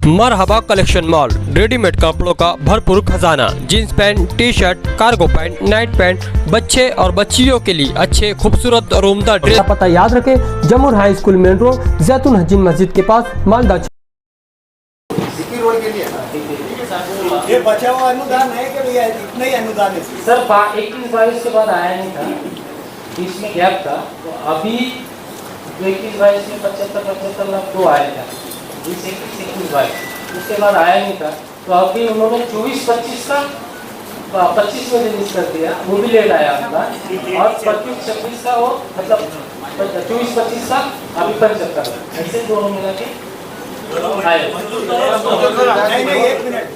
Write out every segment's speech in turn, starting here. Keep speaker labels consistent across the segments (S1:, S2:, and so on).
S1: मरहबा collection mall, readymade कपड़ों का भरपूर खजाना, jeans pant, T shirt, cargo pant, night pant, बच्चे और बच्चियों के लिए अच्छे खूबसूरत और उम्दा ड्रेस। पता याद रखे, जमुर हाई स्कूल मेन रोड, जैतून हजीन मस्जिद के पास, मालदा।
S2: ये बचा हुआ अनुदान है कि भैया इतना ही अनुदान है
S3: सर? 21-22 के बाद आया नहीं था, बीच में गैप था, तो अभी 21-22 में 75 लाख तो आया था, 21-22 उसके बाद आया नहीं था, तो अभी उन्होंने 24-25 का 25 में रिलीज कर दिया, वो भी लेट आया अनुदान, और 25-26 का वो मतलब 24-25 का अभी 75 ऐसे दोनों मिला के आए।
S2: नहीं एक मिनट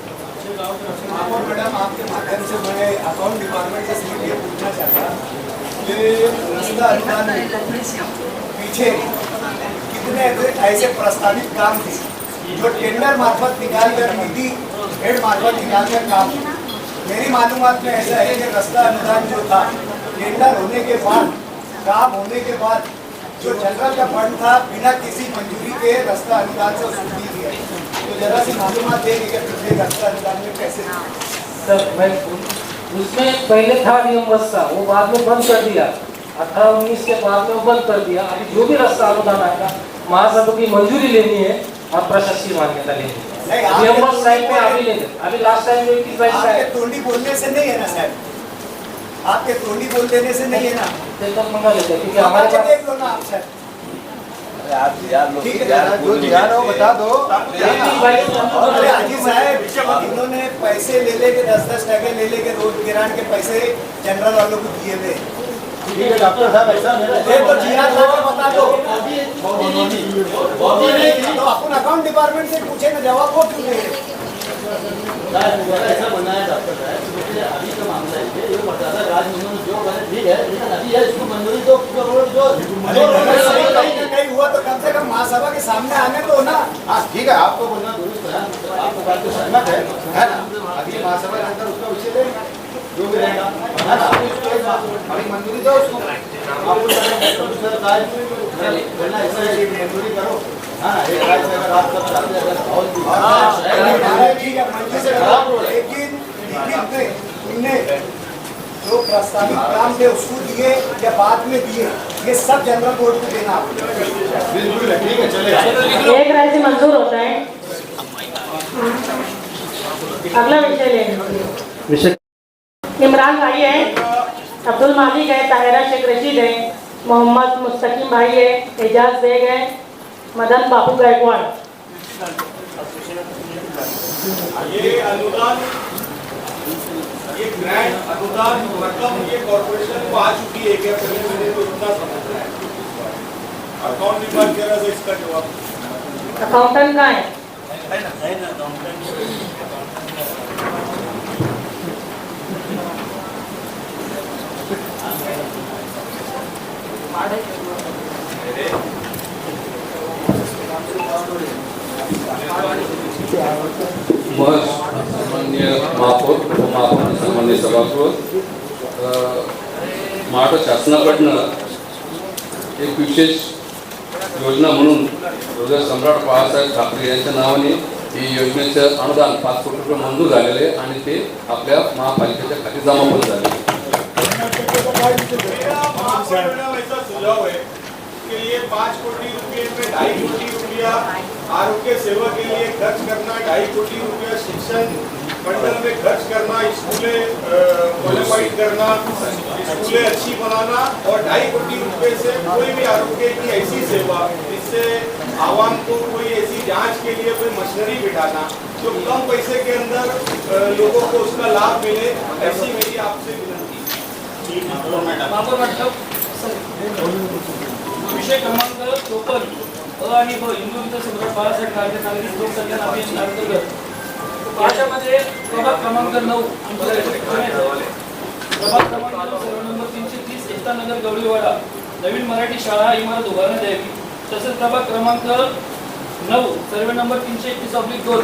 S2: मैडम, आपके माध्यम से मैं अकाउंट डिपार्टमेंट से सिर्फ ये पूछना चाहता कि रास्ता अनुदान पीछे कितने ऐसे प्रस्तावित काम थे जो टेंडर मार्फत निकाल कर निधि हेड मार्फत निकाल कर काम। मेरी मालूमात में ऐसा है कि रास्ता अनुदान जो था टेंडर होने के बाद, काम होने के बाद जो जनरल का फंड था बिना किसी मंजूरी के रास्ता अनुदान से वसूल किया। तो जरा सी मालूमात देंगे कि पिछले रास्ता अनुदान में कैसे?
S3: सर मैं उसमें पहले था रियम्बर्स का, वो बाद में बंद कर दिया, 18-19 के बाद में वो बंद कर दिया। अभी जो भी रास्ता अनुदान आएगा महासभा की मंजूरी लेनी है और प्रशासकीय मान्यता लेनी है। रियम्बर्स टाइम में अभी लेंगे, अभी लास्ट टाइम 21-22 का
S2: टोंडी बोलने से नहीं है ना साहब, आपके टोंडी बोल देने से नहीं है ना,
S3: तक मंगा लेते हैं, क्योंकि हमारे पास
S2: देख लो ना आप सर।
S4: ठीक है, जो ध्यान हो बता दो।
S2: अरे हाजी साहब, इन्होंने पैसे ले लेके 10-10 टके ले लेके रोड किरान के पैसे जनरल वालों को दिए थे।
S4: ठीक है डॉक्टर साहब, ऐसा
S2: तो जियाद लाके बता दो। तो अपन अकाउंट डिपार्टमेंट से पूछे ना, जवाब वो क्यों दे रहे?
S4: ऐसा बनना है डॉक्टर साहब, अभी का मामला है ये बताता राजमंदिर में जो बने ठीक है, लेकिन अभी है इसको मंजूरी तो रोड जो
S2: नहीं हुआ तो कम से कम महासभा के सामने आने तो ना।
S4: हाँ ठीक है, आपको बोलना दुरुस्त है, आपको बात तो सहमत है ना? अभी महासभा के अंदर उसका विषय लेंगे जो भी रहेगा, है ना? अभी मंजूरी दो उसको, मंजूरी करो। हाँ एक राज्य में अगर आप सब चाहते हैं, अगर
S2: ठीक है मंजूरी से करो, लेकिन तुमने जो प्रस्तावित काम थे उसको दिए या बाद में दिए, ये सब जनरल बोर्ड को देना।
S4: बिल्कुल ठीक है, चले
S5: एक राय से मंजूर होता है। अगला विषय लेंगे। इमरान भाई है, अब्दुल मालिक है, ताहिरा शेख रशीद है, मोहम्मद मुस्तकीम भाई है, एजाज बेग है, मदन बाबू गायकवाड़।
S6: ये अनुदान, ये ग्रांट अनुदान रकम ये कॉर्पोरेशन को आ चुकी है क्या? पहले मैंने तो इतना समझ रहा है। अकाउंट विभाग कह रहा था इसका जवाब।
S5: अकाउंटेंट का है
S6: ना अकाउंटेंट।
S7: माननीय महापौर उपमहापौर सन्माननीय सभागृह, महाराष्ट्र शासनाकडनं एक विशेष योजना म्हणून हृदय सम्राट बाळासाहेब ठाकरे यांच्या नावाने ही योजनेचं अनुदान 5 कोटी रुपये मंजूर झालेले आहे आणि ते आपल्या महापालिकेच्या खाती जमा पण झाले।
S6: ऐसा सुझाव है कि ये 5 कोटी रुपये में 2.5 कोटी रुपया आरोग्य सेवा के लिए खर्च करना, 2.5 कोटी रुपया शिक्षण मंडल में खर्च करना, स्कूलें क्वालिफाइड करना, स्कूलें अच्छी बनाना, और 2.5 कोटी रुपए से कोई भी आरोग्य की ऐसी सेवा जिससे आवाम को कोई ऐसी जांच के लिए कोई मशीनरी बिठाना जो कम पैसे के अंदर लोगों को उसका लाभ मिले, ऐसी मेरी आपसे विनंती।
S8: विषय क्रमांक 54 अ आणि ब हिंदू सम्राट बाळासाहेब ठाकरे नागरिक लोक कल्याण अभियान अंतर्गत याच्यामध्ये प्रभाग क्रमांक 9 प्रभाग क्रमांक 9 सर्व नंबर 330 एकता नगर गवळीवाडा नवीन मराठी शाळा इमारत उभारण्यात यावी। तसेच प्रभाग क्रमांक 9 सर्व नंबर 331/2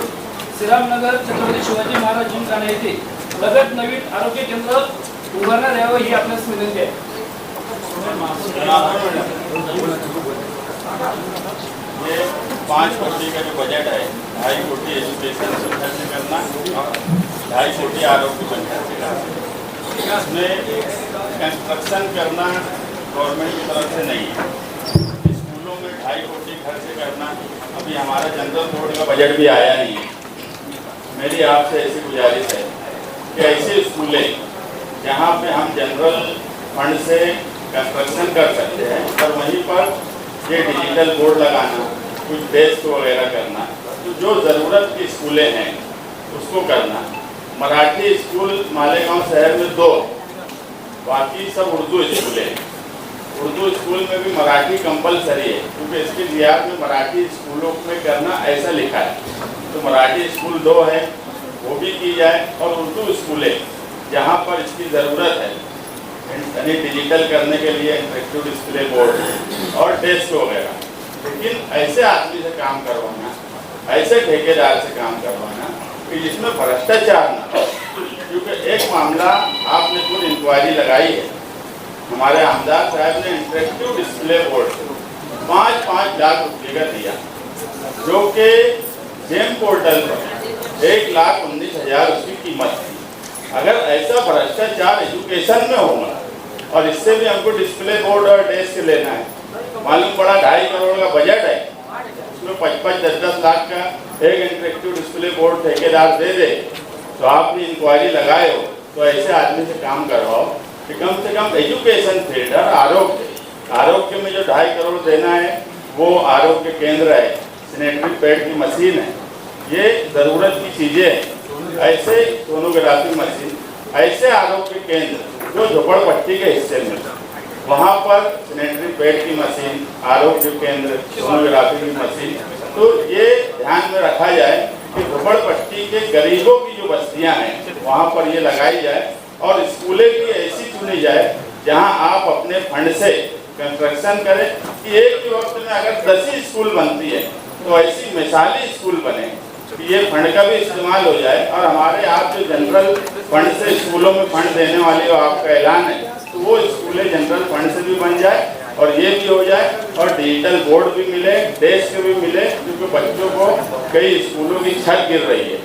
S8: श्रीराम नगर छत्रपती शिवाजी महाराज जिमखाना येथे लगत नवीन आरोग्य केंद्र उभारण्यात यावं ही आपल्यास विनंती आहे।
S6: ये 5 कोटी का जो बजट है, 2.5 कोटी एजुकेशन पर खर्च करना और 2.5 कोटी आरोग्य पर खर्च करना। इसमें कंस्ट्रक्शन करना गवर्नमेंट की तरफ से नहीं है। स्कूलों में 2.5 कोटी खर्च करना, अभी हमारा जनरल बोर्ड का बजट भी आया नहीं है। मेरी आपसे ऐसी गुजारिश है कि ऐसे स्कूलें जहाँ पे हम जनरल फंड से कंस्ट्रक्शन कर सकते हैं और वहीं पर ये डिजिटल बोर्ड लगाना, कुछ डेस्क वगैरह करना, तो जो ज़रूरत की स्कूलें हैं उसको करना। मराठी स्कूल मालेगांव शहर में 2, बाकी सब उर्दू स्कूलें हैं। उर्दू स्कूल में भी मराठी कंपलसरी है, क्योंकि इसके लिहाज में मराठी स्कूलों में करना ऐसा लिखा है। तो मराठी स्कूल 2 है, वो भी की जाए, और उर्दू स्कूलें जहाँ पर इसकी ज़रूरत है यानी डिजिटल करने के लिए इंटरेक्टिव डिस्प्ले बोर्ड और डेस्क वगैरह, लेकिन ऐसे आदमी से काम करवाना, ऐसे ठेकेदार से काम करवाना कि जिसमें भ्रष्टाचार ना हो। क्योंकि एक मामला आपने खुद इंक्वायरी लगाई है, हमारे आमदार साहब ने इंटरेक्टिव डिस्प्ले बोर्ड 5-5 लाख रुपये का दिया, जो कि जेम पोर्टल पर 1,19,000 उसकी कीमत थी। अगर ऐसा भ्रष्टाचार एजुकेशन में होगा और इससे भी हमको डिस्प्ले बोर्ड और डेस्क लेना है, मालूम पड़ा 2.5 करोड़ का बजट है, उसमें 5-10 लाख का एक इंटरेक्टिव डिस्प्ले बोर्ड ठेकेदार दे दे, तो आपने इंक्वायरी लगाए हो तो ऐसे आदमी से काम करवाओ कि कम से कम एजुकेशन फील्ड और आरोग्य में जो 2.5 करोड़ देना है वो आरोग्य केंद्र है, सैनिटरी पैड की मशीन है, ये ज़रूरत की चीज़ें हैं। ऐसे सोनोग्राफी मशीन, ऐसे आरोग्य केंद्र जो झोपड़पट्टी के हिस्से में, वहाँ पर सैनिटरी पैड की मशीन, आरोग्य केंद्र, सोनोग्राफी की मशीन, तो ये ध्यान में रखा जाए कि झोपड़पट्टी के गरीबों की जो बस्तियाँ हैं वहाँ पर ये लगाई जाए, और स्कूलें भी ऐसी चुनी जाए जहाँ आप अपने फंड से कंस्ट्रक्शन करें कि एक ही वक्त में अगर 10 ही स्कूल बनती है तो ऐसी मिसाली स्कूल बने कि ये फंड का भी इस्तेमाल हो जाए। और हमारे आप जो जनरल फंड से स्कूलों में फंड देने वाली आपका ऐलान है, तो वो स्कूलें जनरल फंड से भी बन जाए और ये भी हो जाए, और डिजिटल बोर्ड भी मिले, डेस्क भी मिले, क्योंकि बच्चों को कई स्कूलों की छत गिर रही है,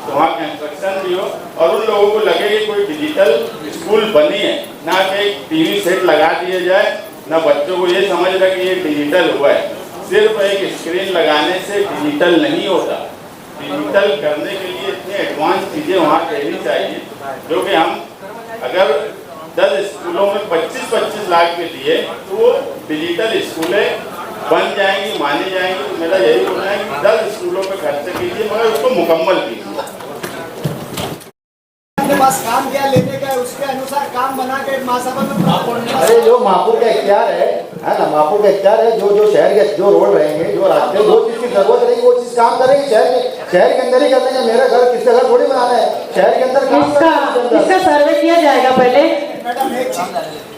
S6: तो वहाँ कंस्ट्रक्शन भी हो और उन लोगों को लगे कि कोई डिजिटल स्कूल बनी है, ना कि एक टीवी सेट लगा दिया जाए, ना बच्चों को ये समझ रहा कि ये डिजिटल हुआ है। सिर्फ एक स्क्रीन लगाने से डिजिटल नहीं होता। डिजिटल करने के लिए इतनी एडवांस चीज़ें वहाँ कहनी चाहिए, जो कि हम अगर 10 स्कूलों में 25-25 लाख के दिए तो वो डिजिटल स्कूलें बन जाएंगी, मानी जाएंगी। तो मेरा यही बोलना है कि 10 स्कूलों पे खर्च कीजिए, मगर उसको मुकम्मल कीजिए।
S2: अपने पास काम क्या लेने का है, उसके अनुसार काम बना के महासभा में।
S4: अरे जो महापुर का इख्तियार है ना, महापुर का इख्तियार है, जो शहर के जो रोड रहेंगे, जो रास्ते, जो चीज़ की जरूरत रहेगी वो चीज़ काम करेंगे। शहर के अंदर ही कर देंगे। मेरा घर किसका घर थोड़ी बनाना है, शहर के अंदर काम
S5: इसका सर्वे किया जाएगा पहले।
S2: मैडम एक चीज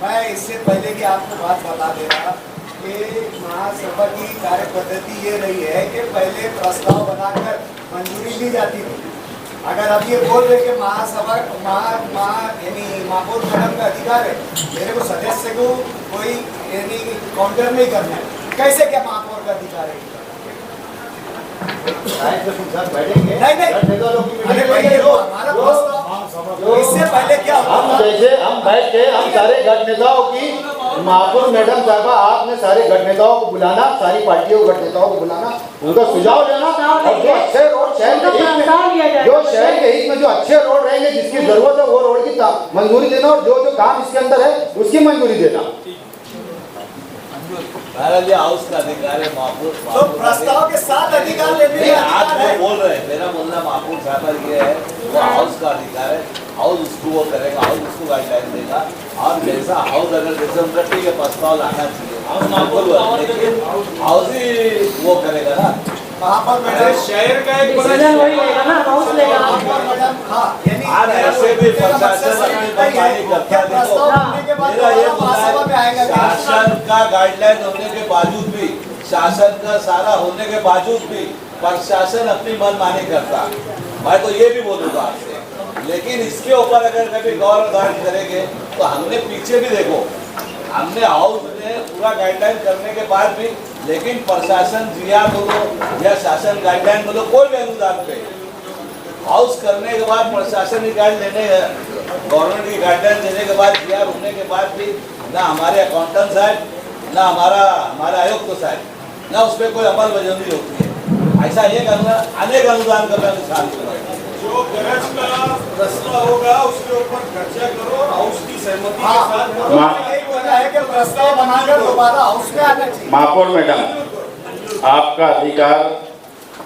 S2: मैं इससे पहले की आपको बात बता दे रहा कि महासभा की कार्य पद्धति ये रही है कि पहले प्रस्ताव बनाकर मंजूरी ली जाती थी। अगर अब ये बोल रहे कि महासभा यानी महापौर मैडम का अधिकार है, मेरे को सदस्य को कोई यानी काउंटर नहीं करना है, कैसे क्या महापौर का अधिकार है?
S4: बैठेंगे
S2: नहीं अरे भैया जो हमारा प्रस्ताव, इससे पहले क्या
S4: हम जैसे हम बैठ के हम सारे गठ नेताओं की, महापौर मैडम साहबा आपने सारे गठ नेताओं को बुलाना, सारी पार्टियों गठ नेताओं को बुलाना, उनका सुझाव लेना, और जो अच्छे रोड शहर के हित में जो अच्छे रोड रहेंगे, जिसकी जरूरत है वो रोड की मंजूरी देना, और जो काम इसके अंदर है उसकी मंजूरी देना।
S9: हाउस का अधिकार है महापौर,
S2: तो प्रस्ताव के साथ अधिकार लेने का
S9: आज
S2: अधिकार
S9: वो
S2: है।
S9: बोल रहे हैं, मेरा बोलना महापौर साहब ये है, वो हाउस का अधिकार है, हाउस उसको वो करेगा, हाउस उसको गाइडलाइन देगा, और जैसा हाउस अगर जैसे उनका ठीक है प्रस्ताव लाना चाहिए, लेकिन हाउस ही वो करेगा ना।
S2: महापौर मैडम
S6: शहर का एक
S5: डिसीजन वही लेगा ना, हाउस लेगा।
S2: महापौर मैडम हाँ, यानी
S9: आज ऐसे भी प्रशासन अपनी मनमानी करता है। देखो मेरा ये
S2: महासभा में आएगा
S9: बोलना है, शासन का गाइडलाइन होने के बावजूद भी, शासन का सारा होने के बावजूद भी प्रशासन अपनी मनमानी करता है। मैं तो ये भी बोलूँगा आपसे, लेकिन इसके ऊपर अगर कभी गौर करेंगे तो हमने पीछे भी देखो, हमने हाउस में पूरा गाइडलाइन करने के बाद भी लेकिन प्रशासन जीआर बोलो या शासन गाइडलाइन बोलो कोई भी अनुदान पे हाउस करने के बाद प्रशासन की गाइड लेने गवर्नमेंट की गाइडलाइन देने के बाद जीआर होने के बाद भी ना हमारे अकाउंटेंट साहब ना हमारा आयुक्त साहब ना उस पर कोई अमल वजूदी होती है। ऐसा एक अनेक अनुदान का मैं मिसाल
S6: जो गरज का प्रस्ताव होगा उसके ऊपर खर्चा करो और हाउस की सहमति के साथ करो।
S2: यही बोला है कि प्रस्ताव बनाकर दोबारा हाउस में आना चाहिए।
S10: महापौर मैडम, आपका अधिकार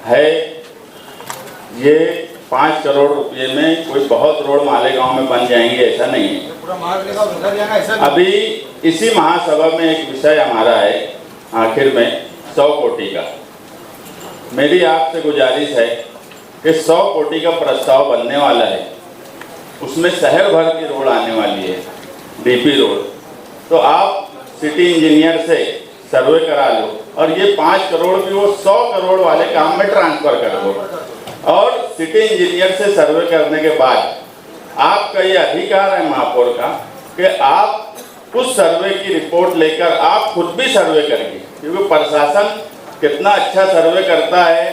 S10: है। ये 5 करोड़ रुपए में कोई बहुत रोड मालेगांव में बन जाएंगे ऐसा नहीं है। अभी इसी महासभा में एक विषय हमारा है आखिर में 100 कोटि का। मेरी आपसे गुजारिश है कि 100 कोटि का प्रस्ताव बनने वाला है, उसमें शहर भर की रोड आने वाली है, डीपी रोड। तो आप सिटी इंजीनियर से सर्वे करा लो और ये 5 करोड़ भी वो 100 करोड़ वाले काम में ट्रांसफर कर दो। और सिटी इंजीनियर से सर्वे करने के बाद आपका ये अधिकार है महापौर का कि आप उस सर्वे की रिपोर्ट लेकर आप खुद भी सर्वे करेंगे, क्योंकि प्रशासन कितना अच्छा सर्वे करता है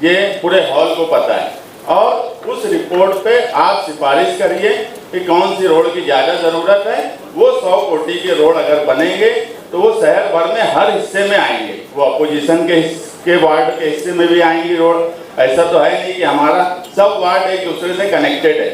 S10: ये पूरे हॉल को पता है। और उस रिपोर्ट पे आप सिफारिश करिए कि कौन सी रोड की ज़्यादा ज़रूरत है। वो 100 कोटि के रोड अगर बनेंगे तो वो शहर भर में हर हिस्से में आएंगे। वो अपोजिशन के वार्ड के हिस्से में भी आएंगी रोड। ऐसा तो है नहीं कि हमारा सब वार्ड एक दूसरे से कनेक्टेड है,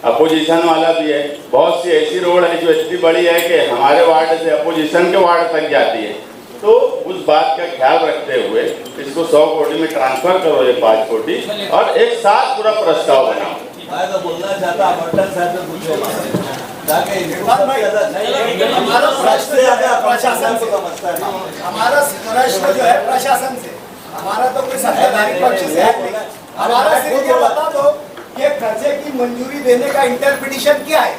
S10: अपोजिशन वाला भी है। बहुत सी ऐसी रोड है जो इतनी बड़ी है कि हमारे वार्ड से अपोजिशन के वार्ड तक जाती है। तो उस बात का ख्याल रखते हुए इसको 100 कोटि में ट्रांसफर करो, ये 5 कोटि, और एक साथ पूरा प्रस्ताव बनाओ।
S9: मैं तो बोलना चाहता अकाउंटेंट साहब से पूछो ताकि
S2: हमारा प्रशासन से समझता है। हमारा प्रश्न जो है प्रशासन से, हमारा तो कोई सत्ताधारी पक्ष से है नहीं। हमारा सिर्फ ये बता दो कि खर्चे की मंजूरी देने का इंटरप्रिटेशन क्या है।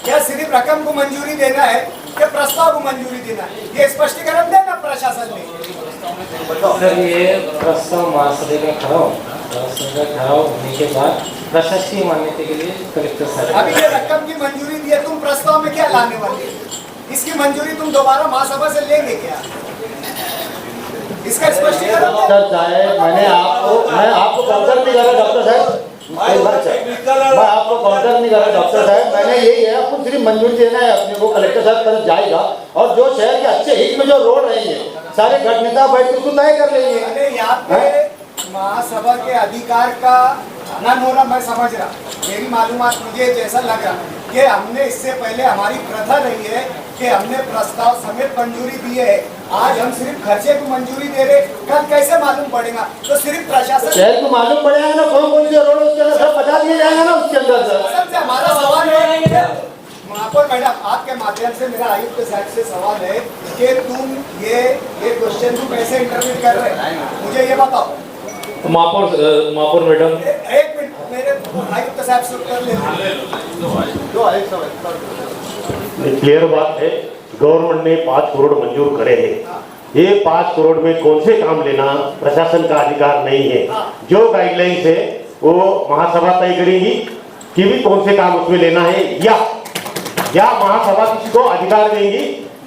S2: क्या सिर्फ रकम को मंजूरी देना है कि प्रस्ताव को मंजूरी देना है? ये स्पष्टीकरण देना प्रशासन ने।
S3: सर, ये प्रस्ताव महासभा में ठहराव होने के बाद प्रशासकीय मान्यता के लिए कलेक्टर साहब
S2: अभी ये रकम की मंजूरी दी है, तुम प्रस्ताव में क्या लाने वाले हो? इसकी मंजूरी तुम दोबारा महासभा से लेंगे क्या? इसका स्पष्टीकरण
S4: मैं आपको काउंटर नहीं कर रहा डॉक्टर साहब, मैं आपको काउंटर नहीं कर रहा डॉक्टर साहब। मैंने यही है, आपको सिर्फ मंजूरी देना है अपने को, कलेक्टर साहब तरफ जाएगा और जो शहर के अच्छे हित में जो रोड रहेंगे सारे गठ नेता बैठ के उसको तय कर लेंगे।
S2: अरे यहाँ पे महासभा के अधिकार का हनन हो रहा, मैं समझ रहा। मेरी मालूमात मुझे जैसा लग रहा कि हमने इससे पहले हमारी प्रथा रही है कि हमने प्रस्ताव समेत मंजूरी दी है। आज हम सिर्फ खर्चे को मंजूरी दे रहे, कल कैसे मालूम पड़ेगा? तो सिर्फ प्रशासन
S4: शहर को मालूम पड़ेगा ना कौन कौन से रोड उसके अंदर सब बता दिया जाएगा ना उसके अंदर सर।
S2: हमारा सवाल है महापौर मैडम, आपके माध्यम से मेरा आयुक्त साहब से सवाल है कि तुम ये क्वेश्चन तुम कैसे इंटरप्रेट कर रहे हैं, मुझे ये बताओ।
S11: महापौर मैडम,
S2: एक मिनट, मेरे आयुक्त साहब से उत्तर ले।
S11: क्लियर बात है, गवर्नमेंट ने 5 करोड़ मंजूर करे हैं। ये 5 करोड़ में कौन से काम लेना प्रशासन का अधिकार नहीं है। जो गाइडलाइंस है वो महासभा तय करेगी कि भी कौन से काम उसमें लेना है, या महासभा किसी को अधिकार देंगी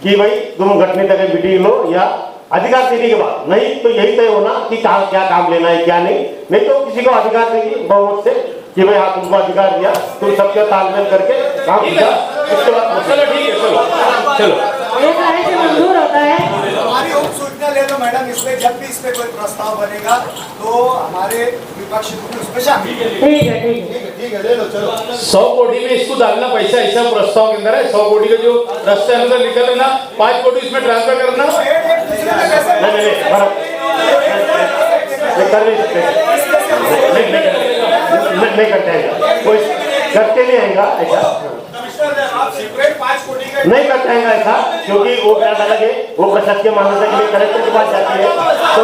S11: कि भाई तुम घटने तक मीटिंग लो, या अधिकार देने के बाद नहीं तो यही तय होना कि क्या काम लेना है क्या नहीं तो किसी को अधिकार देंगी बहुमत से कि भाई हाँ तुमको अधिकार दिया, तुम सबके तालमेल करके काम किया, उसके बाद चलो ठीक है चलो
S5: एक राय से मंजूर होता है।
S2: हमारी उप सूचना ले लो मैडम, इसमें जब भी इसमें कोई प्रस्ताव बनेगा तो हमारे विपक्ष को उसमें शामिल
S5: ठीक है
S4: ले लो चलो।
S11: 100 कोटि में इसको डालना पैसा ऐसा प्रस्ताव के अंदर है। 100 कोटि का जो रास्ते अंदर निकल है ना, 5 कोटि इसमें ट्रांसफर करना नहीं करते हैं, कोई करते नहीं आएगा ऐसा, नहीं करते हैं ऐसा, क्योंकि वो क्या लगे वो प्रशासकीय मान्यता के लिए कलेक्टर के पास जाती है तो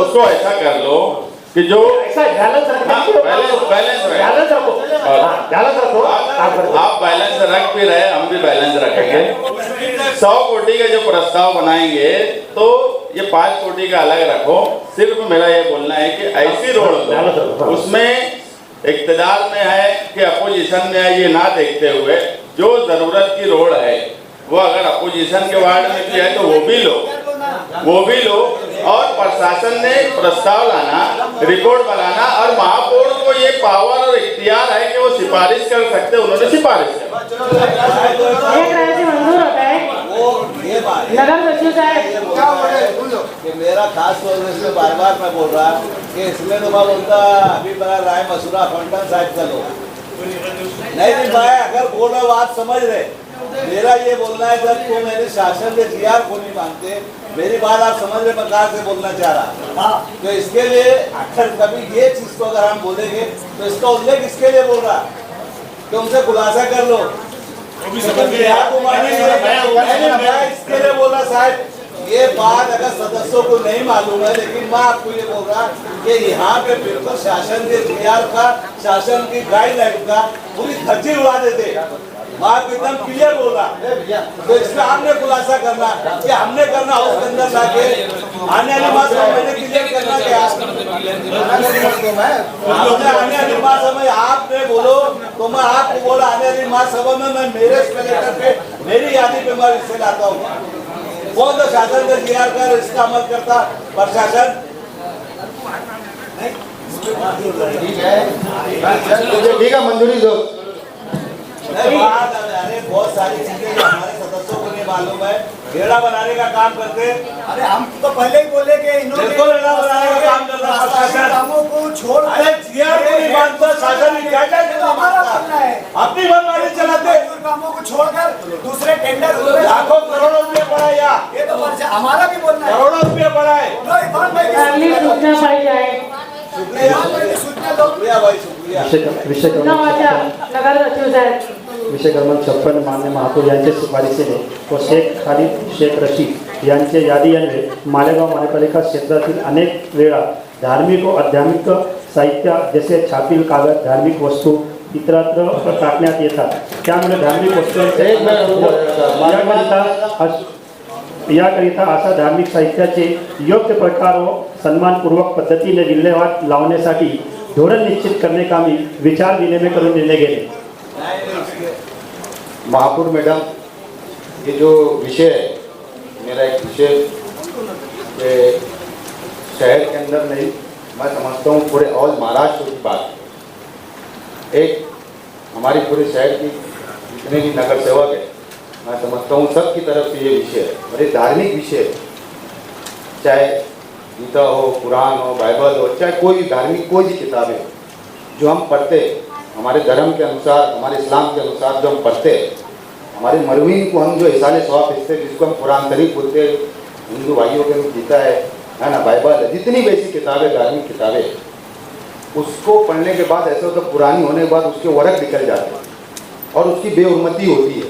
S10: उसको ऐसा कर लो कि जो
S11: ऐसा बैलेंस रखो
S10: आप बैलेंस रख भी रहे, हम भी बैलेंस रखेंगे। 100 कोटि का जो प्रस्ताव बनाएंगे तो ये 5 कोटि का अलग रखो। सिर्फ मेरा ये बोलना है कि ऐसी रोड उसमें इक्तदार में है कि अपोजिशन में है, ये ना देखते हुए जो जरूरत की रोड है वो अगर अपोजिशन के वार्ड में भी है तो वो भी लो, वो भी लो, और प्रशासन ने प्रस्ताव लाना, रिपोर्ट बनाना, और महापौर को ये पावर और इख्तियार है कि वो सिफारिश कर सकते, उन्होंने सिफारिश कर।
S5: एक राय से मंजूर होता है
S9: वो ये बात है
S5: नगर सचिव साहब
S9: कि मेरा खास तौर से इसमें बार बार मैं बोल रहा कि इसमें तो मैं बोलता अभी मेरा राय मसूरा फंडन साहब का लो नहीं भाई, अगर बोल रहा बात समझ रहे, मेरा ये बोलना है जब तो मेरे शासन के जीआर को नहीं मानते, मेरी बात आप समझ रहे प्रकार से बोलना चाह रहा, तो इसके लिए अक्सर कभी ये चीज को अगर हम बोलेंगे तो इसका उल्लेख इसके लिए बोल रहा कि उनसे खुलासा कर लो, इसके लिए बोला साहब। ये बात अगर सदस्यों को नहीं मालूम है, लेकिन मैं आपको ये बोल रहा कि यहाँ पे बिल्कुल शासन के जीआर का, शासन की गाइडलाइन का पूरी धज्जी उड़ा देते, मैं आपको एकदम क्लियर बोल रहा। तो इसमें आपने खुलासा करना कि हमने करना हाउस के अंदर लाके आने वाली बात मैंने क्लियर करना क्या आने वाली बात समय आपने बोलो तो मैं आपको बोला आने वाली महासभा में मैं मेरे लेटर पे मेरी यादी पे मैं इससे लाता हूँ। कौन तो शासन का जीआर कर इसका अमल करता, प्रशासन
S4: ठीक है, मंजूरी दो।
S9: अरे बहुत सारी चीजें जो हमारे सदस्यों को नहीं मालूम है, घेरा बनाने का काम करते।
S2: अरे हम तो पहले ही बोले कि इन्होंने
S9: घेरा बनाने का काम करता प्रशासन,
S2: कामों को छोड़
S9: अरे जीआर को नहीं मानता, शासन की गाइडलाइन
S2: हमारा बनना है,
S9: अपनी मनमानी चलाते,
S2: कामों को छोड़कर दूसरे टेंडर
S9: लाखों करोड़ों रुपये बढ़ाए,
S2: ये तो हमारा भी बोलना है,
S9: करोड़ों रुपये बढ़ाए।
S5: अगली सूचना पाई जाए।
S9: शुक्रिया भाई, शुक्रिया।
S12: विषय
S5: नगर सचिव साहेब
S12: विषय क्रमांक 56 मान्य महापौर यांच्या शिफारसीने व शेख खालिद शेख रशीद यांच्या यादी अन्वये मालेगाव महानगरपालिका क्षेत्रातील अनेक वेळा धार्मिक व आध्यात्मिक साहित्य जसे छापील कागद, धार्मिक वस्तू इतरत्र टाकण्यात येतात। त्यामुळे धार्मिक याकरिता अशा धार्मिक साहित्याचे योग्य प्रकार व सन्मानपूर्वक पद्धतीने विल्हेवाट लावण्यासाठी धोरण निश्चित करण्याकामी विचार विनिमय करून निर्णय गेले।
S4: महापौर मैडम, ये जो विषय है, मेरा एक विषय शहर के अंदर नहीं, मैं समझता हूँ पूरे ऑल महाराष्ट्र की बात है। एक हमारी पूरे शहर की जितने भी नगर सेवक है, मैं समझता हूँ सबकी तरफ से ये विषय है, और ये धार्मिक विषय है, चाहे गीता हो, कुरान हो, बाइबल हो, चाहे कोई भी धार्मिक कोई भी किताबें जो हम पढ़ते हमारे धर्म के अनुसार, हमारे इस्लाम के अनुसार जो हम पढ़ते हैं, हमारे मरवीन को हम जो इसाले सवाब हिस्से जिसको हम कुरान शरीफ बोलते हैं, हिंदू भाइयों के गीता है ना, बाइबल है, जितनी भी ऐसी किताबें धार्मिक किताबें, उसको पढ़ने के बाद ऐसा होता पुरानी होने के बाद उसके वर्क निकल जाते हैं और उसकी बेहुरमती होती है।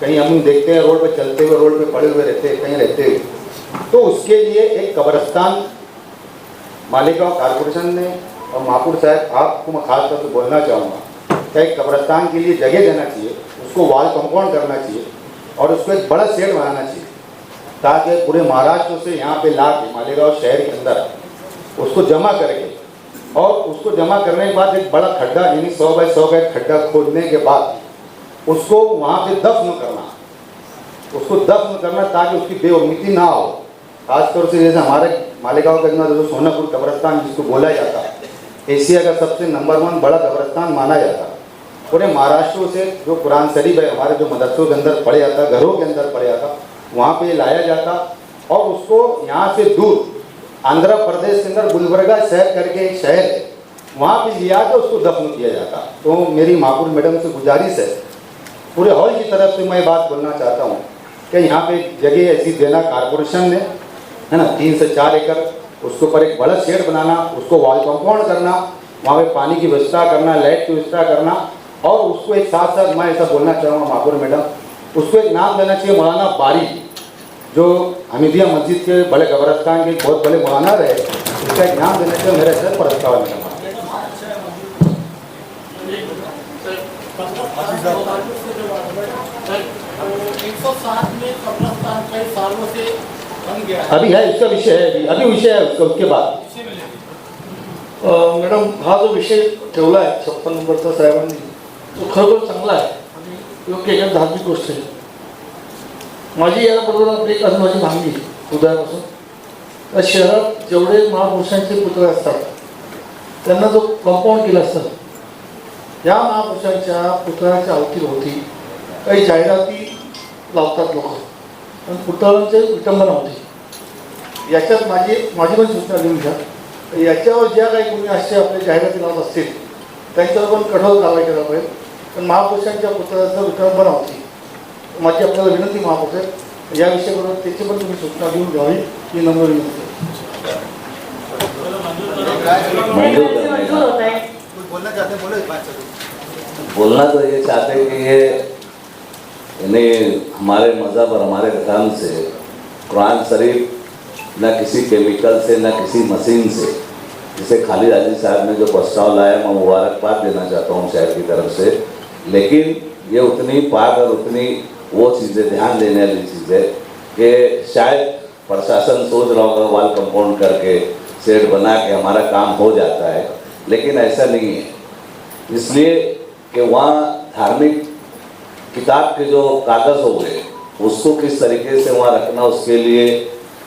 S4: कहीं हम देखते हैं रोड पे चलते हुए, रोड पे पड़े हुए रहते हैं, कहीं रहते हुए, तो उसके लिए एक कब्रिस्तान मालेगांव कारपोरेशन ने और महापौर साहब आपको मैं खास तौर से बोलना चाहूँगा कि एक कब्रिस्तान के लिए जगह देना चाहिए, उसको वॉल कंपाउंड करना चाहिए और उसको एक बड़ा शेड बनाना चाहिए, ताकि पूरे महाराष्ट्र से यहाँ पे ला के मालेगांव शहर के अंदर उसको जमा करके, और उसको जमा करने के बाद एक बड़ा खड्डा यानी 100 बाय 100 का खड्डा खोदने के बाद उसको वहाँ पे दफन करना, ताकि उसकी बेउम्मीदी ना हो। खासतौर से जैसे हमारे मालेगांव के अंदर जो सोनापुर कब्रिस्तान जिसको बोला जाता है, एशिया का सबसे नंबर 1 बड़ा कब्रिस्तान माना जाता है। पूरे महाराष्ट्र से जो कुरान शरीफ है हमारे जो मदरसों के अंदर पढ़े जाता, घरों के अंदर पढ़े जाता, वहाँ पे लाया जाता और उसको यहाँ से दूर आंध्र प्रदेश के अंदर गुलबर्गा शहर करके एक शहर है, वहाँ पे लिया के उसको दफन किया जाता। तो मेरी महापौर मैडम से गुजारिश है, पूरे हॉल की तरफ से मैं बात बोलना चाहता हूँ कि यहाँ पे जगह ऐसी देना कारपोरेशन ने, है ना, 3 से 4 एकड़, उसके ऊपर एक बड़ा शेड बनाना, उसको वॉल कंपाउंड करना, वहाँ पे पानी की व्यवस्था करना, लाइट की व्यवस्था करना, और उसको एक साथ साथ मैं ऐसा बोलना चाहूँगा महापौर मैडम, उसको एक नाम देना चाहिए मौलाना बारी, जो हमीदिया मस्जिद के बड़े कब्रिस्तान के बहुत बड़े मौलाना रहे, उसका एक नाम देना चाहिए। मेरे सर प्रस्ताव है।
S3: 107 में कब्रिस्तान कई सालों से बन गया है।
S4: अभी है इसका विषय है, अभी विषय है उसका, उसके बाद
S12: मॅडम हा जो विषय ठेवला आहे 56 नंबरचा साहेबांनी, तो खरोखर चांगला आहे आणि योग्य एक धार्मिक गोष्ट आहे। माझी याबरोबर एक अनुभवाची मागणी उद्यापासून
S3: तर शहरात जेवढे महापुरुषांचे पुतळे असतात त्यांना जो कंपाऊंड केलं असतं, या महापुरुषांच्या पुतळ्याच्या अवतीभोवती काही जाहिराती लावतात लोक, पण पुतळ्यांचे विटंबना होती. याच्यात माझी पण सूचना देऊन घ्या. याच्यावर ज्या काही कोणी असे आपले जाहिराती लावत असतील त्यांच्यावर पण कठोर कारवाई करायला पाहिजे. पण महापुरुषांच्या पुतळ्याचं विटंबना होती. माझी आपल्याला विनंती महापुरुष या विषयावर त्याची पण तुम्ही सूचना देऊन घ्यावी ही नम्र विनंती.
S5: मंजूर होता है।
S2: बोलना चाहते हैं, बोलो इस बात से।
S9: बोलना तो ये चाहते हैं कि ये यानी हमारे मज़हब और हमारे धर्म से कुरान शरीफ न किसी केमिकल से न किसी मशीन से, जिसे खालिद अली साहब ने जो प्रस्ताव लाया मैं मुबारकबाद देना चाहता हूँ शहर की तरफ से, लेकिन ये उतनी पाक और उतनी वो चीज़ें ध्यान देने वाली चीज़ है कि शायद प्रशासन सोच रहा होगा वाल कंपाउंड करके शेड बना के हमारा काम हो जाता है, लेकिन ऐसा नहीं है। इसलिए कि वहाँ धार्मिक किताब के जो कागज़ हो गए उसको किस तरीके से वहाँ रखना, उसके लिए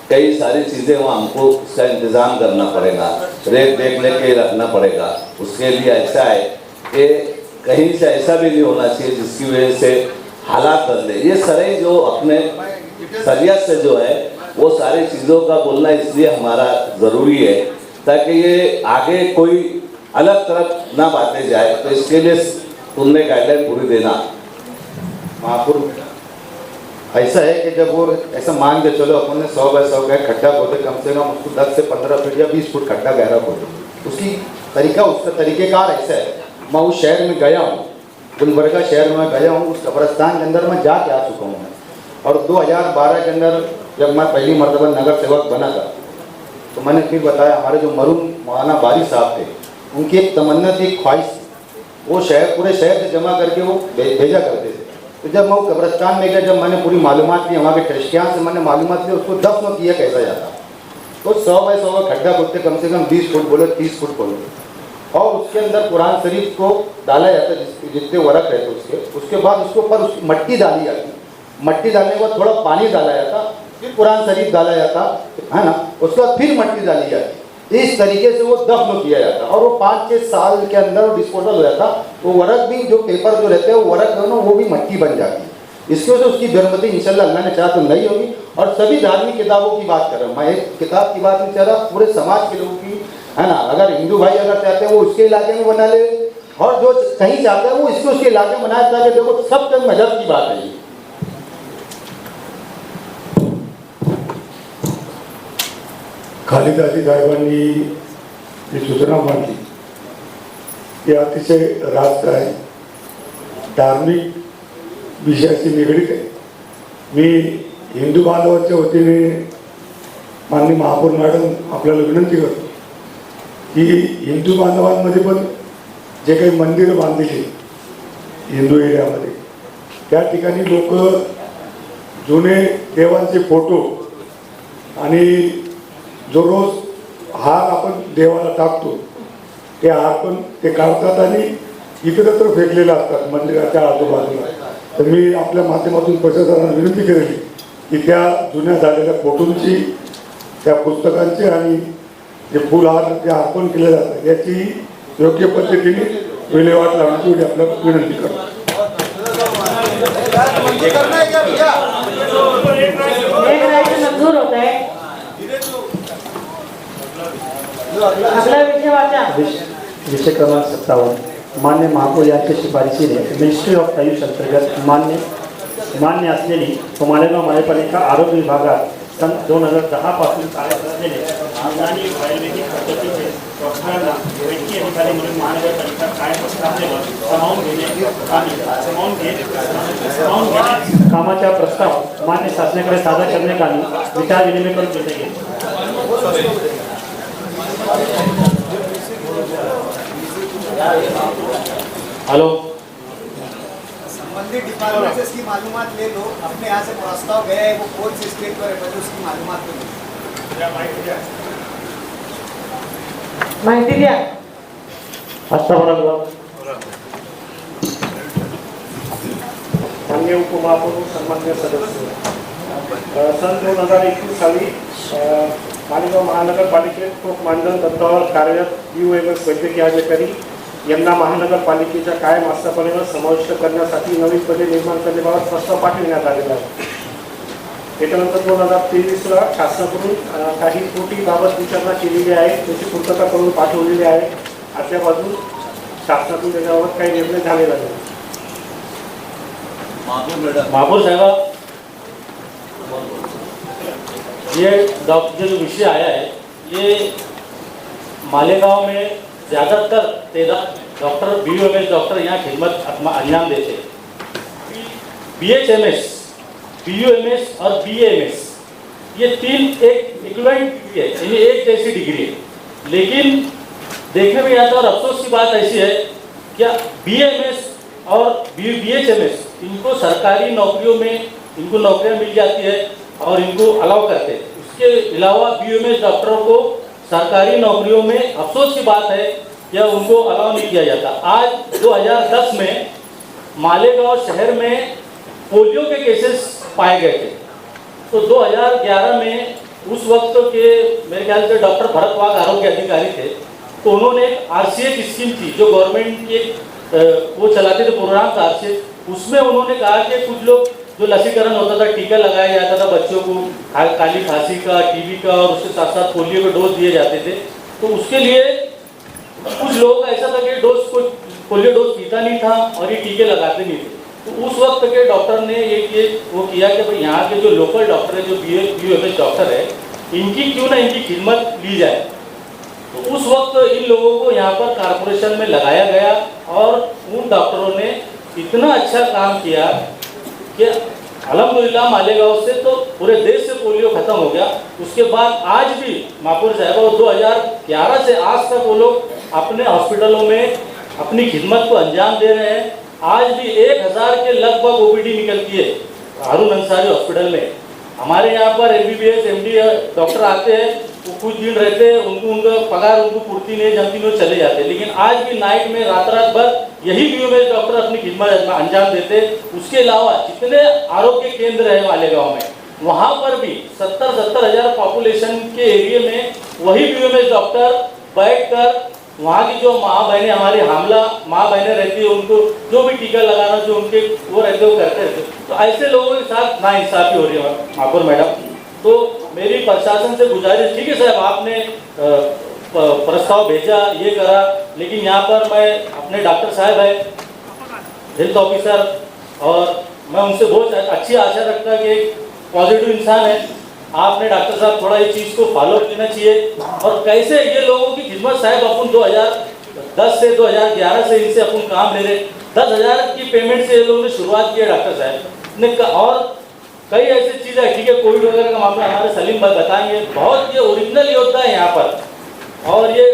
S9: कई सारी चीज़ें वहाँ हमको उसका इंतज़ाम करना पड़ेगा, रेख देख लेके रखना पड़ेगा। उसके लिए ऐसा है कि कहीं से ऐसा भी नहीं होना चाहिए जिसकी वजह से हालात बदले। ये सारे जो अपने शरीयत से जो है वो सारी चीज़ों का बोलना इसलिए हमारा ज़रूरी है ताकि ये आगे कोई अलग तरफ ना बातें जाए। तो इसके लिए तुमने गाइडलाइन पूरी देना।
S4: महापुर ऐसा है कि जब वो ऐसा मान के चलो अपन ने 100 बाय 100 का खड्डा खोदे, कम से कम उसको 10 से 15 फीट या 20 फुट खड्डा गहरा खोदे। उसका तरीक़ेकार ऐसा है। मैं उस शहर में गया हूँ, गुलबर्गा शहर में गया हूँ, उस कब्रस्तान के अंदर मैं जाके आ चुका हूँ। और 2012 के अंदर जब मैं पहली मरतबा नगर सेवक बना था तो मैंने फिर बताया, हमारे जो मरूम मौलाना बारी साहब थे उनकी एक तमन्ना थी, एक ख्वाहिश थी, वो पूरे शहर से जमा करके वो भेजा करते थे। तो जब मैं वो कब्रस्तान में गया, जब मैंने पूरी मालूमात ली, वहाँ के ट्रस्टियान से मैंने मालूमात ली उसको दफन किया कैसा जाता, तो 100 बाय 100 का खड्डा खोदते, कम से कम 20 फुट बोलो 30 फुट बोलो, और उसके अंदर कुरान शरीफ को डाला जाता, जितने वरक रहते उसके बाद उसके ऊपर मट्टी डाली जाती, मट्टी डालने के बाद थोड़ा पानी डाला जाता, फिर कुरान शरीफ डाला जाता है ना, उसके बाद फिर मट्टी डाली जाती। इस तरीके से वो दफन किया जाता और वो 5-6 साल के अंदर डिस्पोजल हो जाता। वो वरक भी जो पेपर जो रहते हैं वो वरक जो है ना वो भी मट्टी बन जाती है। इसकी वजह से उसकी बरमती इंशाल्लाह अल्लाह ने चाहा तो नहीं होगी। और सभी धार्मिक किताबों की बात कर रहा हूँ मैं, एक किताब की बात नहीं चाह रहा, पूरे समाज के लोगों की है ना। अगर हिंदू भाई अगर चाहते हैं वो उसके इलाके में बना ले, और जो कहीं चाहते हैं वो उसके इलाके में बनाया ताकि देखो सबके मजहब की बात है।
S13: खालिद अली साहेबांनी जी सूचना मांडली ती अतिशय रास्त आहे, धार्मिक विषयाशी निगडीत आहे। मी हिंदू बांधवांच्या वतीने माननीय महापौर मॅडम आपल्याला विनंती करतो की हिंदू बांधवांमध्ये पण जे काही मंदिरं बांधलेली हिंदू एरियामध्ये त्या ठिकाणी लोक जुने देवांचे फोटो आणि जो रोज हार आपण देवाला टाकतो ते हार पण ते काढतात आणि इतरत्र फेकलेले असतात मंदिराच्या आजूबाजूला। तर मी आपल्या माध्यमातून प्रशासनाला विनंती केली की त्या जुन्या झालेल्या फोटोंची, त्या पुस्तकांची आणि जे फुलहार जे अर्पण केले जातात याची योग्य पद्धतीने विल्हेवाट लावण्याची आपल्याला विनंती करतो।
S5: मंजूर होता है। अगला विषय वाचा।
S12: विषय क्रमांक 57 मान्य महापौर यांच्या शिफारशीने मिनिस्ट्री ऑफ आयुष अंतर्गत मान्य असलेली व मालेगाव महापालिका आरोग्य विभागात सन 2010 पासून कार्यरत असलेले आणि आयुर्वेदिक पद्धतीचे डॉक्टरांना वैद्यकीय अधिकारी म्हणून महानगरपालिका कायम स्थापनेवर सामावून घेणे कामाच्या प्रस्ताव मान्य शासनाकडे सादर करण्यात आली, विचार विनिमय करून घेतले गेले। हेलो,
S2: संबंधित डिपार्टमेंट से इसकी मालूमात ले लो। अपने यहाँ से प्रस्ताव गया है, वो कौन से स्टेट पर है, पहले उसकी मालूमात ले लो।
S5: माहिती द्या।
S12: माननीय उपमहापौर सन्मान्य सदस्य, सन 2021 साली मालेगाव महानगरपालिकेत खूप मानधन तत्वावर कार्यरत BOMS वैद्यकीय अधिकारी यांना महानगरपालिकेच्या कायम आस्थापनेवर समाविष्ट करण्यासाठी नवीन पदे निर्माण करण्याबाबत प्रस्ताव पाठविण्यात आलेला आहे. त्याच्यानंतर 2023ला शासनाकडून काही त्रुटीबाबत विचारणा केलेली आहे, त्याची पूर्तता करून पाठवलेली आहे. अद्याप अजून शासनातून त्याच्याबाबत काही निर्णय झालेला नाही.
S14: महापौर साहब, ये डॉक्टर जो विषय आया है, ये मालेगांव में ज़्यादातर 13 डॉक्टर BOMS डॉक्टर यहाँ खिदमत अंजाम देते हैं. BHMS, BOMS और BAMS ये तीन एक इक्विवेलेंट डिग्री है, यानी एक जैसी डिग्री है. लेकिन देखने में आता है और अफसोस की बात ऐसी है क्या BAMS और BHMS इनको सरकारी नौकरियों में इनको नौकरियां मिल जाती है और इनको अलाउ करते हैं. उसके अलावा BOMS डॉक्टरों को सरकारी नौकरियों में अफसोस की बात है या उनको अलाउ नहीं किया जाता. आज 2010 में मालेगांव शहर में पोलियो के केसेस पाए गए थे. तो 2011 में उस वक्त के मेरे ख्याल से डॉक्टर भरत वाघ आरोग्य अधिकारी थे, तो उन्होंने एक RCH स्कीम थी जो गवर्नमेंट के वो चलाते थे प्रोग्राम था RCH. उसमें उन्होंने कहा कि कुछ लोग जो लसीकरण होता था, टीका लगाया जाता था बच्चों को, काली खांसी का, TB का और उसके साथ साथ पोलियो के डोज दिए जाते थे. तो उसके लिए कुछ लोगों का ऐसा था कि पोलियो डोज पीता नहीं था और ये टीके लगाते नहीं थे. तो उस वक्त के डॉक्टर ने ये वो किया कि भाई यहाँ के जो लोकल डॉक्टर है, जो BOMS डॉक्टर है, इनकी क्यों ना इनकी खिदमत ली जाए. तो उस वक्त इन लोगों को यहाँ पर कारपोरेशन में लगाया गया और उन डॉक्टरों ने इतना अच्छा काम किया कि अल्हम्दुलिल्लाह मालेगांव से तो पूरे देश से पोलियो खत्म हो गया. उसके बाद आज भी महापौर साहब 2011 से आज तक वो लोग अपने हॉस्पिटलों में अपनी खिदमत को अंजाम दे रहे हैं. आज भी 1000 के लगभग OPD निकलती है हारून अंसारी हॉस्पिटल में. हमारे यहाँ पर MBBS MD डॉक्टर आते हैं, वो कुछ दिन रहते हैं, उनका पगार उनको पूर्ति नहीं जमती, वो चले जाते. लेकिन आज भी नाइट में रात भर यही BOMS डॉक्टर अपनी खिदमत अंजाम देते. उसके अलावा जितने आरोग्य केंद्र है मालेगांव में, वहाँ पर भी 70 हज़ार पॉपुलेशन के एरिया में वही BOMS डॉक्टर बैठकर वहाँ की जो माँ बहनें हमारी हामला माँ बहनें रहती है, उनको जो भी टीका लगाना जो उनके वो रहते वो करते रहते. तो ऐसे लोगों के साथ नाइंसाफी हो रही है महापौर मैडम. तो मेरी प्रशासन से गुजारिश, ठीक है साहब आपने प्रस्ताव भेजा, ये करा, लेकिन यहाँ पर मैं अपने डॉक्टर साहब है, हेल्थ ऑफिसर, और मैं उनसे बहुत अच्छी आशा रखता कि पॉजिटिव इंसान है. आपने डॉक्टर साहब थोड़ा इस चीज़ को फॉलो करना चाहिए. और कैसे ये लोगों की खिदमत साहब अपन 2010 से 2011 से इनसे अपन काम ले रहे. 10,000 की पेमेंट से ये लोगों ने शुरुआत की है डॉक्टर साहब ने. और कई ऐसी चीज़ें, ठीक है कोविड वगैरह का मामला हमारे सलीम भाई बताएंगे, बहुत ये ओरिजिनल योद्धा है यहाँ पर. और ये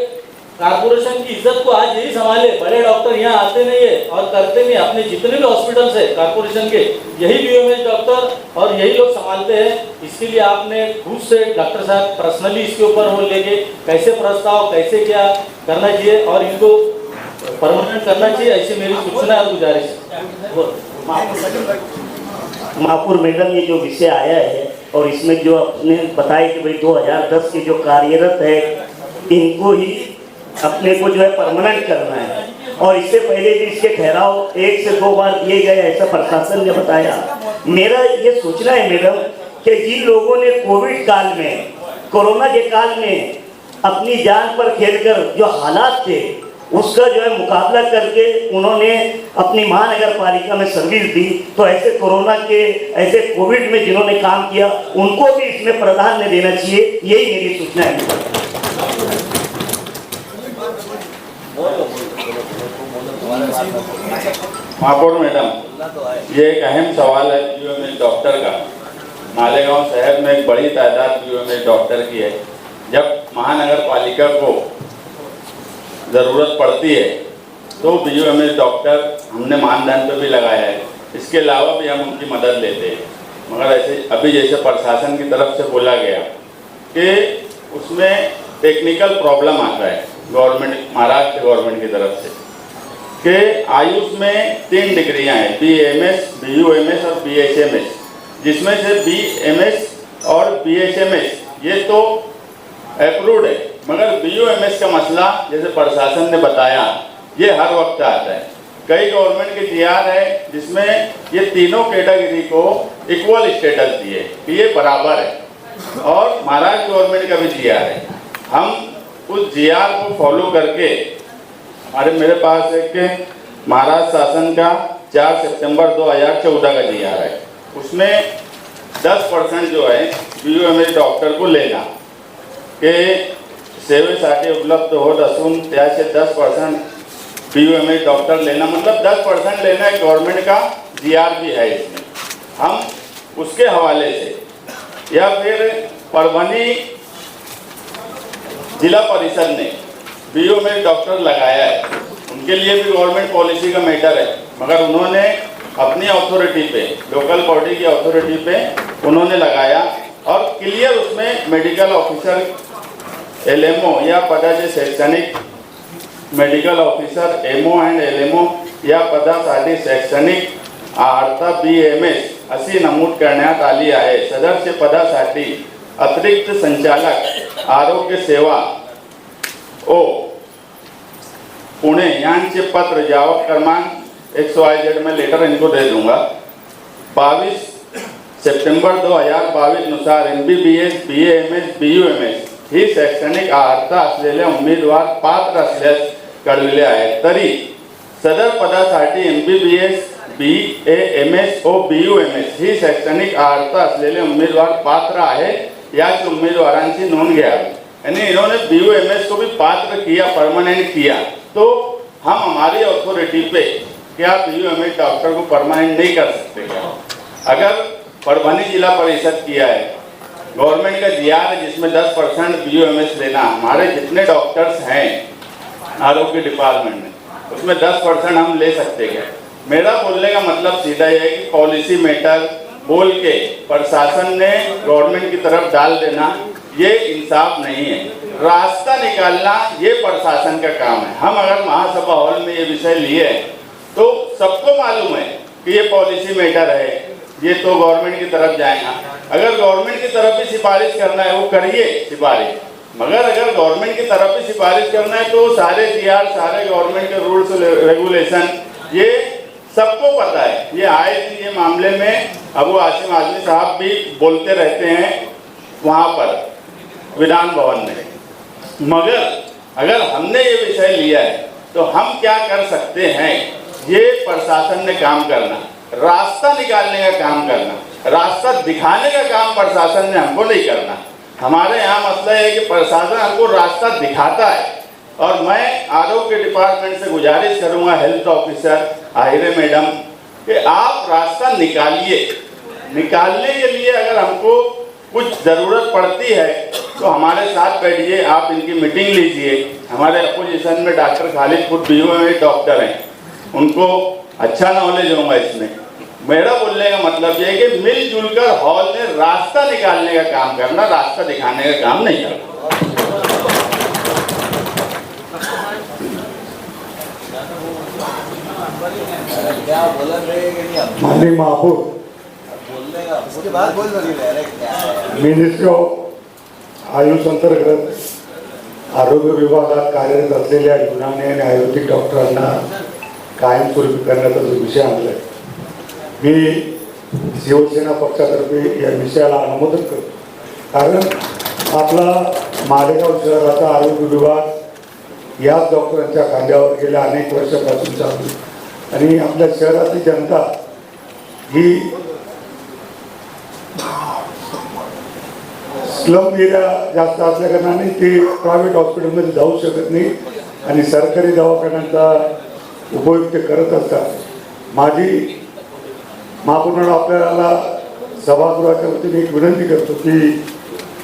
S14: कारपोरेशन की इज्जत को आज यही संभाले. बड़े डॉक्टर यहाँ आते नहीं है और करते नहीं. अपने जितने भी हॉस्पिटल्स है कारपोरेशन के, यही BOMS डॉक्टर और यही लोग संभालते हैं. इसके लिए आपने खुद से डॉक्टर साहब पर्सनली इसके ऊपर वो लेके कैसे प्रस्ताव, कैसे क्या करना चाहिए और इनको परमानेंट करना चाहिए, ऐसी मेरी सूचना और गुजारिश है.
S11: महापौर मैडम, ये जो विषय आया है और इसमें जो आपने बताया कि भाई 2010 के जो कार्यरत है इनको ही अपने को जो है परमानेंट करना है, और इससे पहले भी इसके ठहराव 1 से 2 बार दिए गए ऐसा प्रशासन ने बताया. मेरा ये सोचना है मैडम कि जिन लोगों ने कोविड काल में, कोरोना के काल में अपनी जान पर खेलकर जो हालात थे उसका जो है मुकाबला करके उन्होंने अपनी महानगर पालिका में सर्विस दी, तो ऐसे कोरोना के, ऐसे कोविड में जिन्होंने काम किया उनको भी इसमें प्राधान्य देना चाहिए. यही मेरी सूचना है.
S10: महापौर मैडम, ये एक अहम सवाल है BOMS डॉक्टर का. मालेगांव शहर में एक बड़ी तादाद BOMS डॉक्टर की है. जब महानगर पालिका को ज़रूरत पड़ती है तो BOMS डॉक्टर हमने मानदंड पर भी लगाया है. इसके अलावा भी हम उनकी मदद लेते हैं. मगर ऐसे अभी जैसे प्रशासन की तरफ से बोला गया कि उसमें टेक्निकल प्रॉब्लम आता है गवर्नमेंट, महाराष्ट्र गवर्नमेंट की तरफ से, कि आयुष में 3 डिग्रियां हैं, BAMS, BUMS और BHMS, जिसमें से BMS और BHMS ये तो अप्रूव्ड है, मगर BOMS का मसला जैसे प्रशासन ने बताया ये हर वक्त आता है। कई गवर्नमेंट के GR है जिसमें ये तीनों कैटेगरी को इक्वल स्टेटस दिए कि ये बराबर है, और महाराष्ट्र गवर्नमेंट का भी GR है। हम उस GR को फॉलो करके मेरे पास एक महाराष्ट्र शासन का 4 सितंबर 2014 का GR है, उसमें 10% जो है BOMS डॉक्टर को लेना के सेवेसाठी उपलब्ध होत असून त्याचे 10% BOMS डॉक्टर लेना, मतलब 10% लेना है। गवर्नमेंट का GR भी है इसमें। हम उसके हवाले से, या फिर परभनी जिला परिषद ने BOMS डॉक्टर लगाया है, उनके लिए भी गवर्नमेंट पॉलिसी का मैटर है, मगर उन्होंने अपनी अथॉरिटी पे, लोकल बॉडी की अथॉरिटी पे उन्होंने लगाया, और क्लियर उसमें मेडिकल ऑफिसर LMO या पदाचे शैक्षणिक medical officer MO and LMO या पदासाठी शैक्षणिक अर्हता BMS अशी नमूद करण्यात आली आहे। सदरच्या पदासाठी अतिरिक्त संचालक आरोग्य सेवा ओ पुणे यांचे पत्र जावक क्रमांक XYZ में लेटर इनको दे दूंगा। 22 सितंबर 2022 नुसार MBBS BAMS BUMS ही शैक्षणिक अर्हता असलेल्या उमेदवार पात्र असल्यास कळविले आहे, तरी सदर पदासाठी MBBS BAMS व BUMS ही शैक्षणिक अर्हता असलेले उमेदवार पात्र आहे, याच उम्मीदवारांची नोंद घ्यावी। यानी इन्होंने BUMS को भी पात्र किया, परमानेंट किया, तो हम हमारी अथॉरिटी पे क्या BUMS डॉक्टर को परमानेंट नहीं कर सकते क्या? अगर परभनी जिला परिषद किया है, गवर्नमेंट का GR है जिसमें 10% BUMS लेना, हमारे जितने डॉक्टर्स हैं आरोग्य डिपार्टमेंट में, उसमें 10% हम ले सकते क्या? मेरा बोलने का मतलब सीधा ये है कि पॉलिसी मैटर बोल के प्रशासन ने गवर्नमेंट की तरफ डाल देना ये इंसाफ नहीं है। रास्ता निकालना ये प्रशासन का काम है। हम अगर महासभा हॉल में ये विषय लिए तो सबको मालूम है कि ये पॉलिसी मैटर है, ये तो गवर्नमेंट की तरफ जाएगा। अगर गवर्नमेंट की तरफ भी सिफारिश करना है वो करिए सिफारिश, मगर अगर गवर्नमेंट की तरफ भी सिफारिश करना है तो सारे GR, सारे गवर्नमेंट के रूल्स रेगुलेशन ये सबको पता है। ये आए दिन ये मामले में अबू आसिम आजमी साहब भी बोलते रहते हैं वहाँ पर विधान भवन में, मगर अगर हमने ये विषय लिया है तो हम क्या कर सकते हैं? ये प्रशासन ने काम करना, रास्ता निकालने का काम करना, रास्ता दिखाने का काम प्रशासन ने हमको नहीं करना। हमारे यहाँ मसला है कि प्रशासन हमको रास्ता दिखाता है, और मैं आरोग्य डिपार्टमेंट से गुजारिश करूँगा, हेल्थ ऑफिसर आहिरे मैडम, कि आप रास्ता निकालिए। निकालने के लिए अगर हमको कुछ ज़रूरत पड़ती है तो हमारे साथ बैठिए, आप इनकी मीटिंग लीजिए। हमारे अपोजिशन में डॉक्टर खालिद खुद BOMS डॉक्टर हैं, उनको अच्छा नॉलेज होगा इसमें। मेरा बोलने का मतलब ये है कि मिलजुल कर हॉल में रास्ता निकालने का काम करना, रास्ता दिखाने का काम नहीं करना।
S9: क्या बोल रहे हैं कि नहीं आप
S13: माननीय महापौर,
S9: बोलने का उसके बाद बोल रहे हैं क्या है?
S13: मिनिस्ट्री ऑफ आयुष अंतर्गत आरोग्य विभागात कार्यरत असलेल्या युनानी आणि आयुर्वेदिक डॉक्टरांना कायमस्वरूपी करण्याचा जो विषय आणला आहे, मी शिवसेना पक्षातर्फे या विषयाला अनुमोदन करतो। कारण आपला मालेगाव शहराचा आरोग्य विभाग याच डॉक्टरांच्या खांद्यावर गेल्या अनेक वर्षापासून चालू, आणि आपल्या शहरातली जनता ही स्लम एरिया जास्त असल्या कारणाने ते प्रायव्हेट हॉस्पिटलमध्ये जाऊ शकत नाही आणि सरकारी दवाखान्यांचा उपयोग ते करत असतात। माझी महापौरांना आपल्याला सभागृहाच्या वतीने एक विनंती करतो की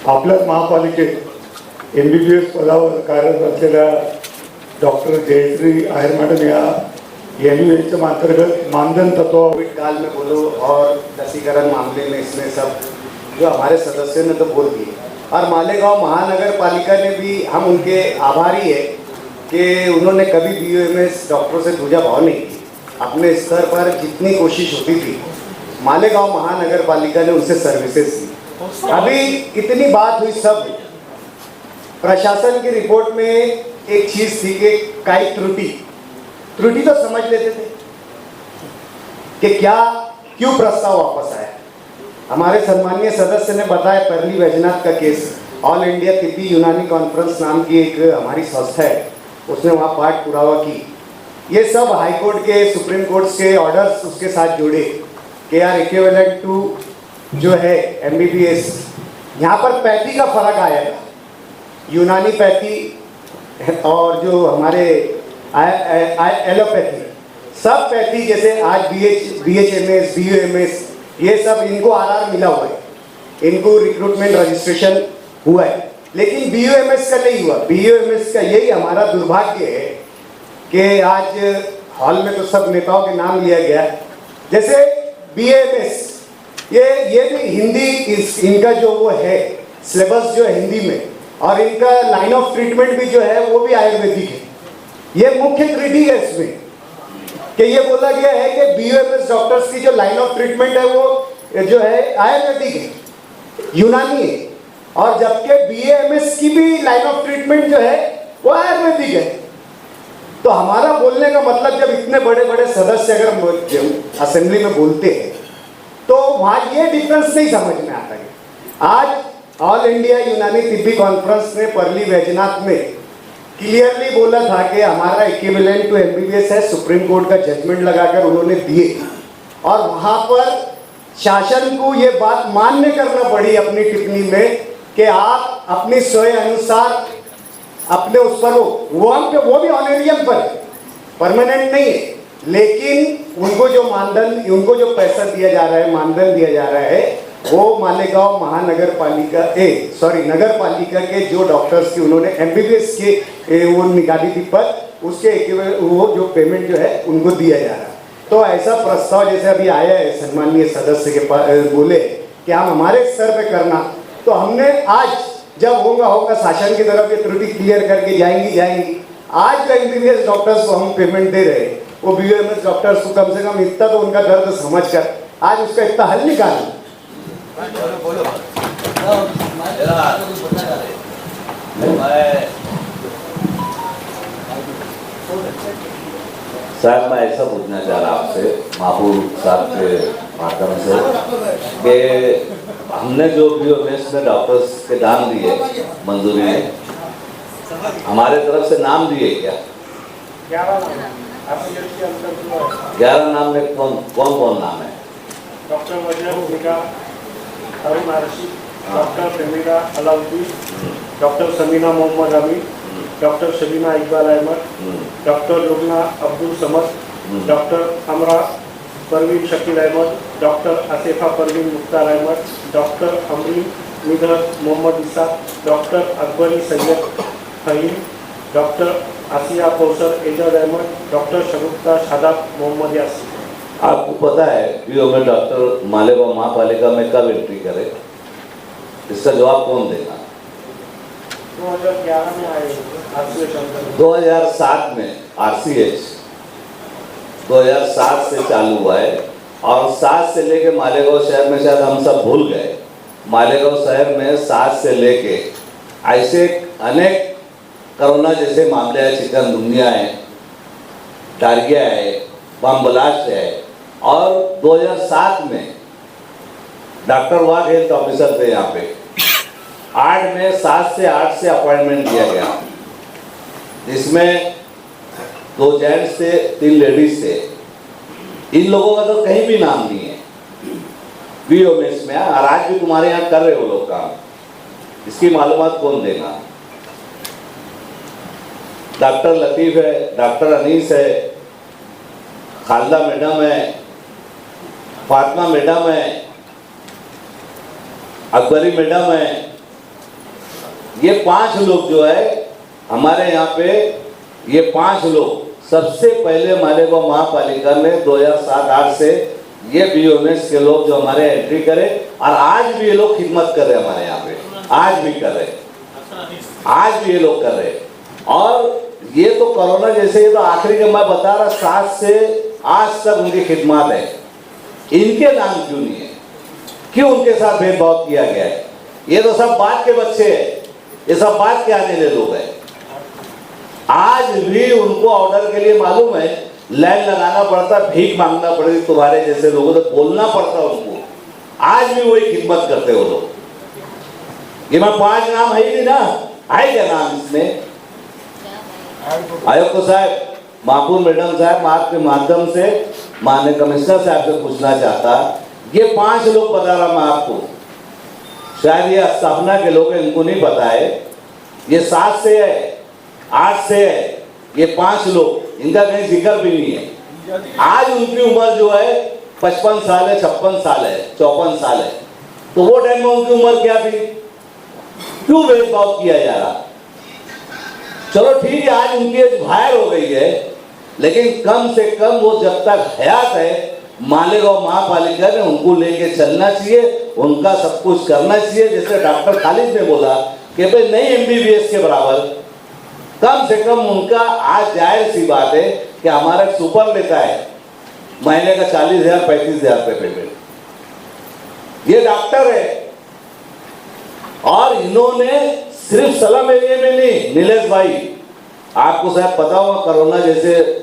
S13: आपल्याच महापालिकेत MBBS पदावर कार्यरत असलेल्या डॉक्टर जयश्री आयर मैडम या NUH अंतर्गत मानधन तत्व
S2: कोविड काल में बोलो और लसीकरण मामले में इसमें सब जो हमारे सदस्यों ने तो बोल दिए, और मालेगांव महानगर पालिका ने भी हम उनके आभारी है कि उन्होंने कभी BOMS डॉक्टरों से दूजा भाव नहीं की। अपने स्तर पर जितनी कोशिश होती थी मालेगांव महानगर पालिका ने उनसे सर्विसेज दी। अभी इतनी बात हुई सब प्रशासन की रिपोर्ट में एक चीज थी कि काई त्रुटि तो समझ लेते थे कि क्या क्यों प्रस्ताव वापस आया। हमारे सम्मानीय सदस्य ने बताया परली वैजनाथ का केस, ऑल इंडिया तिब्बी यूनानी कॉन्फ्रेंस नाम की एक हमारी संस्था है, उसने वहाँ पाठ पुरावा की। ये सब हाई कोर्ट के, सुप्रीम कोर्ट के ऑर्डर्स उसके साथ जुड़े कि यार इक्विवेलेंट टू जो है MBBS, यहाँ पर पैथी का फर्क आया था। यूनानी पैथी और जो हमारे एलोपैथी, सब पैथी जैसे आज BHMS, BUMS, ये सब इनको RR मिला हुआ है, इनको रिक्रूटमेंट रजिस्ट्रेशन हुआ है, लेकिन BUMS का नहीं हुआ। BUMS का यही हमारा दुर्भाग्य है कि आज हॉल में तो सब नेताओं के नाम लिया गया, जैसे BAMS, ये भी हिंदी इनका जो वो है सिलेबस जो है हिंदी में, और इनका लाइन ऑफ ट्रीटमेंट भी जो है वो भी आयुर्वेदिक है। ये मुख्य क्रिटिक है इसमें कि ये बोला गया है कि BUMS डॉक्टर्स की जो लाइन ऑफ ट्रीटमेंट है वो जो है आयुर्वेदिक है, यूनानी है, और जबकि BAMS की भी लाइन ऑफ ट्रीटमेंट जो है वो आयुर्वेदिक है। तो हमारा बोलने का मतलब, जब इतने बड़े बड़े सदस्य अगर असेंबली में बोलते हैं तो वहाँ ये डिफरेंस नहीं समझ में आता है। आज ऑल इंडिया यूनानी तिब्बी कॉन्फ्रेंस ने परली वैजनाथ में क्लियरली बोला था कि हमारा इक्विवेलेंट टू MBBS है, सुप्रीम कोर्ट का जजमेंट लगाकर उन्होंने दिए, और वहाँ पर शासन को ये बात मान्य करना पड़ी अपनी टिप्पणी में कि आप अपनी स्वयं अनुसार अपने उस पर वो भी ऑनरेरियम पर परमानेंट नहीं है, लेकिन उनको जो मानदंड, उनको जो पैसा दिया जा रहा है, मानदंड दिया जा रहा है, वो मालेगांव महानगर पालिका नगर पालिका के जो डॉक्टर्स की उन्होंने MBBS के वो निकाली थी पद, उसके वो जो पेमेंट जो है उनको दिया जा रहा है। तो ऐसा प्रस्ताव जैसे अभी आया है सम्मानीय सदस्य के पास, बोले कि हम हमारे स्तर पे करना, तो हमने आज जब होगा शासन की तरफ ये त्रुटि क्लियर करके जाएंगी। आज जो MBBS डॉक्टर्स को हम पेमेंट दे रहे हैं, वो BUMS डॉक्टर्स को कम से कम इतना तो उनका दर्द समझ कर आज उसका इतना हल निकालें।
S9: सर, मैं ऐसा पूछना चाह रहा आपसे महापुर साहब के माध्यम से कि हमने जो BUMS में डॉक्टर्स के नाम दिए मंजूरी है, हमारे तरफ से नाम दिए क्या? 11 नाम में कौन नाम है?
S12: डॉक्टर वजह Bhumika, Arun Arshi, doctor Fahmida Alauddin, doctor Samina Mohammad Amin, doctor Shabina Iqbal Ahmed, doctor Lubna Abdul Samad, doctor Amra Parveen Shakeel Ahmed, doctor Asifa Parveen Mukhtar Ahmed, doctor Amreen Nidhar Mohammad Isa, doctor Akbari Syed Faheem, doctor Asiya Kausar Ejaz Ahmed, doctor Shagufta Shadab Mohammad Yasin.
S9: आपको पता है BUMS डॉक्टर मालेगांव महापालिका में कब एंट्री करे? इसका जवाब कौन देगा?
S12: 2011 में आए,
S9: 2007 में RCH 2007 से चालू हुआ है, और 7 से लेके मालेगांव शहर में, शायद हम सब भूल गए, मालेगांव शहर में 7 से लेके ऐसे अनेक कोरोना जैसे मामले हैं, चिकनगुनिया है, डायरिया है, बम ब्लास्ट है, और 2007 में डॉक्टर वाघ हेल्थ ऑफिसर थे यहाँ पे, 8 में 7 से 8 से अपॉइंटमेंट दिया गया, जिसमें 2 जेंट्स थे, 3 लेडीज थे। इन लोगों का तो कहीं भी नाम नहीं है BUMS में, और आज भी तुम्हारे यहाँ कर रहे हो लोग काम, इसकी मालूमात कौन देगा? डॉक्टर लतीफ है, डॉक्टर अनीस है, खालदा मैडम है, फातिमा मैडम है, अकबरी मैडम है, ये 5 लोग जो है हमारे यहाँ पे, ये 5 लोग सबसे पहले मालेगांव महापालिका में 2007-8 से ये BUMS के लोग जो हमारे एंट्री करे, और आज भी ये लोग खिदमत कर रहे हैं हमारे यहाँ पे, आज भी कर रहे, आज भी ये लोग कर रहे। और ये तो कोरोना जैसे, ये तो आखिरी का मैं बता रहा, 7 से आज तक उनकी खिदमत है। इनके नाम क्यों नहीं है? क्यों उनके साथ भेदभाव किया गया है? ये तो सब बात के बच्चे हैं, ये सब बात क्या आने लोग हैं। आज भी उनको ऑर्डर के लिए मालूम है लाइन लगाना पड़ता, भीख मांगना पड़ेगी, तुम्हारे जैसे लोगों को बोलना पड़ता उनको। आज भी वही खिदमत करते हो लोग। ये मैं 5 नाम है ही नहीं ना, है क्या नाम इसमें? आयुक्त साहब, महापुर मैडम साहब, आपके माध्यम से माननीय कमिश्नर साहब से पूछना चाहता, ये 5 लोग बता रहा मैं आपको, शायद ये स्थापना के लोग इनको नहीं पता है, ये 7 से है, 8 से है, ये 5 लोग, इनका कहीं जिक्र भी नहीं है। आज उनकी उम्र जो है 55 साल है, 56 साल है, 54 साल है, तो वो टाइम में उनकी उम्र क्या थी? क्यों भेदभाव किया जा रहा? चलो ठीक है, आज उनकी एज बाहर हो गई है, लेकिन कम से कम वो जब तक हयात है, मालेगांव महापालिका ने उनको लेके चलना चाहिए, उनका सब कुछ करना चाहिए। जैसे डॉक्टर खालिद ने बोला कि भाई नहीं MBBS के बराबर, कम से कम उनका आज जाहिर सी बात है कि हमारा सुपर लेता है महीने का 40,000 35,000 रुपये पेमेंट, ये डॉक्टर है। और इन्होंने सिर्फ सलम एरिया में नहीं, नीलेश भाई आपको शायद पता होगा, कोरोना जैसे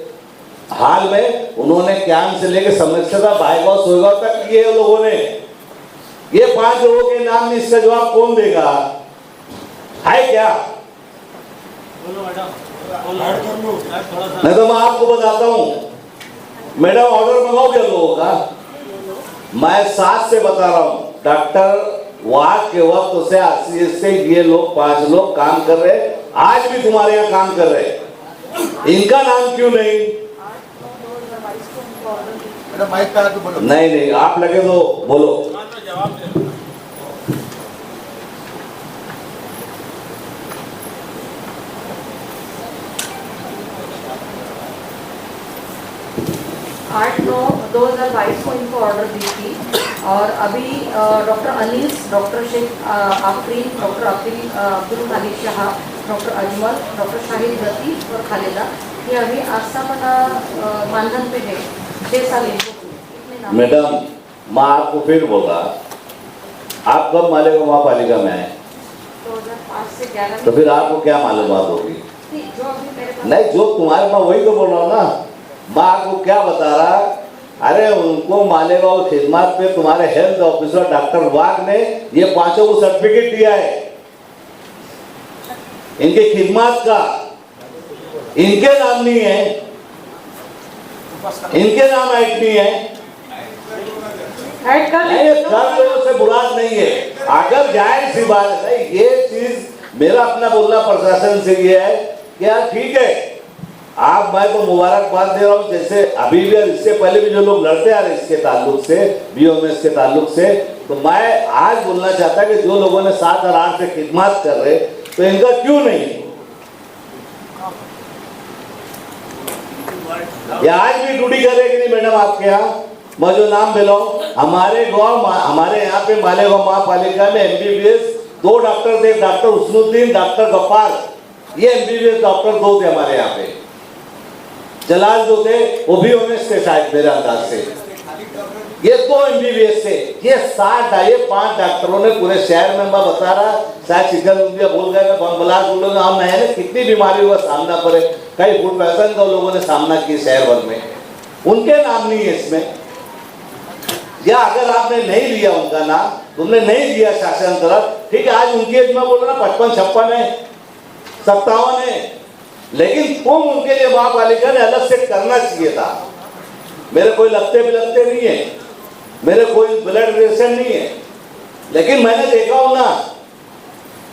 S9: हाल में उन्होंने कैंप से लेकर समस्या भाईगांव सोईगांव तक किए लोगों ने। ये 5 लोगों के नाम में इसका जवाब कौन देगा? है क्या? नहीं तो मैं आपको बताता हूं, मैडम ऑर्डर मंगाओगे लोगों का? मैं 7 से बता रहा हूं, डॉक्टर वाक के वक्त से 80 से ये लोग 5 लोग काम कर रहे, आज भी तुम्हारे यहाँ काम कर रहे, इनका नाम क्यों नहीं? नहीं, आप लगे तो बोलो।
S15: आठ 9/2022 को इनको ऑर्डर दी थी, और अभी doctor Anees, doctor Sheikh Afreen, doctor Abdul Khalid Shah, doctor Ajmal, doctor Shahid Latif और खालिदा, ये अभी आस्थापना मानधन पे है। 6 साल इनको।
S9: मैडम मैं आपको फिर बोला, आप कब मालेगांव महापालिका में आए?
S15: 2005 से 11
S9: तो फिर आपको क्या मालूमात होगी?
S15: जो अभी मेरे पास
S9: नहीं, जो तुम्हारे, मैं वही तो बोल रहा हूँ ना, मैं आपको क्या बता रहा, अरे उनको मालेगांव खिदमत पे तुम्हारे हेल्थ ऑफिसर डॉक्टर वाघ ने ये 5 को सर्टिफिकेट दिया है इनके खिदमत का, इनके नाम नहीं है, इनके नाम ऐड नहीं है, कर से बुराद नहीं है। अगर जाहिर सी बात है, ये चीज मेरा अपना बोलना प्रशासन से ये है कि यार ठीक है, आप, मैं तो मुबारकबाद दे रहा हूँ, जैसे अभी भी इससे पहले भी जो लोग लड़ते आ रहे इसके ताल्लुक से, BOMS के ताल्लुक से, तो मैं आज बोलना चाहता कि जो लोगों ने 7 और 8 से खिदमत कर रहे, तो इनका क्यों नहीं? ये आज भी ड्यूटी कर रहे कि नहीं मैडम आपके यहाँ? मैं जो नाम दिलाऊं, हमारे गाँव, हमारे यहाँ पे मालेगांव महापालिका में MBBS 2 डॉक्टर थे, डॉक्टर हुस्नुद्दीन, डॉक्टर गफ्फार, ये MBBS डॉक्टर 2 थे हमारे यहाँ पे। जलाल जो थे वो भी BOMS थे शायद मेरे अंदाज से, ये 2 MBBS थे, ये 5 डॉक्टरों ने पूरे शहर में, मैं बता रहा, शायद चिकनगुनिया बोल गए, बमबलास बोल गए, हम नहीं है, कितनी बीमारियों का सामना करे, कई फूड पॉइजन का लोगों ने सामना किया शहर भर में, उनके नाम नहीं है इसमें। या अगर आपने नहीं लिया उनका नाम, तुमने नहीं दिया शासन तरफ, ठीक है, आज उनकी एज में बोल रहा 55, 56 है, 57 है, लेकिन तुम उनके लिए महापालिका ने अलग से करना चाहिए था। मेरे कोई लगते नहीं है, मेरे कोई ब्लड रिलेशन नहीं है, लेकिन मैंने देखा हूं ना,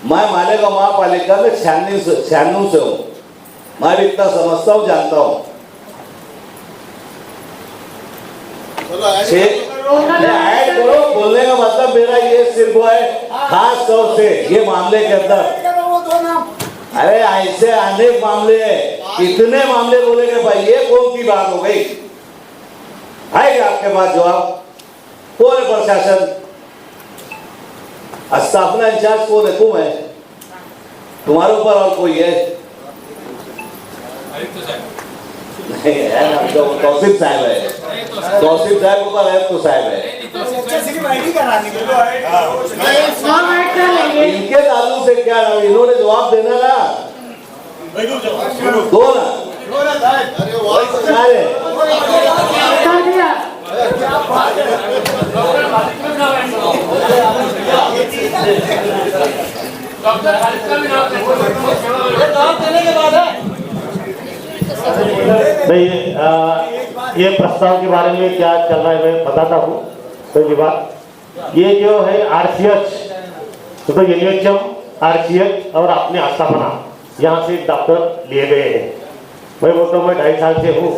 S9: मैं मालेगांव महापालिका में 96 से हूँ, मैं भी इतना समझता हूँ, जानता हूँ। ऐड करो, बोलने का मतलब मेरा ये सिर्फ है खास तौर से ये मामले के अंदर, अरे ऐसे अनेक मामले हैं, इतने मामले बोलेंगे भाई, ये कौन सी बात हो गई? है क्या आपके पास जवाब? कौन है प्रशासन? स्थापना इंचार्ज कौन है? तुम है, तुम्हारे ऊपर और कोई है? नहीं है, तौसीफ साहब है। तौसीफ साहब को तो तो साहब है
S2: अच्छा सिर्फ आईडी करानी है।
S5: फॉर्म ऐड कर लेंगे।
S9: इनके ताल्लुक से क्या ना, इन्होंने जवाब देना ना, दो ना क्या है?
S5: कर दिया।
S11: नहीं, ये प्रस्ताव के बारे में क्या चल रहा है मैं बताता हूँ। पहली बात, ये जो है आरसीएच, तो एलएचएम, आरसीएच और अपने आस्थापना, यहाँ से डॉक्टर लिए गए हैं। मैं बोलता हूँ मैं 2.5 साल से हूँ,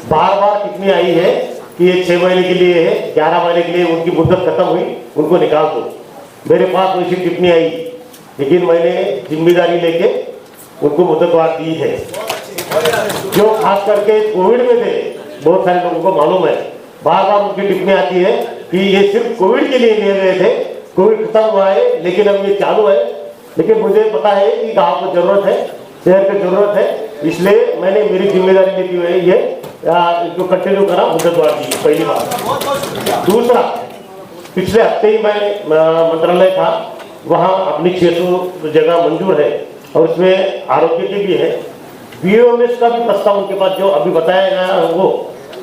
S11: बार बार टिप्पणी आई है कि ये 6 महीने के लिए है, 11 महीने के लिए उनकी मुद्दत खत्म हुई, उनको निकाल दो। मेरे पास वैसी टिप्पणी आई, लेकिन मैंने जिम्मेदारी लेके उनको मुद्दतवार दी है। जो खास करके कोविड में थे, बहुत सारे लोगों को मालूम है, बार बार उनकी टिप्पणी आती है कि ये सिर्फ कोविड के लिए लिए गए थे, कोविड खत्म हुआ है लेकिन अब ये चालू है। लेकिन मुझे पता है कि गांव को जरूरत है, शहर की जरूरत है, इसलिए मैंने मेरी जिम्मेदारी लेती हुई ये इसको कंटिन्यू करा, मुद्दतवार दी। पहली बात। दूसरा, पिछले हफ्ते ही मैं मंत्रालय था, वहाँ अपनी 600 जगह मंजूर है और उसमें आरोग्य की भी है, बीओएमएस का भी प्रस्ताव उनके पास जो अभी बताया गया है वो,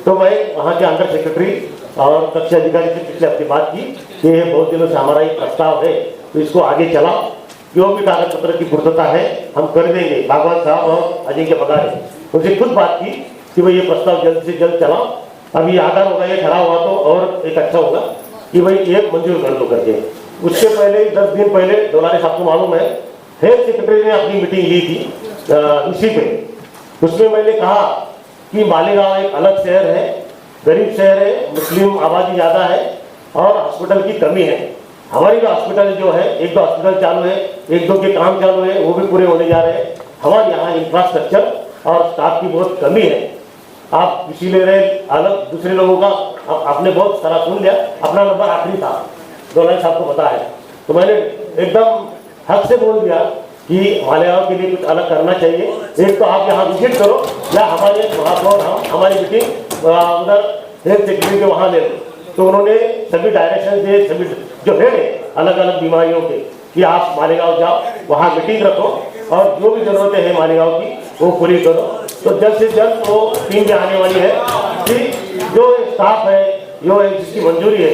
S11: तो मैं वहाँ के अंडर सेक्रेटरी और कक्षा अधिकारी से पिछले हफ्ते बात की कि ये बहुत दिनों से हमारा ये प्रस्ताव है, तो इसको आगे चलाओ, जो भी कागज पत्र की पूर्तता है हम कर देंगे। भागवत साहब और अजय के बगाड़े उनसे खुद बात की कि भाई ये प्रस्ताव जल्द से जल्द चलाओ, अभी आधार होगा, ये खड़ा हुआ तो और एक अच्छा होगा कि भाई ये मंजूर कर दो करके। उससे पहले 10 दिन पहले डोलारे साहब को मालूम है, हेल्थ सेक्रेटरी ने अपनी मीटिंग ली थी इसी पे। उसमें मैंने कहा कि मालेगांव एक अलग शहर है, गरीब शहर है, मुस्लिम आबादी ज़्यादा है और हॉस्पिटल की कमी है। हमारी भी हॉस्पिटल जो है, 1-2 हॉस्पिटल चालू है, 1-2 के काम चालू है, वो भी पूरे होने जा रहे हैं। हमारे यहाँ इंफ्रास्ट्रक्चर और स्टाफ की बहुत कमी है। आप किसी ले रहे अलग दूसरे लोगों का, आपने बहुत सारा सुन लिया, अपना नंबर आखिरी था, डोलारे साहब को पता है, तो मैंने एकदम हक से बोल दिया कि मालेगांव के लिए कुछ अलग करना चाहिए। एक तो आप यहाँ विजिट करो या हमारे महापौर हम हमारी मीटिंग उधर हेल्थ सेक्रेटरी के वहाँ ले लो। तो उन्होंने सभी डायरेक्शन दिए, सभी जो हेड है अलग अलग बीमारियों के, कि आप मालेगांव जाओ, वहाँ मीटिंग रखो और जो भी जरूरतें हैं मालेगांव की वो पूरी करो। तो जल्द से जल्द वो टीम भी आने वाली है कि जो स्टाफ है, जो जिसकी मंजूरी है,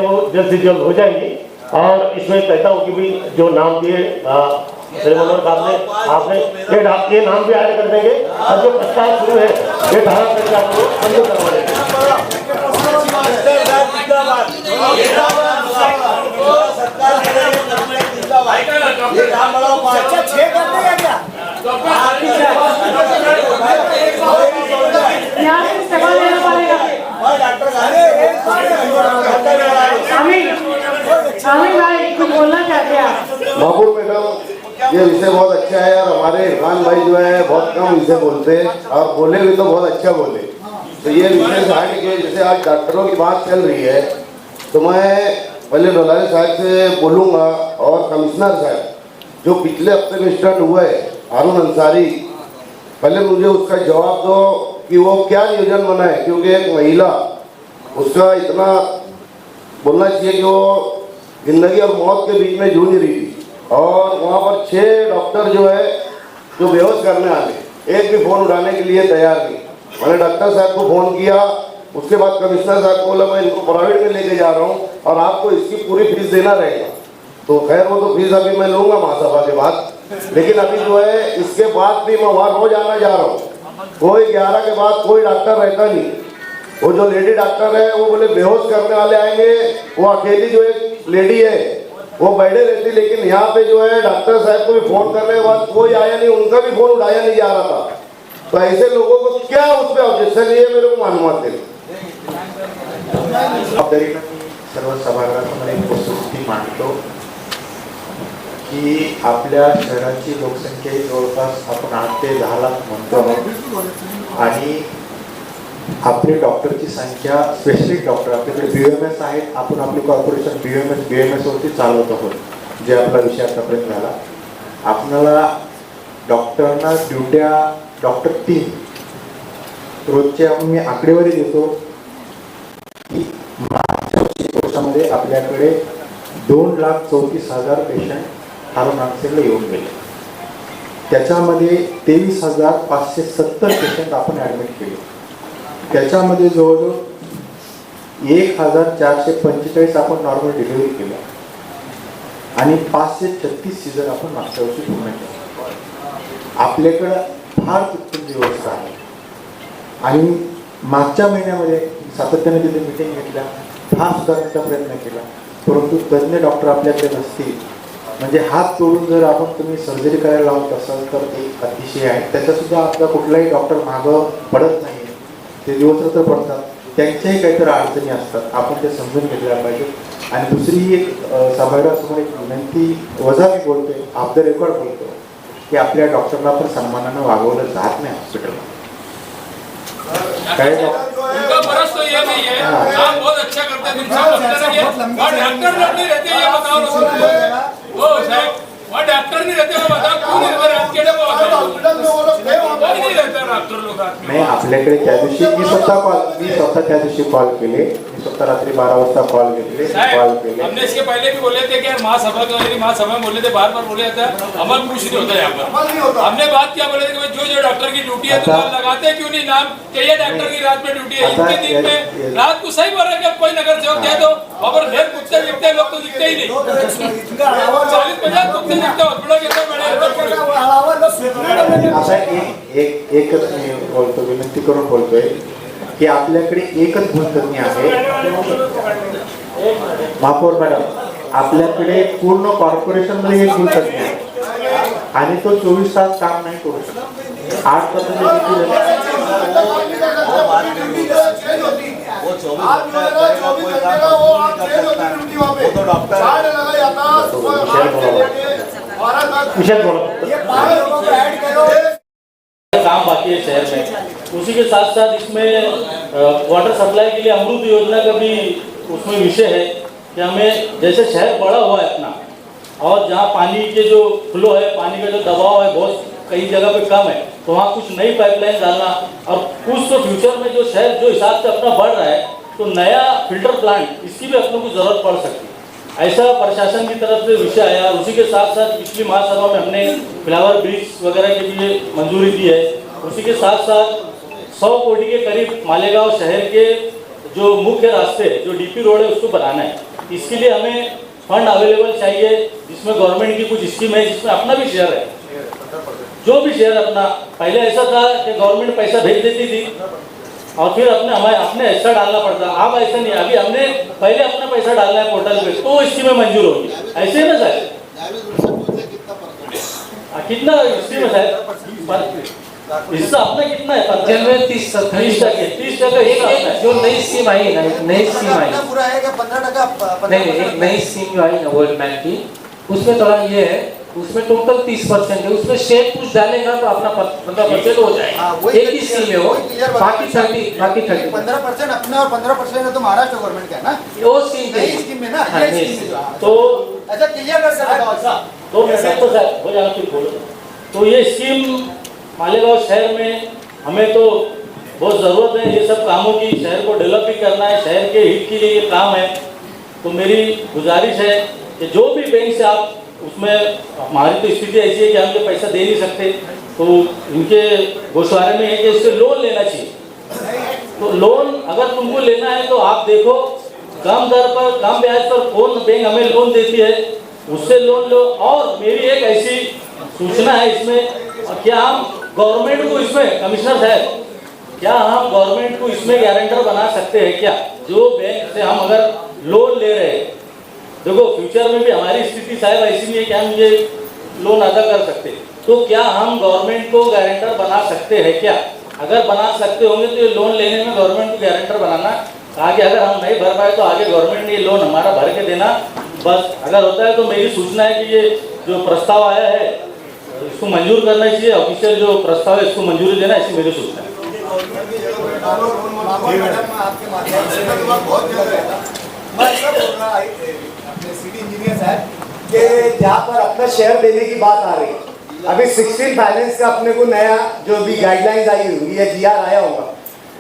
S11: वो जल्द से जल्द हो जाएंगी। और इसमें कहता हूँ कि भी जो नाम दिए मनोहर साहब ने, आपने ये नाम भी ऐड कर देंगे और जो प्रस्ताव शुरू है ये 18 तारीख आपको मंजूर करवा देंगे।
S4: बाबू मैडम, ये विषय बहुत अच्छा है और हमारे इरफान भाई जो है बहुत कम विषय बोलते हैं और बोले भी तो बहुत अच्छा बोले। तो ये विषय से हट के जैसे आज डॉक्टरों की बात चल रही है, तो मैं पहले डोलारे साहब से बोलूँगा और कमिश्नर साहब जो पिछले हफ्ते में स्टार्ट हुआ है हारून अंसारी, पहले मुझे उसका जवाब दो कि वो क्या नियोजन बना है, क्योंकि एक महिला उसका इतना बोलना चाहिए कि वो जिंदगी और मौत के बीच में जूझ रही थी और वहाँ पर 6 डॉक्टर जो है जो बेहोश करने आ गए, एक भी फ़ोन उठाने के लिए तैयार नहीं। मैंने डॉक्टर साहब को फ़ोन किया, उसके बाद कमिश्नर साहब को बोला मैं इनको प्राइवेट में लेके जा रहा हूँ और आपको इसकी पूरी फीस देना रहेगा। तो खैर वो तो फीस अभी मैं लूँगा महासभा के बाद, लेकिन अभी जो है इसके बाद भी मैं वहाँ रोज आना जा रहा हूँ। कोई 11 के बाद कोई डॉक्टर रहता नहीं। वो जो लेडी डॉक्टर है वो बोले बेहोश करने वाले आएंगे, वो अकेली जो एक लेडी है वो बैठे रहती, लेकिन यहाँ पे जो है डॉक्टर साहब को भी फोन करने के बाद कोई आया नहीं, उनका भी फोन उठाया नहीं जा रहा था। तो ऐसे लोगों को क्या उस पर ऑब्जेक्शन है मेरे को मालूम दें।
S16: सर्व सभागृहात एक वस्तुस्थिती मांडतो की आपल्या शहराची लोकसंख्या ही जवळपास आपण 8 ते 10 लाख म्हणतो आहोत आणि आपली डॉक्टरची संख्या स्पेशलिस्ट डॉक्टर आपल्याकडे बीएमएस आहेत, आपण आपली कॉर्पोरेशन बीएमएस वरती चालवत आहोत, जे आपला विषय आतापर्यंत झाला। आपल्याला डॉक्टरना ड्युट्या डॉक्टर 3 रोजचे मी आकडेवारी देतो की मागच्या वर्षामध्ये आपल्याकडे 2,34,000 पेशंट हारून नागसेला येऊन गेले. त्याच्यामध्ये 23,570 पेशंट आपण ॲडमिट केले. त्याच्यामध्ये जवळजवळ 1,445 आपण नॉर्मल डिलिव्हरी केल्या आणि 536 सीझर आपण मागच्या वर्षी पूर्ण केलं. आपल्याकडं फार उत्तम व्यवस्था आहे आणि मागच्या महिन्यामध्ये सातत्याने तिथे मिटिंग घेतल्या, फार सुधारण्याचा प्रयत्न केला, परंतु तज्ज्ञ डॉक्टर आपल्याकडे नसतील म्हणजे हात तोडून जर आपण तुम्ही सर्जरी करायला लावत असाल तर ते अतिशय आहे. त्याच्यासुद्धा आपला कुठलाही डॉक्टर मागं पडत नाही, ते दिवसरात्र पडतात, त्यांच्याही काहीतरी अडचणी असतात, आपण ते समजून घेतल्या पाहिजे. आणि दुसरी एक सभागृहासमोर एक विनंती वजा मी बोलतोय, ऑफ द रेकॉर्ड बोलतो की आपल्या डॉक्टरला पण सन्मानानं वागवलं जात नाही हॉस्पिटलला.
S8: उनका बरस तो ये नहीं है, काम बहुत अच्छा करते हैं, डॉक्टर लोग नहीं रहते, ये बताओ वो साहब, वहाँ डॉक्टर नहीं रहते, वो बताओ क्यों नहीं रहते, रात के लिए वो कोई नहीं रहता डॉक्टर लोग रात में.
S16: नाही, आपल्याकडे त्या दिवशी मी स्वतः त्या दिवशी कॉल केले, मी स्वतः रात्री 12 वाजता कॉल केले.
S8: हमने इसके पहले भी बोले थे कि यार महासभा में बोले थे, बार बोले थे, अमल कुछ नहीं होता यहाँ पर. हमने बात क्या बोले थे कि जो डॉक्टर की ड्यूटी है तो लगाते क्यों नहीं नाम कि ये डॉक्टर की रात में ड्यूटी है, इनके दिन में रात को सही बोल रहे हैं. कोई नगर सेवक कह दो और ढेर कुत्ते दिखते लोग तो दिखते ही नहीं, 40-50 कुत्ते दिखते हॉस्पिटल के अंदर बड़े.
S16: असा एकच मी बोलतो, विनंती करून बोलतोय की आपल्याकडे एकच भूलतज्ञ आहे. महापौर मॅडम, आपल्याकडे पूर्ण कॉर्पोरेशन मध्ये एक भूलतज्ञ आहे आणि तो 24 तास काम नाही करू शकत. 8 तास
S14: काम बाकी है शहर में. उसी के साथ साथ इसमें वाटर सप्लाई के लिए अमृत योजना का भी उसमें विषय है कि हमें जैसे शहर बड़ा हुआ है अपना और जहाँ पानी के जो फ्लो है, पानी का जो दबाव है बहुत कई जगह पे कम है, तो वहाँ कुछ नई पाइपलाइन डालना और कुछ तो फ्यूचर में जो शहर जो हिसाब से अपना बढ़ रहा है तो नया फिल्टर प्लांट इसकी भी अपनों को जरूरत पड़ सकती है. ऐसा प्रशासन की तरफ से विषय आया. उसी के साथ साथ पिछली महासभा में हमने फ्लावर ब्रिज वगैरह के लिए मंजूरी दी है. उसी के साथ साथ 100 कोटी के करीब मालेगांव शहर के जो मुख्य रास्ते जो डीपी रोड है उसको बनाना है. इसके लिए हमें फंड अवेलेबल चाहिए जिसमें गवर्नमेंट की कुछ स्कीम है जिसमें अपना भी शेयर है. जो भी शेयर अपना, पहले ऐसा था कि गवर्नमेंट पैसा भेज देती थी और फिर अपने हिस्सा डालना पड़ता. अब ऐसा नहीं, अभी हमने पहले अपना पैसा डालना है पोर्टल पे तो स्कीमें मंजूर होगी. ऐसे है ना सर? कितना स्कीम है सर? हिस्सा अपना कितना है? 30%
S3: जो नई स्कीम आई ना, नई स्कीम आई नहीं, एक नई स्कीम जो आई ना वर्ल्ड बैंक की, उसमें थोड़ा ये है, उसमें टोटल 30% है, उसमें शेयर कुछ डालेगा तो अपना 15% हो जाएगा. एक ही स्कीम है वो, बाकी 30
S4: 15% अपना और 15% तो महाराष्ट्र गवर्नमेंट का है ना,
S3: वो स्कीम
S4: में ना.
S14: तो
S4: अच्छा क्लियर कर सकते
S14: तो सर हो जाना फिर बोलो. तो ये स्कीम मालेगांव शहर में हमें तो बहुत ज़रूरत है ये सब कामों की. शहर को डेवलप भी करना है, शहर के हित के लिए ये काम है. तो मेरी गुजारिश है कि जो भी बैंक से आप उसमें, हमारी तो स्थिति ऐसी है कि हम ये पैसा दे नहीं सकते, तो इनके गोशवारे में है कि इससे लोन लेना चाहिए. तो लोन अगर तुमको लेना है तो आप देखो कम दर पर, कम ब्याज पर कौन बैंक हमें लोन देती है, उससे लोन लो. और मेरी एक ऐसी सूचना है इसमें, क्या हम गवर्नमेंट को इसमें, कमिश्नर साहब, क्या हम गवर्नमेंट को इसमें गारंटर बना सकते हैं क्या? जो बैंक से हम अगर लोन ले रहे हैं, देखो फ्यूचर में भी हमारी स्थिति साहब ऐसी नहीं है कि हम ये लोन अदा कर सकते, तो क्या हम गवर्नमेंट को गारंटर बना सकते हैं क्या? अगर बना सकते होंगे तो ये लोन लेने में गवर्नमेंट को गारंटर बनाना, आगे अगर हम नहीं भर पाए तो आगे गवर्नमेंट ने ये लोन हमारा भर के देना. बस अगर होता है तो मेरी सूचना है कि ये जो प्रस्ताव आया है इसको मंजूर करना चाहिए. ऑफिशियल जो प्रस्ताव है इसको मंजूरी देना, ऐसी मेरी सूचना है.
S2: सिटी इंजीनियर साहब कि जहाँ पर अपना शेयर देने की बात आ रही है, अभी 16 फाइनेंस का अपने को नया जो भी गाइडलाइंस आई होगी या जीआर आया होगा,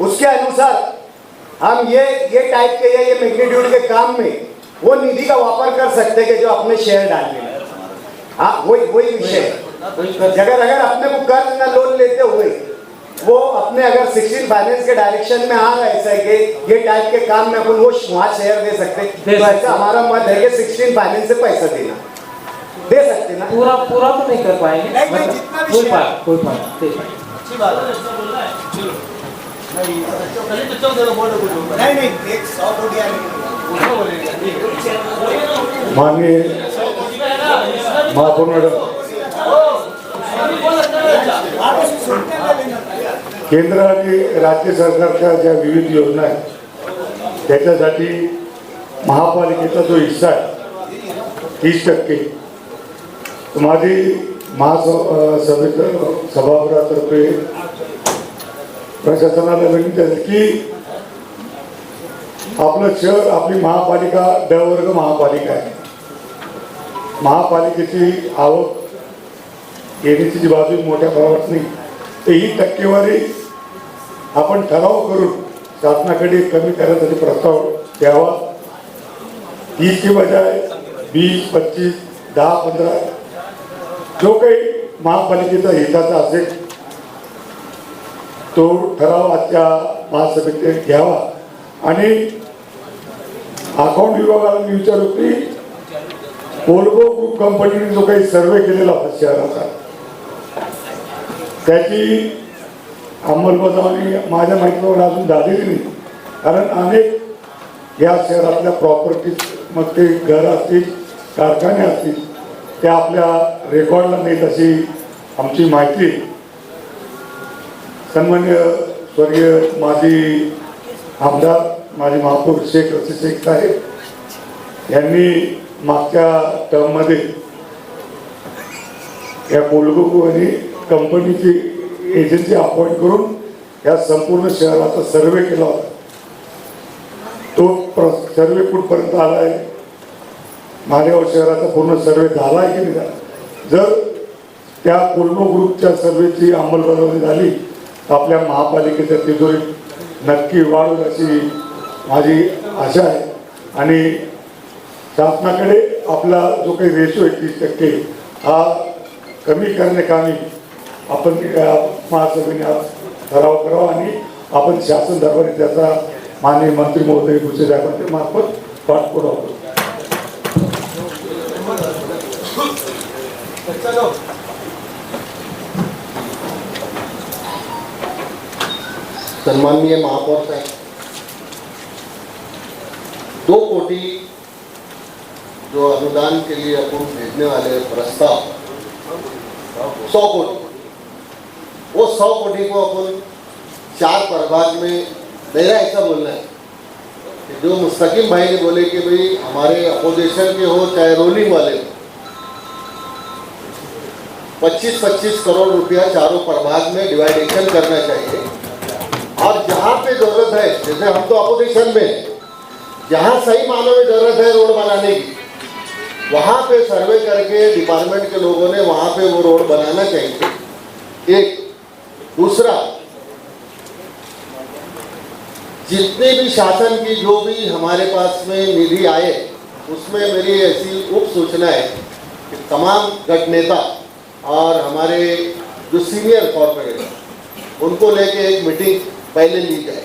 S2: उसके अनुसार हम ये टाइप के या ये मैग्नीट्यूड के काम में वो निधि का वापर कर सकते हैं कि जो अपने शेयर डालने में। हाँ, वही विषय है। अगर अपने को कर्ज ना लोन लेते हुए वो अपने अगर 16 फाइनेंस के डायरेक्शन में आ रहा है, ऐसा है कि ये टाइप के काम में अपन वो वहाँ शेयर दे सकते हैं, तो ऐसा हमारा मत है कि 16 फाइनेंस से पैसा देना दे सकते ना।
S3: पूरा तो नहीं कर पाएंगे,
S2: नहीं, जितना भी
S3: कोई
S2: शेयर-
S3: बात
S9: अच्छी बात है, अच्छा बोल रहा है। चलो नहीं तो चल बोल कुछ
S2: नहीं 100 कोटी आने
S13: माननीय महापौर मॅडम, केंद्र आणि राज्य सरकारच्या ज्या विविध योजना आहेत त्याच्यासाठी महापालिकेचा जो हिस्सा आहे 30%, माझी महासभेच्या सभागृहातर्फे प्रशासनाला विनंती आहे की आपलं शहर, आपली महापालिका ड वर्ग महापालिका आहे. महापालिकेची आवक येण्याची जी बाजू मोठ्या प्रमाणात नाही, तर ही टक्केवारी आपण ठराव करून शासनाकडे कमी करण्यासाठी प्रस्ताव द्यावा. 30 के बजाय 20, 25, 10, 15 जो काही महापालिकेचा हिताचा असेल तो ठराव आजच्या महासभेत घ्यावा. आणि अकाउंट विभागाला मी विचारू की कोलगो ग्रुप कंपनीने जो काही सर्वे केलेला होता शहराचा, त्याची अंमलबजावणी माझ्या माहितीवर अजून झालेली नाही. कारण अनेक या शहरातल्या प्रॉपर्टीज, मग ते घर असतील, कारखाने असतील, त्या आपल्या रेकॉर्डला नाहीत अशी आमची माहिती. सन्मान्य स्वर्गीय माजी आमदार, माजी महापौर शेख रशीद शेख साहेब यांनी मागच्या टर्ममध्ये या कोलगो आणि कंपनीची एजन्सी अपॉइंट करून या संपूर्ण शहराचा सर्वे केला होता. तो सर्वे कुठपर्यंत आला आहे, मालेगाव शहराचा पूर्ण सर्वे झाला आहे की नाही. जर त्या कोलगो ग्रुपच्या सर्वेची अंमलबजावणी झाली तर आपल्या महापालिकेच्या तिजोरीत नक्की वाढेल अशी माझी आशा आहे. आणि शासनाकडे आपला जो काही रेशो आहे 30% हा कमी करण्याकामी आपण महासभेने आज ठराव करावा आणि आपण शासन दरबारी त्याचा माननीय मंत्री महोदय भुसे साहेबांच्या मार्फत पाठपुरावा करू.
S4: सन्माननीय महापौर साहब, 2 कोटी जो अनुदान के लिए अपन भेजने वाले प्रस्ताव 100 कोटी, वो 100 कोटी को अपन 4 प्रभाग में, मेरा ऐसा बोलना है कि जो मुस्तकिम भाई ने बोले कि भाई हमारे अपोजिशन के हो चाहे रोलिंग वाले, 25-25 करोड़ रुपया चारों प्रभाग में डिवाइडेशन करना चाहिए. और जहाँ पे जरूरत है, जैसे हम तो अपोजिशन में, जहाँ सही मानों में जरूरत है रोड बनाने की, वहाँ पे सर्वे करके डिपार्टमेंट के लोगों ने वहाँ पे वो रोड बनाना चाहिए. एक दूसरा, जितने भी शासन की जो भी हमारे पास में निधि आए, उसमें मेरी ऐसी उप सूचना है कि तमाम गट नेता और हमारे जो सीनियर कॉर्पोरेटर उनको लेके एक मीटिंग पहले ली जाए.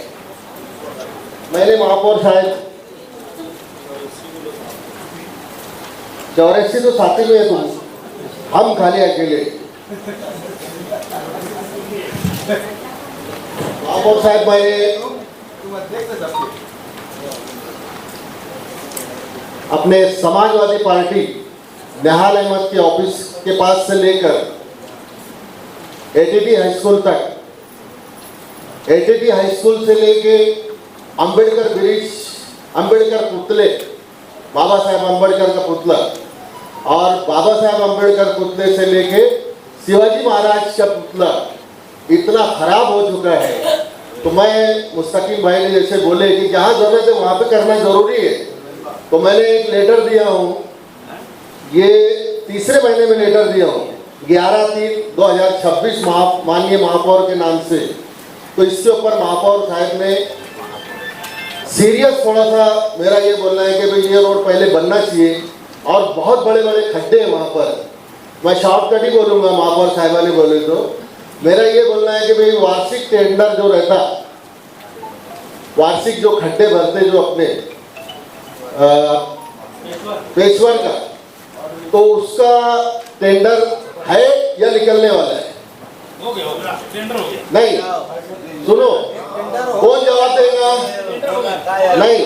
S4: मैंने महापौर साहब 84 तो साथी में है तुम, हम खाली अकेले. महापौर साहब, मैंने अपने समाजवादी पार्टी निहाल अहमद के ऑफिस के पास से लेकर एटीटी हाई स्कूल तक, एटीटी हाई स्कूल से लेके अंबेडकर ब्रिज, अंबेडकर पुतले, बाबा साहेब अंबेडकर का पुतला, और बाबा साहेब अंबेडकर पुतले से लेके शिवाजी महाराज का पुतला इतना खराब हो चुका है. तो मैं मुस्तकिम भाई ने जैसे बोले कि जहाँ जरूरत है वहाँ पे करना जरूरी है, तो मैंने एक लेटर दिया हूँ, ये 3रे महीने में लेटर दिया हूँ 11/3/2026 माननीय महापौर के नाम से. तो इसके ऊपर महापौर साहब ने सीरियस थोड़ा सा मेरा ये बोलना है कि भाई ये रोड पहले बनना चाहिए और बहुत बड़े बड़े खड्डे हैं वहाँ पर। मैं शॉर्टकट ही बोलूँगा, महापौर साहिबा ने बोले तो मेरा ये बोलना है कि भाई वार्षिक टेंडर जो रहता, वार्षिक जो खड्डे भरते जो अपने पेशवर का, तो उसका टेंडर है या निकलने वाला है?
S8: हो गया टेंडर हो गया।
S4: नहीं, सुनो, कौन जवाब देगा? नहीं,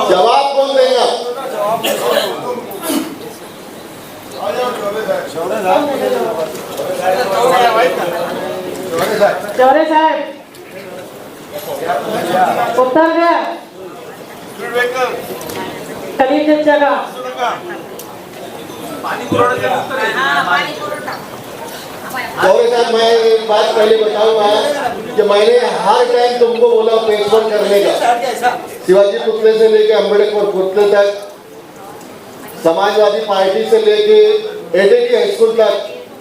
S4: जवाब कौन देगा?
S5: चौरे साहब उत्तर द्या। कलीम चर्चा का
S4: चौरे साहब, मैं एक बात पहले बताऊंगा कि मैंने हर टाइम तुमको बोला पेशवर करने का, शिवाजी पुतले से लेके अम्बेडकर पुतले तक, समाजवादी पार्टी से लेके एडीटी हाई स्कूल तक,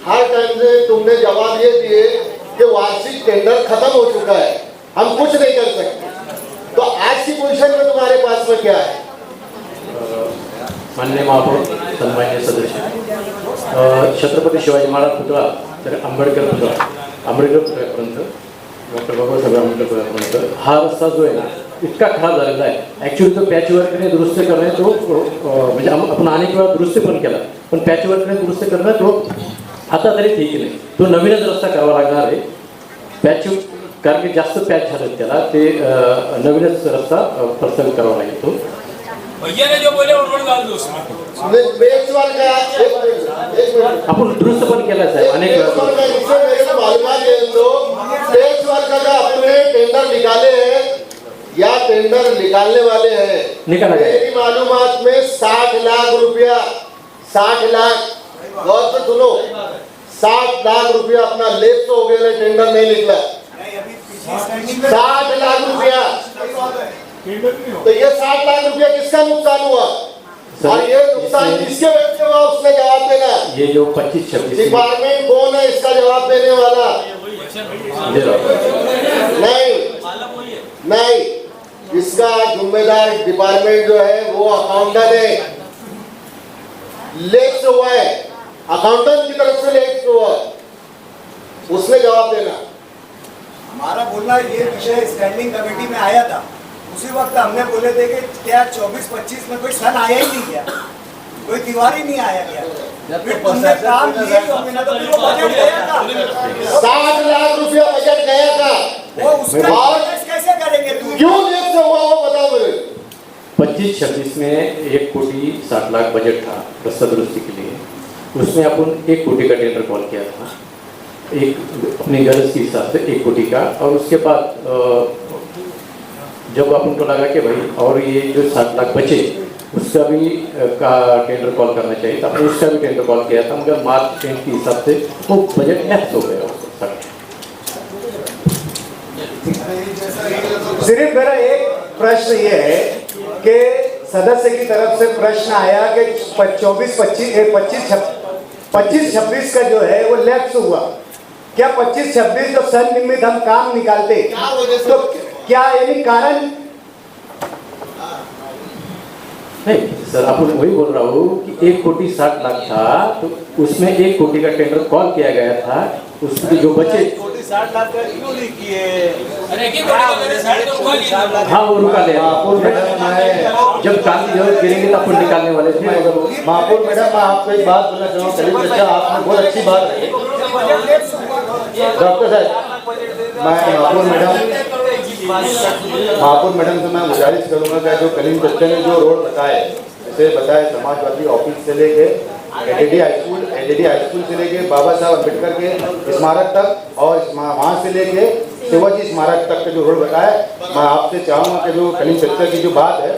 S4: हर टाइम से तुमने जवाब ये दिए कि वार्षिक टेंडर खत्म हो चुका है, हम कुछ नहीं कर सकते। तो आज की पोजीशन में तुम्हारे पास में क्या है?
S12: माननीय महापौर, सन्मान्य सदस्य, छत्रपती शिवाजी महाराज पुतळा तर आंबेडकर पुतळा, आंबेडकर पुतळ्यापर्यंत, डॉक्टर बाबासाहेब आंबेडकर पुतळ्यापर्यंत हा रस्ता जो आहे ना इतका खराब झालेला आहे. ॲक्च्युली तो पॅचवर्कने दुरुस्त करणे, तो म्हणजे आपण अनेक वेळा दुरुस्त पण केला, पण पॅचवर्कने दुरुस्त करणं तो आता तरी ठीक नाही. तो नवीनच रस्ता करावा लागणार आहे. पॅच, कारण की जास्त पॅच झालं त्याला, ते नवीनच रस्ता प्रस्थापित करावा लागेल. तो
S8: भैया ने जो बोले उन्होंने डाल दो उसमें।
S12: आपण दुरुस्त पण केला साहेब अनेक
S4: अपने टेंडर निकाले हैं या टेंडर निकालने वाले हैं,
S12: निकाला गया।
S4: मेरी मालूमात में 60 लाख रुपया, 60 लाख, गौर से सुनो, 60 लाख रुपया अपना लेप्स हो गया, टेंडर नहीं निकला। 60 लाख रुपया, तो ये 60 लाख रुपया किसका नुकसान हुआ और ये नुकसान किसके वजह से हुआ, उसने जवाब देना।
S12: ये जो 25-26
S4: डिपार्टमेंट कौन है इसका जवाब देने वाला? नहीं, इसका जिम्मेदार डिपार्टमेंट जो है वो अकाउंटेंट है, लेट से हुआ है, अकाउंटेंट की तरफ से लेट से हुआ, उसने जवाब देना।
S2: हमारा बोलना ये विषय स्टैंडिंग कमेटी में आया था, उसी वक्त हमने बोले थे कि क्या 24-25 में कोई सन आया ही नहीं क्या, कोई दीवार ही नहीं आया क्या, फिर तुमने काम किए तो बिना तो फिर वो बजट गया था,
S4: 60 लाख रुपया बजट गया था,
S2: वो उसका कैसे करेंगे?
S4: क्यों लेट से हुआ वो बताओ मुझे।
S12: 25-26 में 1 कोटी 60 लाख बजट था रास्ता दुरुस्ती के लिए, उसमें अपन 1 कोटी का टेंडर कॉल किया था, एक अपनी गरज के हिसाब से 1 कोटी का, और उसके बाद जब अपन को लगा कि भाई और ये जो 60 लाख बचे उसका भी का टेंडर कॉल करना चाहिए, तो आपने उसका भी टेंडर कॉल किया था, मगर मार्च एंड के हिसाब से वो बजट लैप्स हो गया उसका।
S2: सिर्फ मेरा एक प्रश्न ये है कि सदस्य की तरफ से प्रश्न आया कि 25-26 का जो है वो लैप्स हुआ, क्या 25-26 जब सन निमित्त हम काम निकालते तो क्या यानी कारण?
S12: नहीं सर, अपन वही बोल रहा हूँ कि 1 कोटी 60 लाख था, तो उसमें 1 कोटी का टेंडर कॉल किया गया था, उसके जो बचे
S9: 60 लाख का क्यों नहीं किए?
S12: हाँ वो रुका ले, जब काम की जरूरत गिरेंगे तो अपन निकालने वाले थे।
S4: महापौर मैडम, मैं आपको एक बात बोलना चाहूँगा, आपने बहुत अच्छी बात रखी डॉक्टर साहब। मैं महापौर मैडम से मैं गुजारिश करूँगा कि जो कलीम चच्चा ने जो रोड बताए, जैसे बताए समाजवादी ऑफिस से लेके एडीटी हाई स्कूल से लेके बाबा साहब अम्बेडकर के स्मारक तक और वहाँ से लेके शिवाजी स्मारक तक का जो रोड बताया, मैं आपसे चाहूँगा कि जो कलीम चच्चा की जो बात है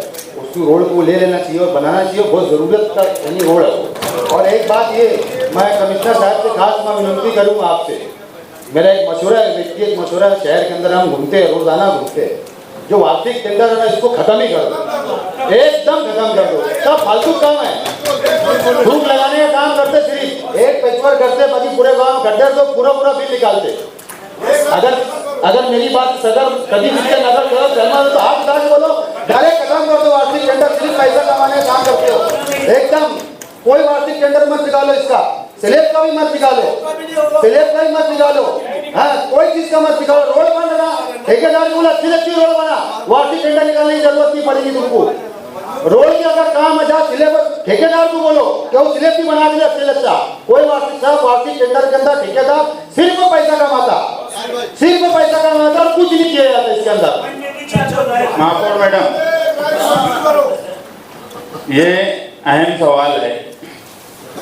S4: उसकी रोड को ले लेना चाहिए और बनाना चाहिए, बहुत ज़रूरत का यानी रोड है। और एक बात ये, मैं कमिश्नर साहब से खास मैं विनती करूँगा आपसे, मेरा एक मशवरा है, व्यक्तिगत मशवरा है, शहर के अंदर हम घूमते हैं, रोजाना घूमते हैं, जो वार्षिक टेंडर है ना इसको खत्म ही कर दो, एकदम खत्म कर दो, सब फालतू काम है, धूप लगाने का काम करते, सिर्फ एक पेचवर करते, बाकी पूरे गाँव गड्ढे तो पूरा बिल निकालते। अगर मेरी बात सदर कभी विजय नगर करो सहमत तो आप दास बोलो, डायरेक्ट खत्म कर दो वार्षिक टेंडर, सिर्फ पैसा कमाने का काम करते हो एकदम। कोई वार्षिक टेंडर मत निकालो, इसका स्लेब का भी मत निकालो, स्लेब का भी मत निकालो, हाँ कोई चीज का मत निकालो। रोड बन रहा, ठेकेदार बोला अच्छी रोड बना, वार्षिक टेंडर निकालने की जरूरत नहीं पड़ेगी तुमको। रोड के अगर काम अच्छा स्लेब ठेकेदार को बोलो कि वो स्लेब भी बना दिया अच्छे अच्छा, कोई वार्षिक टेंडर के अंदर ठेकेदार सिर्फ पैसा कमाता, सिर्फ पैसा कमाता और कुछ नहीं किया जाता इसके अंदर।
S10: महापौर मैडम, ये अहम सवाल है,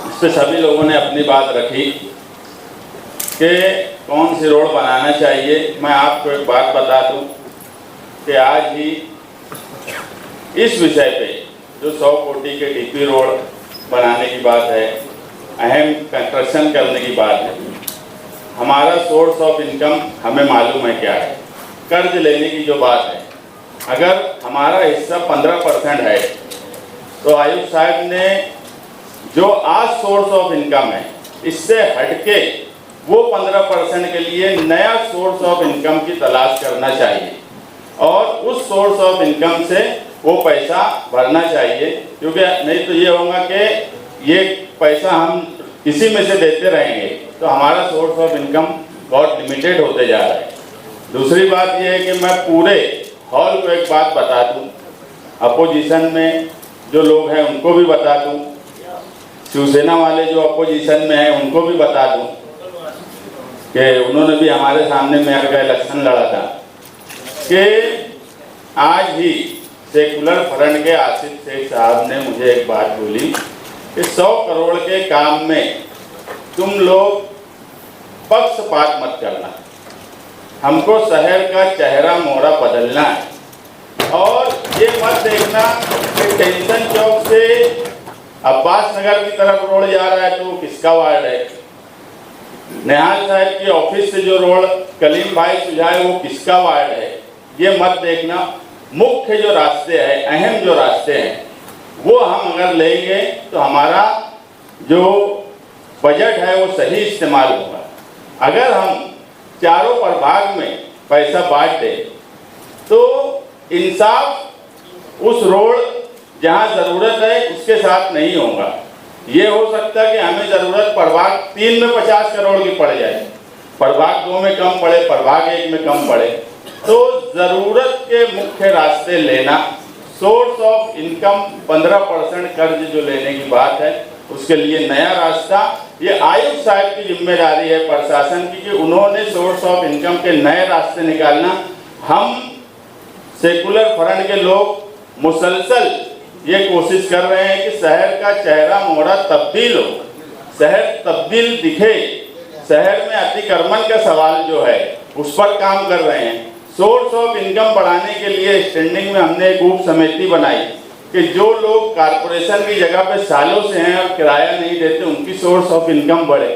S10: इस पे सभी लोगों ने अपनी बात रखी कि कौन सी रोड बनाना चाहिए। मैं आपको एक बात बता दूं कि आज ही इस विषय पे जो 100 कोटी के डीपी रोड बनाने की बात है, अहम कंस्ट्रक्शन करने की बात है, हमारा सोर्स ऑफ इनकम हमें मालूम है क्या है। कर्ज लेने की जो बात है, अगर हमारा हिस्सा 15% है तो आयुक्त साहब ने जो आज सोर्स ऑफ इनकम है इससे हटके वो 15% के लिए नया सोर्स ऑफ इनकम की तलाश करना चाहिए और उस सोर्स ऑफ इनकम से वो पैसा भरना चाहिए, क्योंकि नहीं तो ये होगा कि ये पैसा हम इसी में से देते रहेंगे तो हमारा सोर्स ऑफ इनकम बहुत लिमिटेड होते जा रहा है। दूसरी बात ये है कि मैं पूरे हॉल को एक बात बता दूं, अपोजिशन में जो लोग हैं उनको भी बता दूं, शिवसेना वाले जो अपोजिशन में हैं उनको भी बता दूं कि उन्होंने भी हमारे सामने मेयर का इलेक्शन लड़ा था कि आज ही सेकुलर फ्रंट के आसिफ शेख साहब ने मुझे एक बात बोली कि 100 करोड़ के काम में तुम लोग पक्षपात मत करना, हमको शहर का चेहरा मोहरा बदलना है और ये मत देखना कि टेंशन चौक से अब्बास नगर की तरफ रोड जा रहा है तो किसका वार्ड है, निहाल साहब की ऑफिस से जो रोड कलीम भाई सुझाए वो किसका वार्ड है। ये मत देखना, मुख्य जो रास्ते हैं, अहम जो रास्ते हैं वो हम अगर लेंगे तो हमारा जो बजट है वो सही इस्तेमाल होगा। अगर हम चारों प्रभाग में पैसा बांट दें तो इंसाफ उस रोड जहाँ ज़रूरत है उसके साथ नहीं होगा। ये हो सकता है कि हमें ज़रूरत प्रभाग 3 में 50 करोड़ की पड़ जाए, प्रभाग 2 में कम पड़े, प्रभाग 1 में कम पड़े, तो ज़रूरत के मुख्य रास्ते लेना, सोर्स ऑफ इनकम 15% कर्ज जो लेने की बात है उसके लिए नया रास्ता, ये आयुक्त साहब की जिम्मेदारी है प्रशासन की कि उन्होंने सोर्स ऑफ इनकम के नए रास्ते निकालना। हम सेकुलर फ्रंट के लोग मुसलसल ये कोशिश कर रहे हैं कि शहर का चेहरा मोहरा तब्दील हो, शहर तब्दील दिखे, शहर में अतिक्रमण का सवाल जो है उस पर काम कर रहे हैं। सोर्स ऑफ इनकम बढ़ाने के लिए स्टैंडिंग में हमने एक उप समिति बनाई कि जो लोग कारपोरेशन की जगह पे सालों से हैं और किराया नहीं देते उनकी सोर्स ऑफ इनकम बढ़े।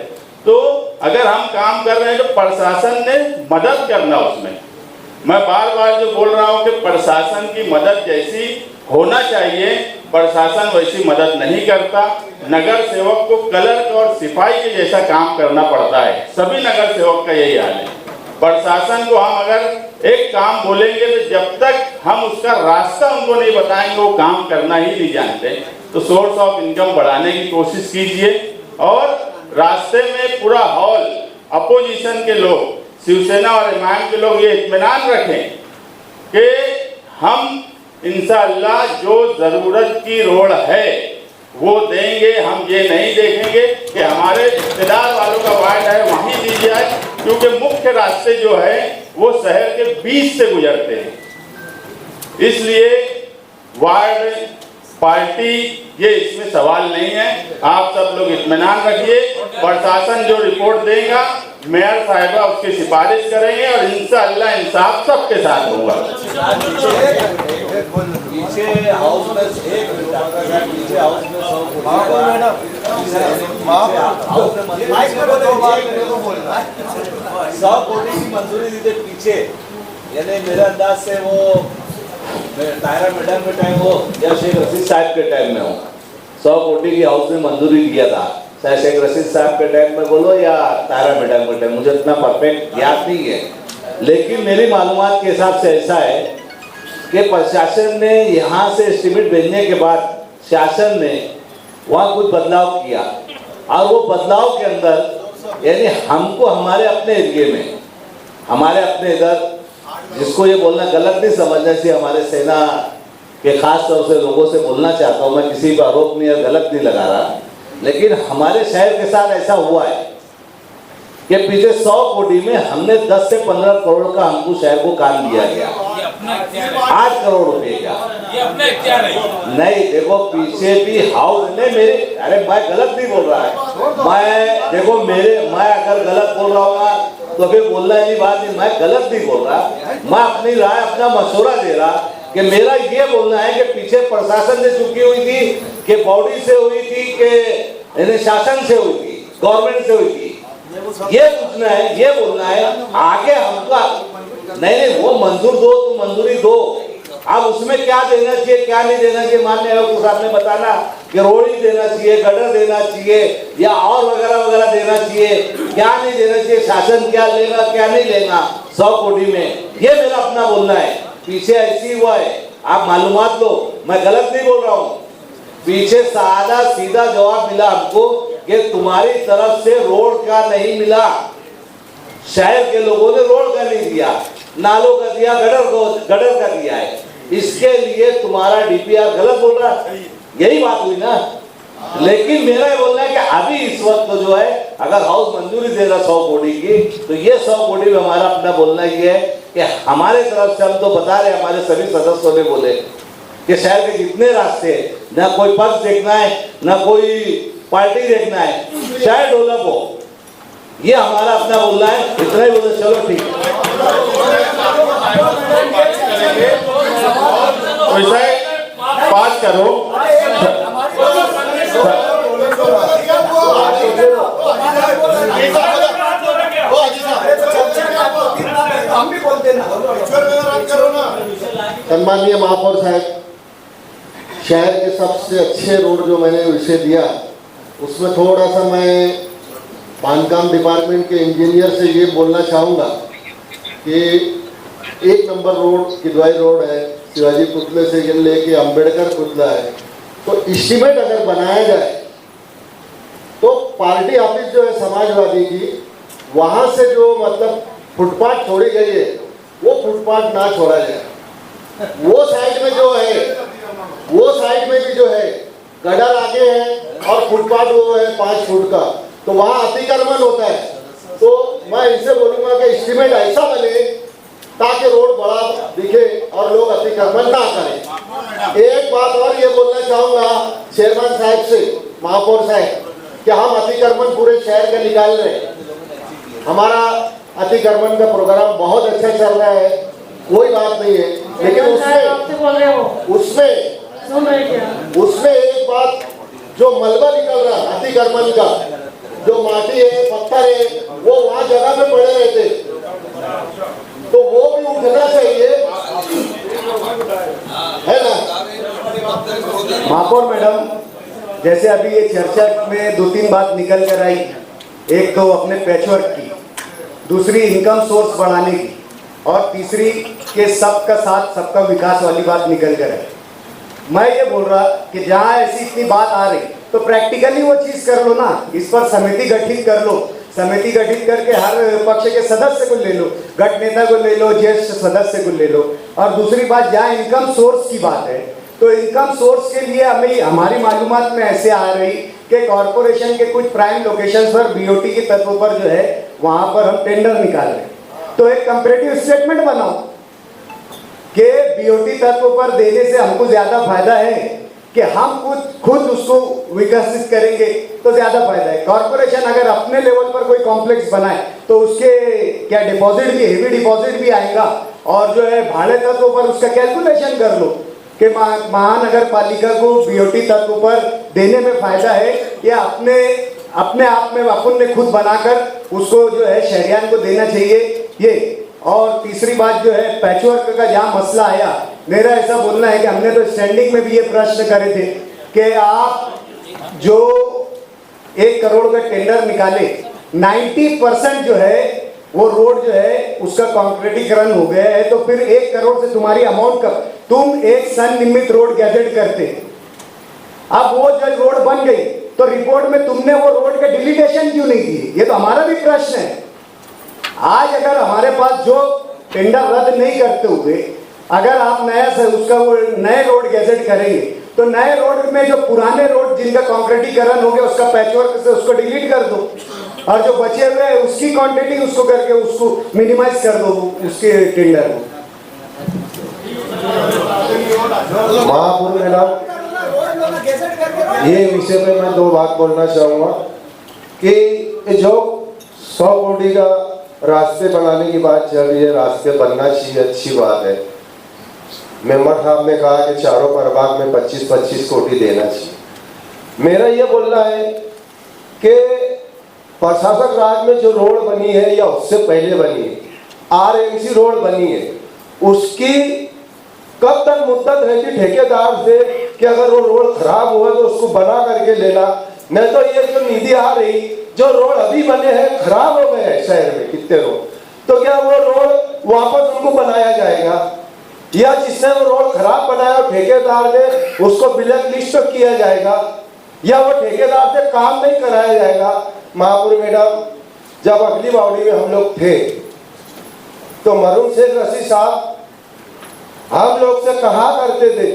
S10: तो अगर हम काम कर रहे हैं तो प्रशासन ने मदद करना उसमें। मैं बार बार जो बोल रहा हूँ कि प्रशासन की मदद जैसी होना चाहिए, प्रशासन वैसी मदद नहीं करता। नगर सेवक को क्लर्क और सिपाही के जैसा काम करना पड़ता है, सभी नगर सेवक का यही हाल है। प्रशासन को हम अगर एक काम बोलेंगे तो जब तक हम उसका रास्ता उनको नहीं बताएंगे वो काम करना ही नहीं जानते। तो सोर्स ऑफ इनकम बढ़ाने की कोशिश कीजिए और रास्ते में पूरा हॉल अपोजिशन के लोग, शिवसेना और इमाम के लोग ये इत्मीनान रखें कि हम इंशाअल्लाह जो ज़रूरत की रोड है वो देंगे। हम ये नहीं देखेंगे कि हमारे रिश्तेदार वालों का वार्ड है वहीं दी जाए, क्योंकि मुख्य रास्ते जो है वो शहर के बीच से गुजरते हैं। इसलिए वार्ड पार्टी ये इसमें सवाल नहीं है। आप सब लोग इत्मीनान रखिए, प्रशासन जो रिपोर्ट देगा मेयर साहिबा उसकी सिफारिश करेंगे और इंशाअल्लाह इंसाफ सबके साथ होगा।
S9: पीछे हाउस में पीछे हाउस में 100 कोटी की मंजूरी दी थी पीछे, यानी मेरे अंदाज से वो तायरा मैडम के टाइम हो या शेख रशीद साहब के टाइम में हो, 100 कोटी की हाउस में मंजूरी दिया था। चाहे शेख रशीद साहब के टाइम में बोलो या तारा मैडम के टाइम, मुझे इतना परफेक्ट याद नहीं है, लेकिन मेरी मालूमात के हिसाब से ऐसा है कि प्रशासन ने यहाँ से एस्टिमेट भेजने के बाद शासन ने वहाँ कुछ बदलाव किया, और वो बदलाव के अंदर यानी हमको हमारे अपने एरिए में, हमारे अपने इधर, जिसको ये बोलना गलत नहीं समझना चाहिए, हमारे सेना के खास तौर से लोगों से बोलना चाहता हूँ, मैं किसी पर आरोप नहीं और गलत नहीं लगा रहा, लेकिन हमारे शहर के साथ ऐसा हुआ है कि पीछे 100 कोटी में हमने 10 से 15 करोड़ का हमको शहर को काम दिया गया, 8 करोड़ रुपए का।
S8: ये अपना इख्तियार है।
S9: नहीं देखो, पीछे भी हाउस ने मेरे, अरे मैं गलत नहीं बोल रहा है, मैं देखो मैं अगर गलत बोल रहा हूँ तो फिर बोलना ही बात नहीं, मैं गलत नहीं बोल रहा, मैं अपनी राय अपना मशवरा दे रहा कि मेरा ये बोलना है कि पीछे प्रशासन से चुकी हुई थी, कि बॉडी से हुई थी, कि शासन से हुई थी, गवर्नमेंट से हुई थी, ये पूछना है, ये बोलना है। आगे हमका नहीं वो मंजूर दो तो मंजूरी दो, अब उसमें क्या देना चाहिए क्या नहीं देना चाहिए माननीय आयुक्त साहब ने बताना कि रोड ही देना चाहिए, गटर देना चाहिए या और वगैरह वगैरह देना चाहिए, क्या नहीं देना चाहिए, शासन क्या लेगा क्या नहीं लेगा 100 कोटी में, ये मेरा अपना बोलना है। पीछे ऐसी हुआ है, आप मालूमात लो, मैं गलत नहीं बोल रहा हूँ, पीछे सादा सीधा जवाब मिला हमको कि तुम्हारी तरफ से रोड का नहीं मिला, शहर के लोगों ने रोड का नहीं दिया, नालों का दिया, गटर का दिया है, इसके लिए तुम्हारा डीपीआर गलत बोल रहा है, यही बात हुई ना। लेकिन मेरा ये बोलना है कि अभी इस वक्त जो है अगर हाउस मंजूरी दे रहा 100 कोटी की, तो ये 100 कोटी में हमारा अपना बोलना ये है कि हमारे तरफ से हम तो बता रहे, हमारे सभी सदस्यों ने बोले कि शहर के जितने रास्ते, ना कोई पक्ष देखना है ना कोई पार्टी देखना है, शहर डेवलप हो, ये हमारा अपना बोलना है, इतना ही बोले। चलो ठीक
S11: विषय पास करो। सम्माननीय महापौर साहब, शहर के सबसे अच्छे रोड जो मैंने विषय दिया, उसमें थोड़ा सा मैं बांधकाम डिपार्टमेंट के इंजीनियर से ये बोलना चाहूँगा कि 1 नंबर रोड किदवाई रोड है, शिवाजी पुतले से लेके अंबेडकर पुतला है, तो इस्टीमेट अगर बनाया जाए तो पार्टी ऑफिस जो है समाजवादी की, वहाँ से जो मतलब फुटपाथ छोड़ी गई है वो फुटपाथ ना छोड़ा जाए, वो साइड में जो है, वो साइड में भी जो है गटर आगे है और फुटपाथ वो है 5 फुट का, तो वहाँ अतिक्रमण होता है। तो मैं इनसे बोलूँगा कि एस्टीमेट ऐसा बने ताकि रोड बड़ा दिखे और लोग अतिक्रमण ना करें। एक बात और ये बोलना चाहूँगा चेयरमैन साहब से, महापौर साहब, कि हम अतिक्रमण पूरे शहर का निकाल रहे हैं, हमारा अतिक्रमण का प्रोग्राम बहुत अच्छा चल रहा है, कोई बात नहीं है, लेकिन उसमें एक बात, जो मलबा निकल रहा है अतिक्रमण का, जो माटी है पत्थर है वो वहाँ जगह में पड़े रहते, तो वो भी उठना चाहिए, है ना
S2: महापौर मैडम? जैसे अभी ये चर्चा में 2-3 बात निकल कर आई, एक तो अपने पैचवर्क की, दूसरी इनकम सोर्स बढ़ाने की, और तीसरी के सबका साथ सबका विकास वाली बात निकल कर आई। मैं ये बोल रहा कि जहाँ ऐसी इतनी बात आ रही तो प्रैक्टिकली वो चीज़ कर लो ना, इस पर समिति गठित कर लो, समिति गठित करके हर पक्ष के सदस्य को ले लो, गठ नेता को ले लो, ज्येष्ठ सदस्य को ले लो। और दूसरी बात, जहाँ इनकम सोर्स की बात है तो इनकम सोर्स के लिए हमें हमारी मालूमात में ऐसे आ रही कि कॉरपोरेशन के कुछ प्राइम लोकेशन पर बीओटी के तत्व पर जो है वहाँ पर हम टेंडर निकाल रहे हैं, तो एक कंपैरेटिव स्टेटमेंट बनाओ कि बीओटी तत्व पर देने से हमको ज़्यादा फायदा है कि हम खुद उसको विकसित करेंगे तो ज़्यादा फायदा है। कॉरपोरेशन अगर अपने लेवल पर कोई कॉम्प्लेक्स बनाए तो उसके क्या डिपॉजिट भी, हेवी डिपॉजिट भी आएगा, और जो है भाड़े तत्व पर उसका कैलकुलेशन कर लो कि महानगर पालिका को बीओटी तत्व पर देने में फायदा है या अपने आप में अपन ने खुद बनाकर उसको जो है शहरियान को देना चाहिए ये। और तीसरी बात जो है पैचवर्क का जहाँ मसला आया, मेरा ऐसा बोलना है कि हमने तो स्टैंडिंग में भी ये प्रश्न करे थे कि आप जो 1 करोड़ का टेंडर निकाले, 90% जो है वो रोड जो है उसका कॉन्क्रीटीकरण हो गया है, तो फिर 1 करोड़ से तुम्हारी अमाउंट कब, तुम एक सन्निमित रोड गैजेट करते, अब वो जब रोड बन गई तो रिपोर्ट में तुमने वो रोड का डिलीटेशन क्यों नहीं दिए, ये तो हमारा भी प्रश्न है। आज अगर हमारे पास जो टेंडर रद्द नहीं करते हुए अगर आप नया से उसका वो नए रोड गैजेट करेंगे तो नए रोड में जो पुराने रोड जिनका कॉन्क्रीटीकरण हो गया उसका पैचवर्क से उसको डिलीट कर दो, और जो बचे हुए हैं उसकी क्वांटिटी उसको करके उसको मिनिमाइज कर दो उसके टेंडर को।
S17: महापुर मैडम, ये विषय पे मैं 2 बात बोलना चाहूँगा कि जो 100 कोटी का रास्ते बनाने की बात चल रही है, रास्ते बनना चाहिए, अच्छी बात है। मेंबर साहब ने कहा कि चारों प्रभाग में 25-25 कोटी देना चाहिए। मेरा ये बोलना है कि प्रशासक राज में जो रोड बनी है या उससे पहले बनी है, RMC रोड बनी है, उसकी कब तक मुद्दत रहती ठेकेदार से कि अगर वो रोड खराब हुआ तो उसको बना करके लेना, नहीं तो ये जो निधि आ रही, जो रोड अभी बने हैं खराब हो गए हैं शहर में कितने रोड, तो क्या वो रोड वापस उनको बनाया जाएगा, या जिसने वो रोड खराब बनाया ठेकेदार ने उसको ब्लैक लिस्ट किया जाएगा, या वो ठेकेदार से काम नहीं कराया जाएगा। महापुर मैडम, जब अगली बावड़ी में हम लोग थे तो मरून शेख रशीद साहब हम लोग से कहा करते थे,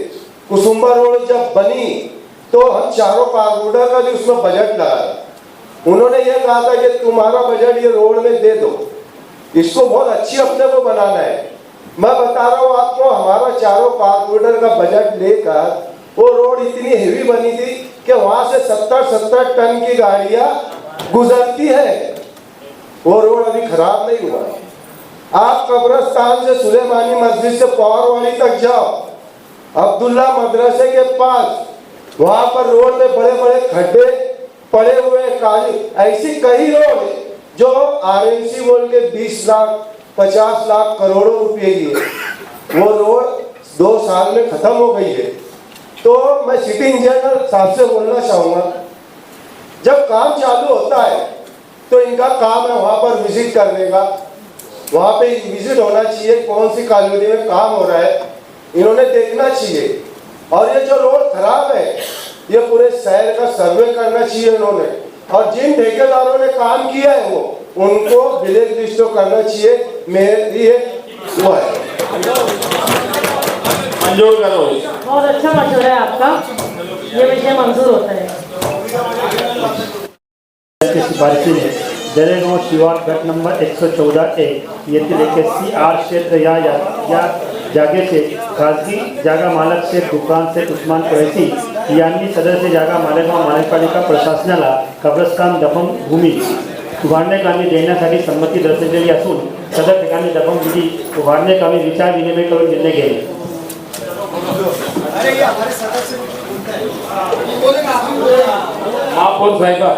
S17: कुसुम्बा रोड जब बनी तो हम चारों कॉरिडोर का भी उसमें बजट लगाया, उन्होंने ये कहा था कि तुम्हारा बजट ये रोड में दे दो, इसको बहुत अच्छी अपने को बनाना है। मैं बता रहा हूँ आपको, हमारा चारों कॉरिडोर का बजट लेकर वो रोड इतनी हेवी बनी थी कि वहां से 70-70 टन की गाड़ियां गुजरती है, वो रोड अभी खराब नहीं हुआ। आप कब्रिस्तान से सुलेमानी मस्जिद से पौरवाली तक जाओ, अब्दुल्ला मदरसे के पास वहां पर रोड में बड़े बड़े खड्डे पड़े हुए काली, ऐसी कई रोड जो RMC बोल के 20 लाख 50 लाख करोड़ों रुपए की है, वो रोड 2 साल में खत्म हो गई है। तो मैं सिटी इंजीनियर साहब से बोलना चाहूँगा, जब काम चालू होता है तो इनका काम है वहाँ पर विजिट करने का, वहाँ पे विजिट होना चाहिए, कौन सी कॉलोनी में काम हो रहा है इन्होंने देखना चाहिए, और ये जो रोड खराब है ये पूरे शहर का सर्वे करना चाहिए इन्होंने, और जिन ठेकेदारों ने काम किया है वो उनको ब्लैक लिस्ट करना चाहिए। मेरी वो है
S10: मंजूर करो।
S5: बहुत अच्छा मशवरा है आपका, ये विषय मंजूर होता है।
S12: सिफारिशी ने दरेगांव शिवार गट नंबर 114A येथील एक SCR क्षेत्र या जागेचे खाजगी जागा मालक शेख दुकान शेख उस्मान कुरैशी यांनी सदरची जागा मालेगाव महानगरपालिका प्रशासनाला कब्रस्तान दफनभूमी उभारणे कामी देण्यासाठी संमती दर्शवलेली असून सदर ठिकाणी दफनभूमी उभारणे कामी विचार विनिमय करून निर्णय घेणे।
S7: महापौर साहिबा,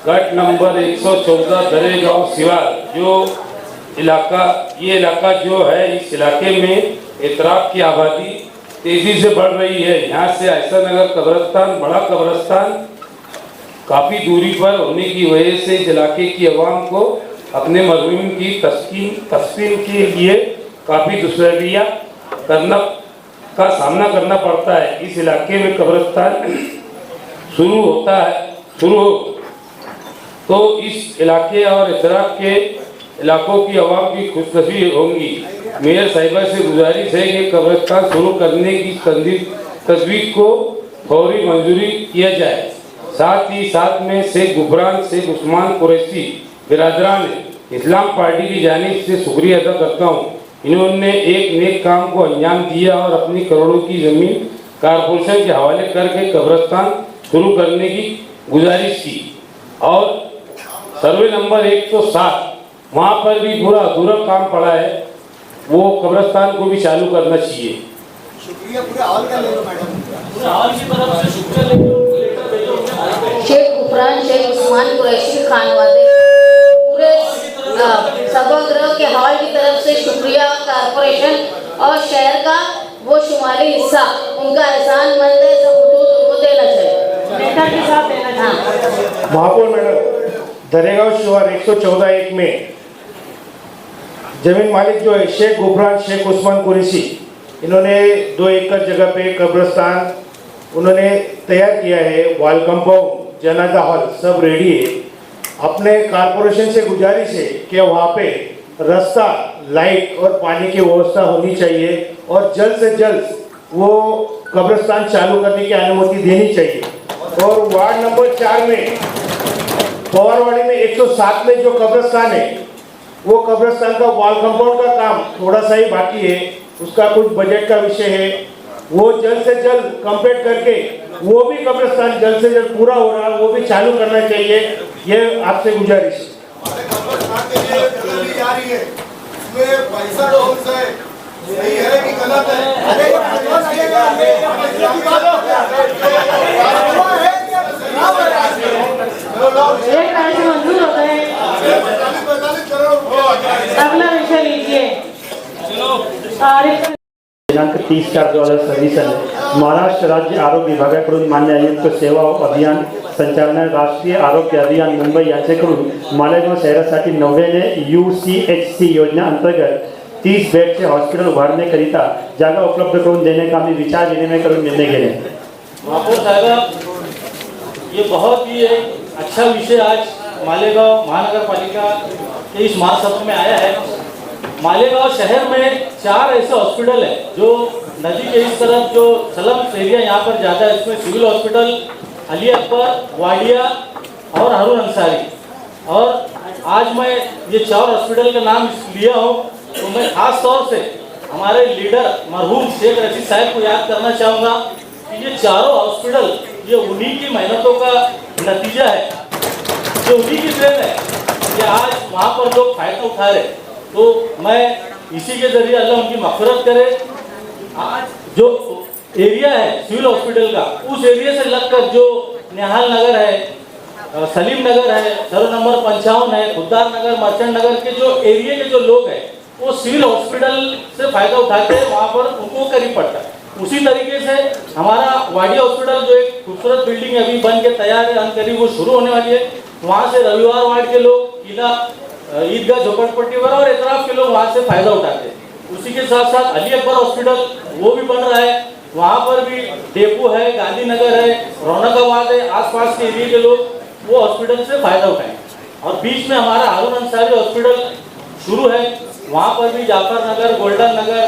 S7: गट नंबर 114 दरेगांव शिवार जो इलाका, ये इलाका जो है, इस इलाके में एतराब की आबादी तेजी से बढ़ रही है। यहाँ से ऐसा नगर कब्रिस्तान, बड़ा कब्रिस्तान काफ़ी दूरी पर होने की वजह से इस इलाके की आवाम को अपने मरहूम की तस्कीन के लिए काफ़ी दुश्वारियाँ का सामना करना पड़ता है। इस इलाके में कब्रिस्तान शुरू हो तो इस इलाके और इतराब के इलाकों की आवाम की खुशनसीबी होंगी। मेयर साहिबा से गुजारिश है कि कब्रिस्तान शुरू करने की तजवीज़ को फौरी मंजूरी किया जाए। साथ ही साथ में शेख गुबरान शेख उस्मान कुरैशी बिरादरान इस्लाम पार्टी की जानिब से शुक्रिया अदा करता हूँ। इन्होंने एक नेक काम को अंजाम दिया और अपनी करोड़ों की ज़मीन कारपोरेशन के हवाले करके कब्रिस्तान शुरू करने की गुजारिश की, और सर्वे नंबर 107 वहाँ पर भी पूरा अधूरा काम पड़ा है, वो कब्रिस्तान को भी चालू करना चाहिए।
S2: शुक्रिया, पूरे हॉल का ले लो मैडम,
S8: पूरे हॉल की तरफ से शुक्रिया लेकर
S18: शेख गुफरान शेख उस्मान कुरैशी खानवादे पूरे सभागृह के हॉल की तरफ से शुक्रिया। कारपोरेशन और शहर का वो शुमारी हिस्सा उनका एहसान मंद है, सब उनको देना चाहिए।
S5: सेक्टर के साथ देना चाहिए।
S12: महापौर मैडम, दरेगांव शिवार 114-1 में जमीन मालिक जो है शेख गुफरान शेख उस्मान कुरैशी, इन्होंने 2 एकड़ जगह पे कब्रिस्तान उन्होंने तैयार किया है, वॉल कंपाउंड, जनाजा हॉल सब रेडी है। अपने कारपोरेशन से गुजारिश है कि वहाँ पे रास्ता, लाइट और पानी की व्यवस्था होनी चाहिए और जल्द से जल्द वो कब्रिस्तान चालू करने की अनुमति देनी चाहिए। और वार्ड नंबर 4 में पवारवाड़ी में 107 में जो कब्रिस्तान है, वो कब्रिस्तान का वॉल कंपाउंड का काम थोड़ा सा ही बाकी है, उसका कुछ बजट का विषय है, वो जल्द से जल्द कंप्लीट करके वो भी कब्रिस्तान जल्द से जल्द पूरा हो रहा है, वो भी चालू करना चाहिए, ये आपसे गुजारिश है।
S2: पैसा कौन सा है, सही है कि गलत है?
S5: एक पैसे मंजूर हो गए। अगला विषय लीजिए।
S12: दिनांक 30/4/2024 महाराष्ट्र राज्य आरोग्य विभागाकडून मान्य आयुक्त सेवा अभियान संचालन राष्ट्रीय आरोग्य अभियान मुंबई यांच्याकडून मालेगाव शहरासाठी नव्याने UCHC योजना अंतर्गत 30 बेडचे हॉस्पिटल उभारण्याकरिता जागा उपलब्ध करून देने का आम्ही विचार विनिमय करून निर्णय घेणे।
S14: महापौर साहब, ये बहुत ही एक अच्छा विषय आज मालेगांव महानगर पालिका के इस महासभा में आया है। मालेगांव शहर में 4 ऐसे हॉस्पिटल है जो नदी के इस तरफ जो स्लम एरिया यहाँ पर ज़्यादा है, इसमें सिविल हॉस्पिटल, अली अकबर, वाडिया और हारून अंसारी। और आज मैं ये 4 हॉस्पिटल का नाम लिया हूँ तो मैं खास तौर से हमारे लीडर मरहूम शेख रशीद साहब को याद करना चाहूँगा कि ये चारों हॉस्पिटल ये उन्हीं की मेहनतों का नतीजा है, जो उन्हीं की देन है कि आज वहाँ पर लोग फायदा उठा रहे। तो मैं इसी के जरिए अल्लाह उनकी मग़फ़िरत करे। आज जो एरिया है सिविल हॉस्पिटल का, उस एरिया से लगकर जो निहाल नगर है, सलीम नगर है, सर्व नंबर 55 है, खुद्दार नगर, मर्चेंट नगर के जो एरिया के जो लोग हैं वो सिविल हॉस्पिटल से फायदा उठाते हैं, वहाँ पर उनको करीब पड़ता है। उसी तरीके से हमारा वाडिया हॉस्पिटल जो एक खूबसूरत बिल्डिंग अभी बन के तैयार है, अनकरीब वो शुरू होने वाली है, वहाँ से रविवार वार्ड के लोग किला ईदगाह झोपड़पट्टी पर और इतराफ के लोग वहाँ से फायदा उठाते हैं। उसी के साथ साथ अली अकबर हॉस्पिटल वो भी बन रहा है, वहाँ पर भी डेपो है, गांधीनगर है, रौनकाबाद है, आसपास के एरिया के लोग वो हॉस्पिटल से फायदा उठाएं। और बीच में हमारा हारून अंसारी हॉस्पिटल शुरू है, वहाँ पर भी जाफर नगर, गोल्डन नगर,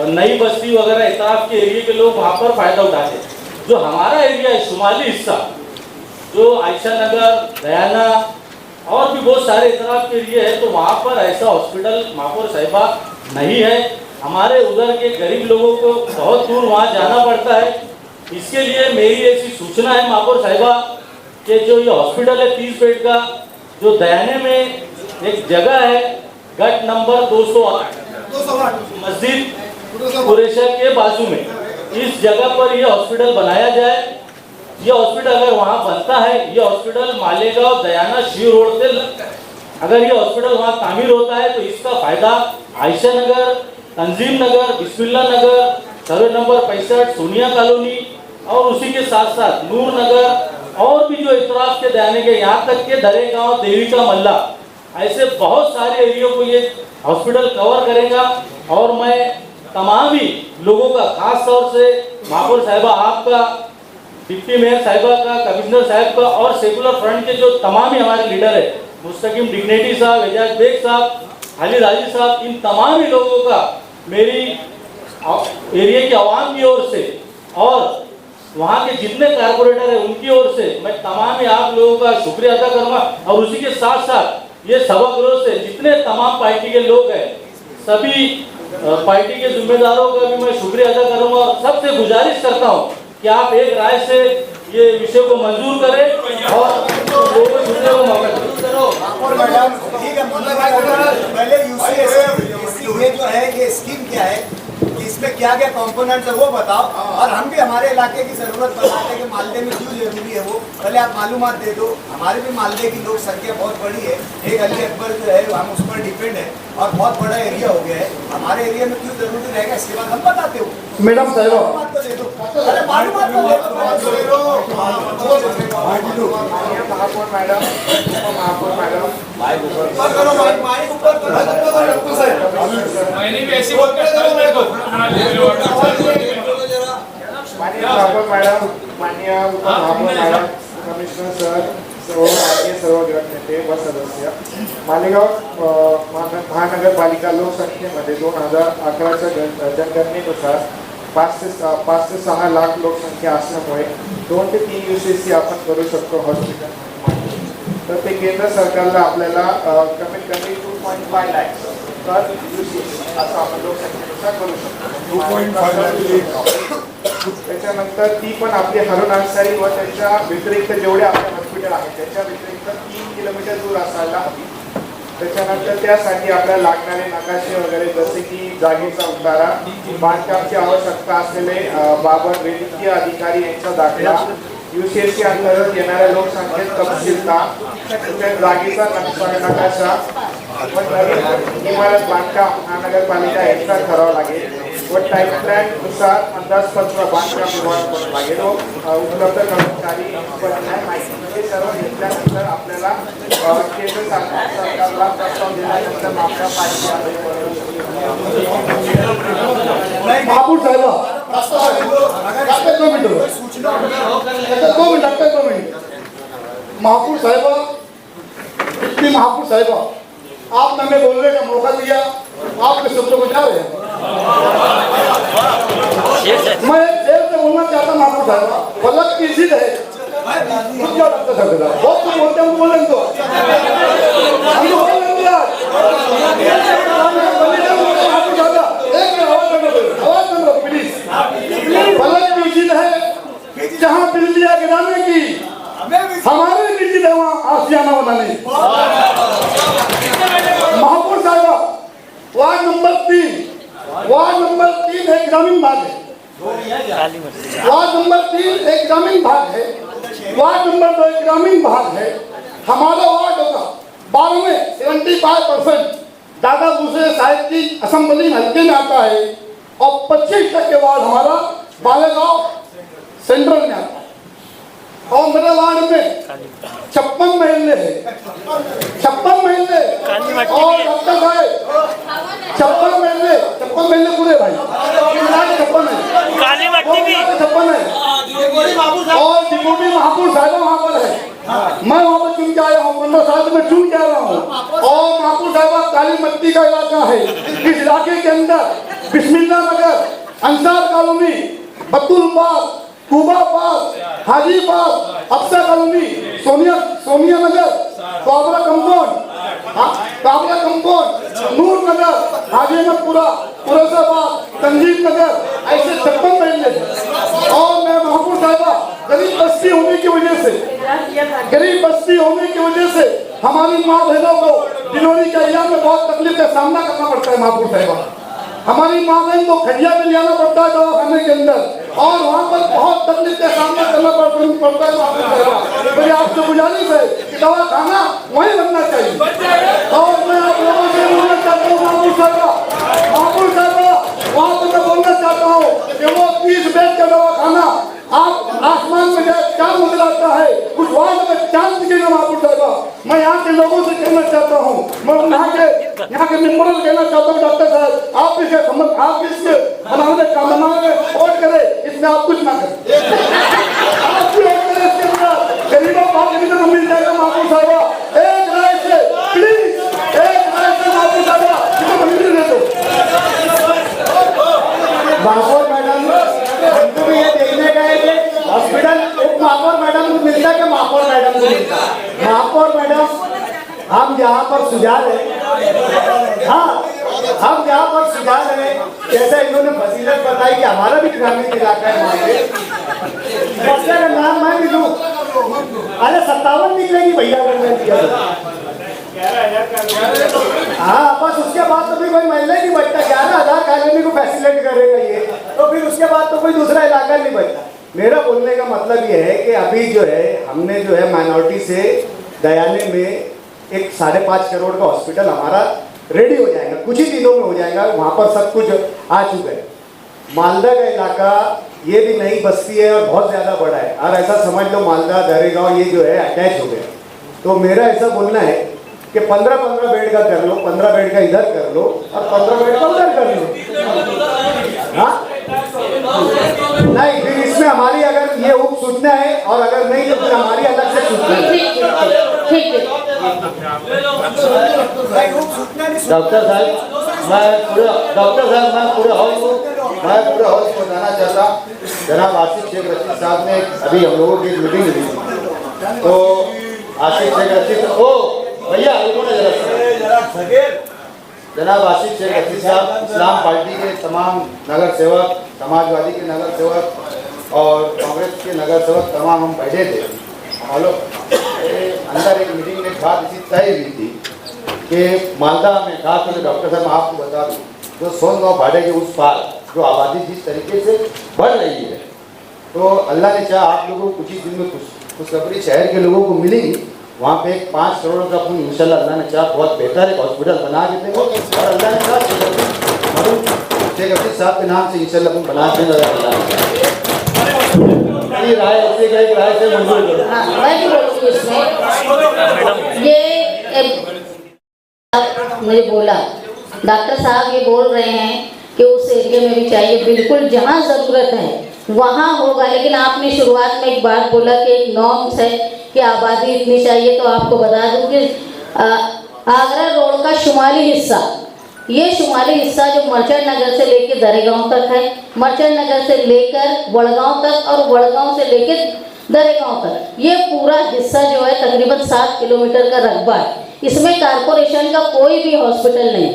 S14: नई बस्ती वगैरह इतराफ के एरिया के लोग वहाँ पर फायदा उठाते हैं। जो हमारा एरिया है शुमाली हिस्सा, जो आयशा नगर, दयाना और भी बहुत सारे इतराफ के एरिया है, तो वहाँ पर ऐसा हॉस्पिटल महापौर साहिबा नहीं है। हमारे उधर के गरीब लोगों को बहुत दूर वहाँ जाना पड़ता है। इसके लिए मेरी ऐसी सूचना है महापौर साहिबा कि जो ये हॉस्पिटल है 30 बेड का, जो दयाने में एक जगह है गट नंबर 208 मस्जिद कुरेशा के बाजू में, इस जगह पर यह हॉस्पिटल बनाया जाए। यह हॉस्पिटल अगर वहाँ बनता है, यह हॉस्पिटल मालेगांव दयाना शिव रोड से लगता है, अगर यह हॉस्पिटल वहाँ तामीर होता है तो इसका फायदा आयशा नगर, तंजीम नगर, बिस्मिल्ला नगर, सर्वे नंबर 65 सोनिया कॉलोनी और उसी के साथ साथ नूर नगर और भी जो इतराफ के दयाने के यहाँ तक के दरेगांव, देविका मल्ला, ऐसे बहुत सारे एरियो को ये हॉस्पिटल कवर करेगा। और मैं तमाम ही लोगों का, खास तौर से महापौर साहिबा आपका, डिप्टी मेयर साहिबा का, कमिश्नर साहब का और सेकुलर फ्रंट के जो तमाम ही हमारे लीडर है, मुस्तकिम डिग्नेटी साहब, एजाज बेग साहब, हाली राजी साहब, इन तमाम ही लोगों का मेरी एरिया की आवाम की ओर से और वहाँ के जितने कारपोरेटर है उनकी ओर से मैं तमाम ही आप लोगों का शुक्रिया अदा करूँगा। और उसी के साथ साथ ये सभागृह से जितने तमाम पार्टी के लोग हैं, सभी पार्टी के जिम्मेदारों का भी मैं शुक्रिया अदा करूँगा और सबसे गुजारिश करता हूँ कि आप एक राय से ये विषय को मंजूर करें और लोगों को सुनने को मौका दें।
S2: पहले ये जो है ये स्कीम क्या है, इसमें क्या क्या कंपोनेंट्स है वो बताओ, और हम भी हमारे इलाके की जरूरत बताते हैं कि मालदे में क्यों जरूरी है वो पहले आप मालूमात दे दो। हमारे भी मालदे की लोक संख्या बहुत बड़ी है, एक अली अकबर जो है हम उस पर डिपेंड है और बहुत बड़ा एरिया हो गया है, हमारे एरिया में क्यों जरूरी रहेगा इसके बाद हम बताते हो।
S12: मैडम साहिबा
S16: महापौर मैडम, महापौर मैडम,
S8: मैंने भी ऐसी बात करता हूं मेरे को
S16: माननीय महापौर मैडम, माननीय उपमहापौर मैडम, कमिश्नर सर, सर्व गट नेते व सदस्य, मालेगाव महानगरपालिका लोकसंख्येमध्ये 2011च्या जनगणनेनुसार 5 ते 6 लाख लोकसंख्या असल्यामुळे 2 ते 3 UCC आपण करू शकतो हॉस्पिटल. तर ते केंद्र सरकारला आपल्याला कमीत कमी 2.5 लाख तर UCC असं आपण लोकसंख्येनुसार करू शकतो. 2.5 त्याच्यानंतर ती पण आपली हरुण अन्सारी व त्याच्या व्यतिरिक्त जेवढे आपले हॉस्पिटल आहेत त्याच्या व्यतिरिक्त 3 किलोमीटर दूर असायला हवी. त्याच्यानंतर त्यासाठी आपल्याला लागणारे नकाशे वगैरे जसे की जागेचा उतारा, बांधकामाची आवश्यकता असलेले बाबत वैद्यकीय अधिकारी यांचा दाखला, UCC अंतर्गत येणाऱ्या लोकसंख्येत तपशीलता, जागेचा नकाशा व नवीन इमारत बांधकाम महानगरपालिका यांचा करावा लागेल व टाइम प्लॅन नुसार अंदाजपत्र बांधकाम विभाग करावं लागेल व उपलब्ध कर्मचारी माहिती हे सर्व घेतल्यानंतर आपल्याला केंद्र सरकारला प्रस्ताव दिल्यानंतर आपल्या
S13: महापौर साहब महापौर साहिबा, इतनी महापौर साहिबा, आपने हमें बोलने का मौका दिया, आपके शब्दों को जा रहे हैं. मैं देर से बोलना चाहता महापौर साहिबा, फलक की जिद है, क्या लगता है बहुत कुछ बोलते हैं, बोलेंगे तो हम तो बोलेंगे यार, आवाज करो प्लीज. फलक की जिद है, जहाँ बिजलियाँ गिराने की हमारे निजी है वहाँ आशियाना बनाने. महापौर साहिबा, वार्ड नंबर 3 एक ग्रामीण भाग है. वार्ड नंबर 3 एक ग्रामीण भाग है. वार्ड नंबर 2 एक ग्रामीण भाग है. हमारा वार्ड होगा 12 में 75% दादा भूसे साहिब की असेंबली हल्के में आता है और 25% वार्ड हमारा बालेगांव सेंट्रल में आता है. और मेरे वार्ड में 56 महल्ले हैं, 56 महल्ले और डॉक्टर साहब 56 महल्ले पूरे भाई 56 है, काली मट्टी भी 56 है और डिप्टी महापौर साहब वहाँ पर है. मैं वहाँ पर चुन के आया हूँ, 15 साल से मैं चुन के आया हूँ. और महापौर साहब काली मट्टी का इलाका है. इस इलाके के अंदर Bismillah Nagar, Ansar colony, Batul park, Quba park, Haji park, Afsa colony, Sonia Nagar, Kabra compound, Noor Nagar, Hajimatpura, Pursabad, Tanjeeb Nagar, ऐसे 56 महल्ले हैं. और मैं महापौर साहिबा गरीब बस्ती होने की वजह से हमारी माँ बहनों को डिलीवरी के एरिया में बहुत तकलीफ का सामना करना पड़ता है. महापौर साहिबा, हमारी माँ बहन को खजिया में लाना पड़ता है दवाखाने के अंदर और वहाँ पर बहुत तकलीफ का सामना करना पड़ता है. मेरी आपसे गुजारिश है कि दवाखाना वहीं बनना चाहिए. और मैं आप लोगों से बोलना चाहता हूँ महापौर साहिबा, वहाँ पर मैं बोलना चाहता हूँ कि वो 30 बेड का दवाखाना आप आसमान में जाए चांद नजर आता है, उस वार्ड में चांद दिखेगा. महापौर साहिबा, मैं यहाँ के लोगों से कहना चाहता हूँ, मैं यहाँ के मेंबरों से कहना चाहता हूँ, डॉक्टर साहब आप इसके संबंध आप इसके बनाने वोट करें, इसमें आप कुछ ना करें. आप भी वोट करें इसके अंदर, गरीबों को मिल जाएगा. महापौर साहिबा एक राय से प्लीज, एक राय से महापौर साहिबा इसको मंजूरी दे दो.
S16: महापौर मैडम, हमको भी ये देखने का है कि हॉस्पिटल उप महापौर मैडम को मिलता है, महापौर मैडम को मिलता है. महापौर मैडम, हम यहाँ पर सुझाव है, हाँ हम यहाँ पर सुझाव है, जैसे इन्होंने फजीलत बताई कि हमारा भी ग्रामीण इलाका है. वहाँ पे बच्चे का नाम मैं भी लूँ, अरे 57 निकलेगी भैया अगर मैं दिया. हाँ बस उसके बाद तो भी कोई महिला नहीं बचता. 11,000 कॉलोनी को फैसिलिट करेगा ये, तो फिर उसके बाद तो कोई दूसरा इलाका नहीं बचता. मेरा बोलने का मतलब ये है कि अभी जो है हमने जो है माइनॉरिटी से दयाले में एक 5.5 करोड़ का हॉस्पिटल हमारा रेडी हो जाएगा, कुछ ही दिनों में हो जाएगा. वहाँ पर सब कुछ आ चुका है.
S4: मालदा का इलाका ये भी नई बस्ती है और बहुत ज़्यादा बड़ा है, और ऐसा समझ लो मालदा दरेगांव ये जो है अटैच हो गया। तो मेरा ऐसा बोलना है कि 15-15 बेड का कर लो, 15 बेड का इधर कर लो और 15 बेड का उधर कर लो। हाँ नहीं, फिर इसमें हमारी अगर ये उप सूचना है और अगर नहीं तो फिर हमारी अलग से सूचना है। डॉक्टर साहब मैं पूरे हॉल को बताना चाहता हूँ। जनाब आसिफ शेख रशीद साहब ने अभी हम लोगों की मीटिंग ली, तो आसिफ शेख रशीद भैया जनाब आसिफ शेख रशीद साहब इस्लाम पार्टी के तमाम नगर सेवक, समाजवादी के नगर सेवक और कांग्रेस के नगर सेवक तमाम हम बैठे थे। हम लोग अंदर एक मीटिंग में बात इसी तय हुई थी कि मालदा में खास तौर से डॉक्टर साहब मैं आपको बता दूँ, जो सोनगांव भाड़े के उस पार जो आबादी जिस तरीके से बढ़ रही है, तो अल्लाह ने चाहा आप लोगों को कुछ ही दिन में खुशखबरी शहर के लोगों को मिलेगी। वहाँ पे एक 5 करोड़ का पुण्य इंशाल्लाह अल्लाह ने चाहा बहुत बेहतर एक हॉस्पिटल बना के देंगे, और अल्लाह ने चाहा शेख रशीद साहब के नाम से इंशाल्लाह हम बना देंगे। राय ऐसे गई राय से मंजूर करो।
S18: मुझे बोला डॉक्टर साहब ये बोल रहे हैं कि उस एरिया में भी चाहिए, बिल्कुल जहाँ ज़रूरत है वहाँ होगा, लेकिन आपने शुरुआत में एक बात बोला कि एक नॉर्म्स है कि आबादी इतनी चाहिए, तो आपको बता दूँ कि आगरा रोड का शुमाली हिस्सा, ये शुमाली हिस्सा जो मर्चेंट नगर से लेकर दरेगांव तक है, मर्चेंट नगर से लेकर वड़गांव तक और वड़गांव से लेकर दरेगांव तक, ये पूरा हिस्सा जो है तकरीबन 7 किलोमीटर का रकबा है। इसमें कारपोरेशन का कोई भी हॉस्पिटल नहीं है,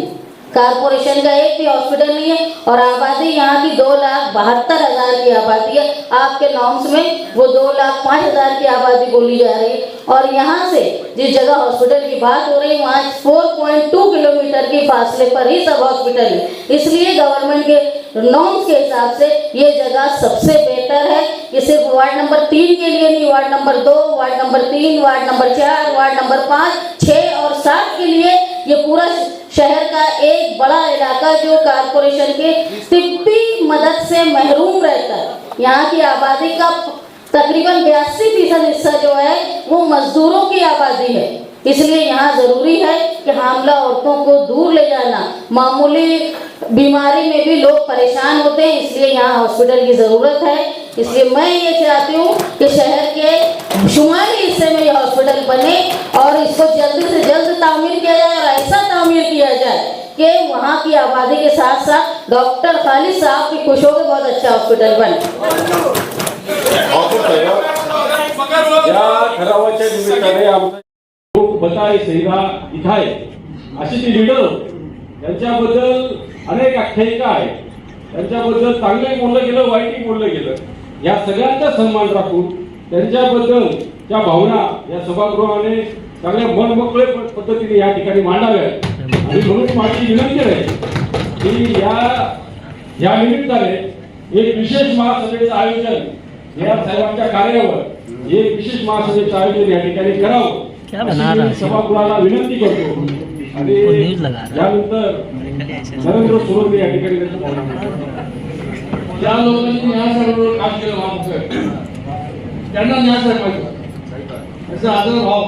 S18: कारपोरेशन का एक भी हॉस्पिटल नहीं है, और आबादी यहाँ की 2,72,000 की आबादी है। आपके नॉर्म्स में वो 2,05,000 की आबादी बोली जा रही है, और यहाँ से जिस जगह हॉस्पिटल की बात हो रही है वहाँ 4.2 किलोमीटर के फासले पर ही सब हॉस्पिटल है। इसलिए गवर्नमेंट के नॉर्म्स के हिसाब से ये जगह सबसे बेहतर है। ये सिर्फ वार्ड नंबर 3 के लिए नहीं, ward number 2, ward number 3, ward number 4, ward number 5, 6 और 7 के लिए ये पूरा शहर का एक बड़ा इलाका जो कारपोरेशन के तिब्बी मदद से महरूम रहता है। यहाँ की आबादी का तकरीबन 82% हिस्सा जो है वो मजदूरों की आबादी है। इसलिए यहाँ ज़रूरी है कि हामला औरतों को दूर ले जाना, मामूली बीमारी में भी लोग परेशान होते हैं, इसलिए यहाँ हॉस्पिटल की ज़रूरत है। इसलिए मैं ये चाहती हूँ कि शहर के शुमाली हिस्से में ये हॉस्पिटल बने और इसको जल्दी से जल्द तामीर किया जाए, और ऐसा तामीर किया जाए कि वहाँ की आबादी के साथ साथ डॉक्टर खालिद साहब की खुश होकर बहुत अच्छा हॉस्पिटल बने।
S19: या ठरावाच्या निमित्ताने आमचा लोक बताय सेवा इथं आहे अशी ती लीडर होते, त्यांच्याबद्दल अनेक आख्यायिका आहे, त्यांच्याबद्दल चांगले बोललं गेलं, वाईटही बोललं गेलं। या सगळ्यांचा सन्मान राखून त्यांच्याबद्दल त्या भावना या सभागृहाने चांगल्या मनमोकळे पद्धतीने या ठिकाणी मांडाव्यात, आणि म्हणून माझी विनंती आहे की या निमित्ताने एक विशेष महासभेचं आयोजन या साहेबांच्या कार्यावर एक विशेष महासभेचं आयोजन या ठिकाणी करावं अशी सभागृहाला विनंती करतो। आणि त्यानंतर नरेंद्र सुरवणे या ठिकाणी ज्या लोकांनी न्यायालयावर काम केलं त्यांना न्याय पाहिजे याचा आदर भाव,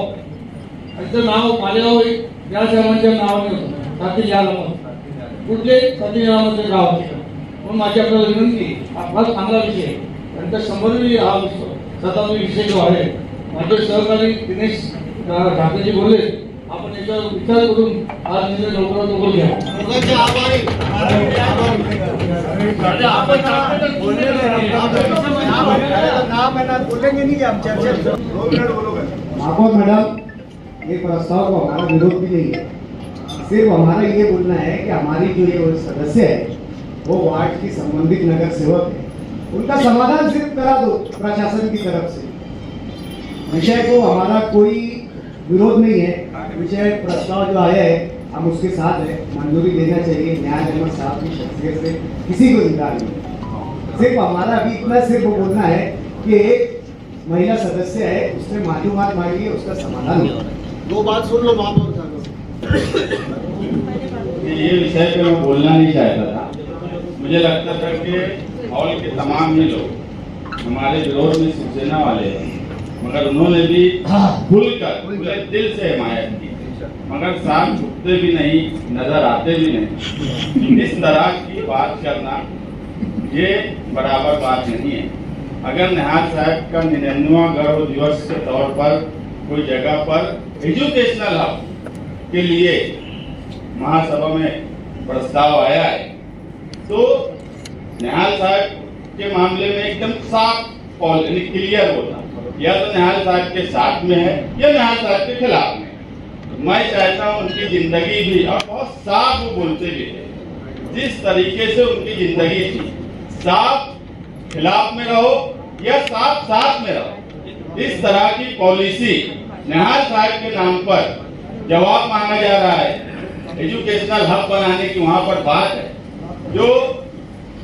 S19: याचं नाव माझ्यावर या साहेबांच्या नावाने साथी याला कुठले साथी यामध्ये गाव म्हणून माझी आपल्याला विनंती, हा चांगला विषय नंतर 100वी हा 7वी विषय जो आहे, माझे सहकारी दिनेश ठाकरेजी बोलले, आपण याच्यावर विचार करून हा निर्णय लवकरात लवकर घ्या।
S2: बोलेंगे नहीं हम चर्चा
S20: माको मैडम, ये प्रस्ताव को हमारा विरोध भी नहीं है, सिर्फ हमारा ये बोलना है कि हमारी जो ये सदस्य है वो वार्ड की संबंधित नगर सेवक है, उनका समाधान सिर्फ करा दो प्रशासन की तरफ से। विषय को हमारा कोई विरोध नहीं है, विषय प्रस्ताव जो आया है हम उसके साथ है, मंजूरी देना चाहिए। न्याय अहमद साहब की शख्सियत से किसी को इनकार नहीं, सिर्फ हमारा अभी इतना सिर्फ बोलना है कि एक महिला सदस्य है, उसने मालूमात मांगी है, उसका समाधान हो।
S4: 2 बात सुन लो वहाँ पर।
S10: ये विषय पे मैं बोलना नहीं चाहता था, मुझे लगता था कि हॉल के तमाम ही लोग हमारे विरोध में शिवसेना वाले हैं, मगर उन्होंने भी खुलकर पूरे दिल से हिमायत की, मगर साथ छुपते भी नहीं, नजर आते भी नहीं। इस तरह की बात करना ये बराबर बात नहीं है। अगर निहाल साहब का 99वां गौरव दिवस के तौर पर कोई जगह पर एजुकेशनल हब के लिए महासभा में प्रस्ताव आया है, तो निहाल साहब के मामले में एकदम साफ क्लियर होता, या तो निहाल साहब के साथ में है या निहाल साहब के खिलाफ में। मैं चाहता हूं उनकी जिंदगी भी, और बहुत साफ वो बोलते भी थे, जिस तरीके से उनकी जिंदगी थी, साफ खिलाफ में रहो या साफ साथ में रहो, इस तरह की पॉलिसी निहाल साहब के नाम पर जवाब मांगा जा रहा है। एजुकेशनल हब बनाने की वहां पर बात है, जो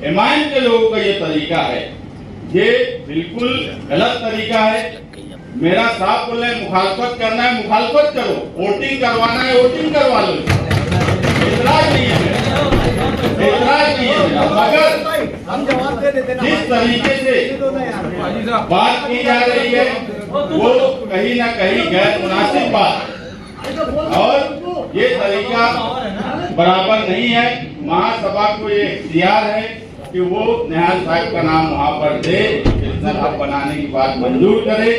S10: एमआईएम के लोगों का ये तरीका है, ये बिल्कुल गलत तरीका है। मेरा साफ बोलना है, मुखालफत करना है मुखालफत करो, वोटिंग करवाना है वोटिंग करवा लो, एतराज नहीं है, एतराज नहीं है। मगर
S2: हम जवाब दे देते ना,
S10: जिस तरीके से बात की जा रही है वो कहीं ना कहीं गैर मुनासिब बात, और ये तरीका बराबर नहीं है। महासभा को ये इख्तियार है कि वो निहाल साहब का नाम वहाँ पर दे, एजुकेशनल हब बनाने की बात मंजूर करे।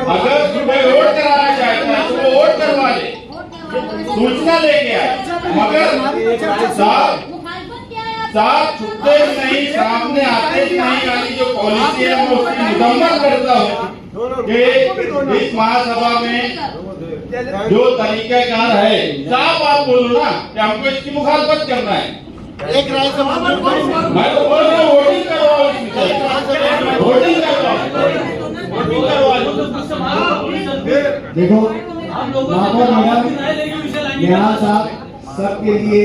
S10: अगर सुबह वोट कराना चाहता है तो वो वोट करवा ले, सूचना लेके आए, मगर साथ छुपते भी नहीं, सामने आते भी नहीं। वाली जो पॉलिसी है मैं उसकी मुकम्मल करता हूँ कि इस महासभा में जो तरीकाकार है, साफ आप बोलो ना कि हमको इसकी मुखालफत करना है। एक राय से मैं तो बोल रहा हूँ वोटिंग करवाओ, वोटिंग करवाओ।
S20: देखो महापौर मैडम, निहाल साहब सबके लिए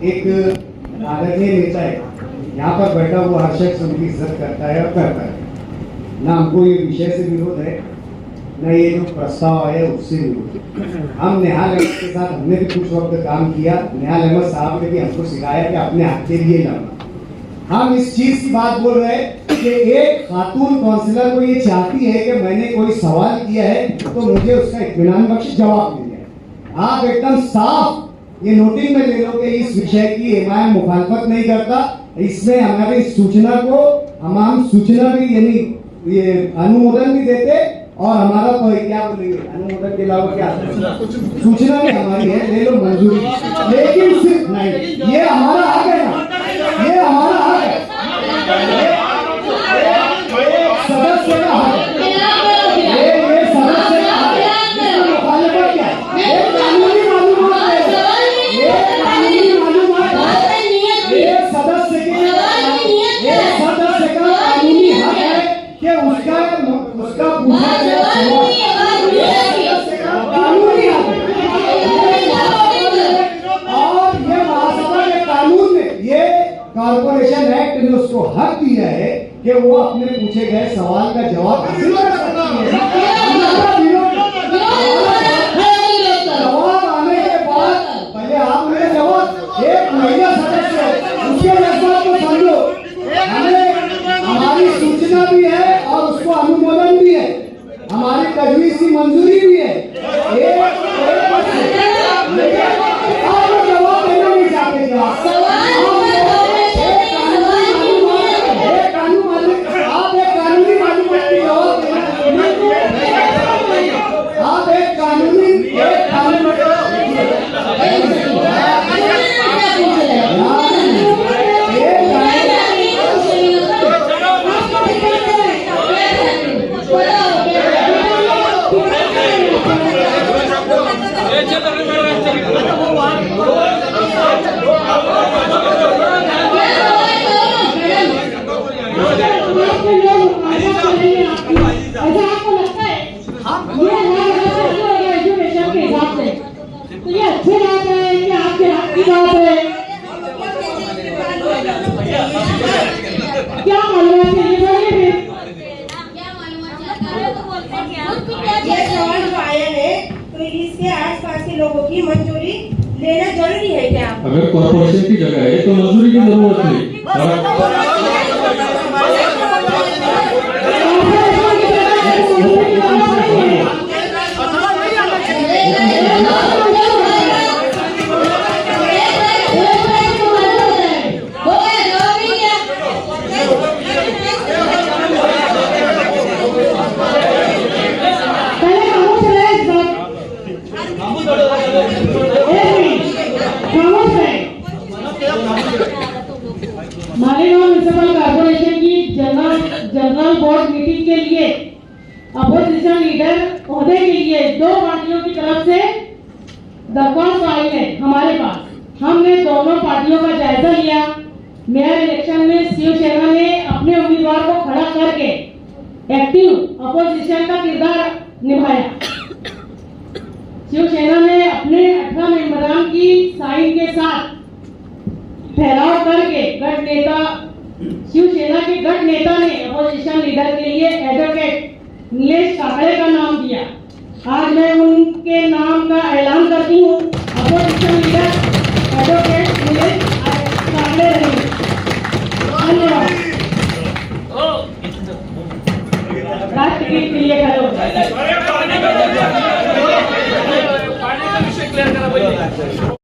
S20: एक आदरणीय नेता है, यहाँ पर बैठा हुआ हर शख्स उनकी इज्जत करता है और करता है। ना हमको ये विषय से विरोध है, न ये जो प्रस्ताव आया उससे विरोध। हम निहाल अहमद के साथ हमने भी कुछ वक्त काम किया, निहाल अहमद साहब ने भी हमको सिखाया कि अपने हाथ के लिए लाना। हम इस चीज की बात बोल रहे हैं कि एक खातून काउंसिलर को ये चाहती है कि मैंने कोई सवाल किया है तो मुझे उसका इत्मीनान बख्श जवाब मिल जाए। आप एकदम साफ ये नोटिस में ले लो कि इस विषय की एमआईएम मुखालफत नहीं करता, इसमें हमारी सूचना को हम सूचना भी यानी ये अनुमोदन भी देते, और हमारा तो क्या बोलेंगे अनुमोदन के अलावा क्या सूचना भी हमारी है, ले लो मंजूरी। लेकिन सिर्फ नहीं, ये हमारा हक है ना, ये हमारा हक है, सदस्य का हक है, ये सदस्य का हक है, इसमें मुखालिफत क्या है? ये कानूनी मालूमात है, ये कानूनी मालूमात है, ये सदस्य का कानूनी हक है कि उसका पूछा कानूनी हक है। और ये महासभा के कानून में ये कॉर्पोरेशन एक्ट ने उसको हक दिया है कि वो अपने पूछे गए सवाल का जवाब हासिल कर सकती है। जवाब आने के बाद पहले आपने जवाब, एक महिला सदस्य उसके जज्बात को समझो, हमें हमारी सूचना भी है और उसको अनुमोदन भी है, हमारी तजवीज की मंजूरी भी है। आप जवाब देना नहीं चाहते, जवाब आप एक कानूनी मालूमात की जवाब आप एक कानूनी
S21: ये सवाल जो आया है तो इसके आसपास के लोगों की मंजूरी लेना जरूरी है क्या?
S19: अगर कॉर्पोरेशन की जगह है तो मजदूरी की जरूरत नहीं।
S5: मालेगांव म्युनिसिपल कॉर्पोरेशन की जनरल बोर्ड मीटिंग के लिए अपोजिशन लीडर ओहदे के लिए 2 पार्टियों की तरफ से दरख्वास्त आई है हमारे पास। हमने दोनों पार्टियों का जायजा लिया। मेयर इलेक्शन में शिवसेना ने अपने उम्मीदवार को खड़ा करके एक्टिव अपोजिशन का किरदार निभाया। शिवसेना ने अपने 18 मेंबरान की साइन के साथ ठहराव करके गढ़ नेता शिवसेना के गढ़ नेता ने अपोजिशन लीडर के लिए एडवोकेट नीलेश काकड़े का नाम दिया। आज मैं उनके नाम का ऐलान करती हूँ। Opposition leader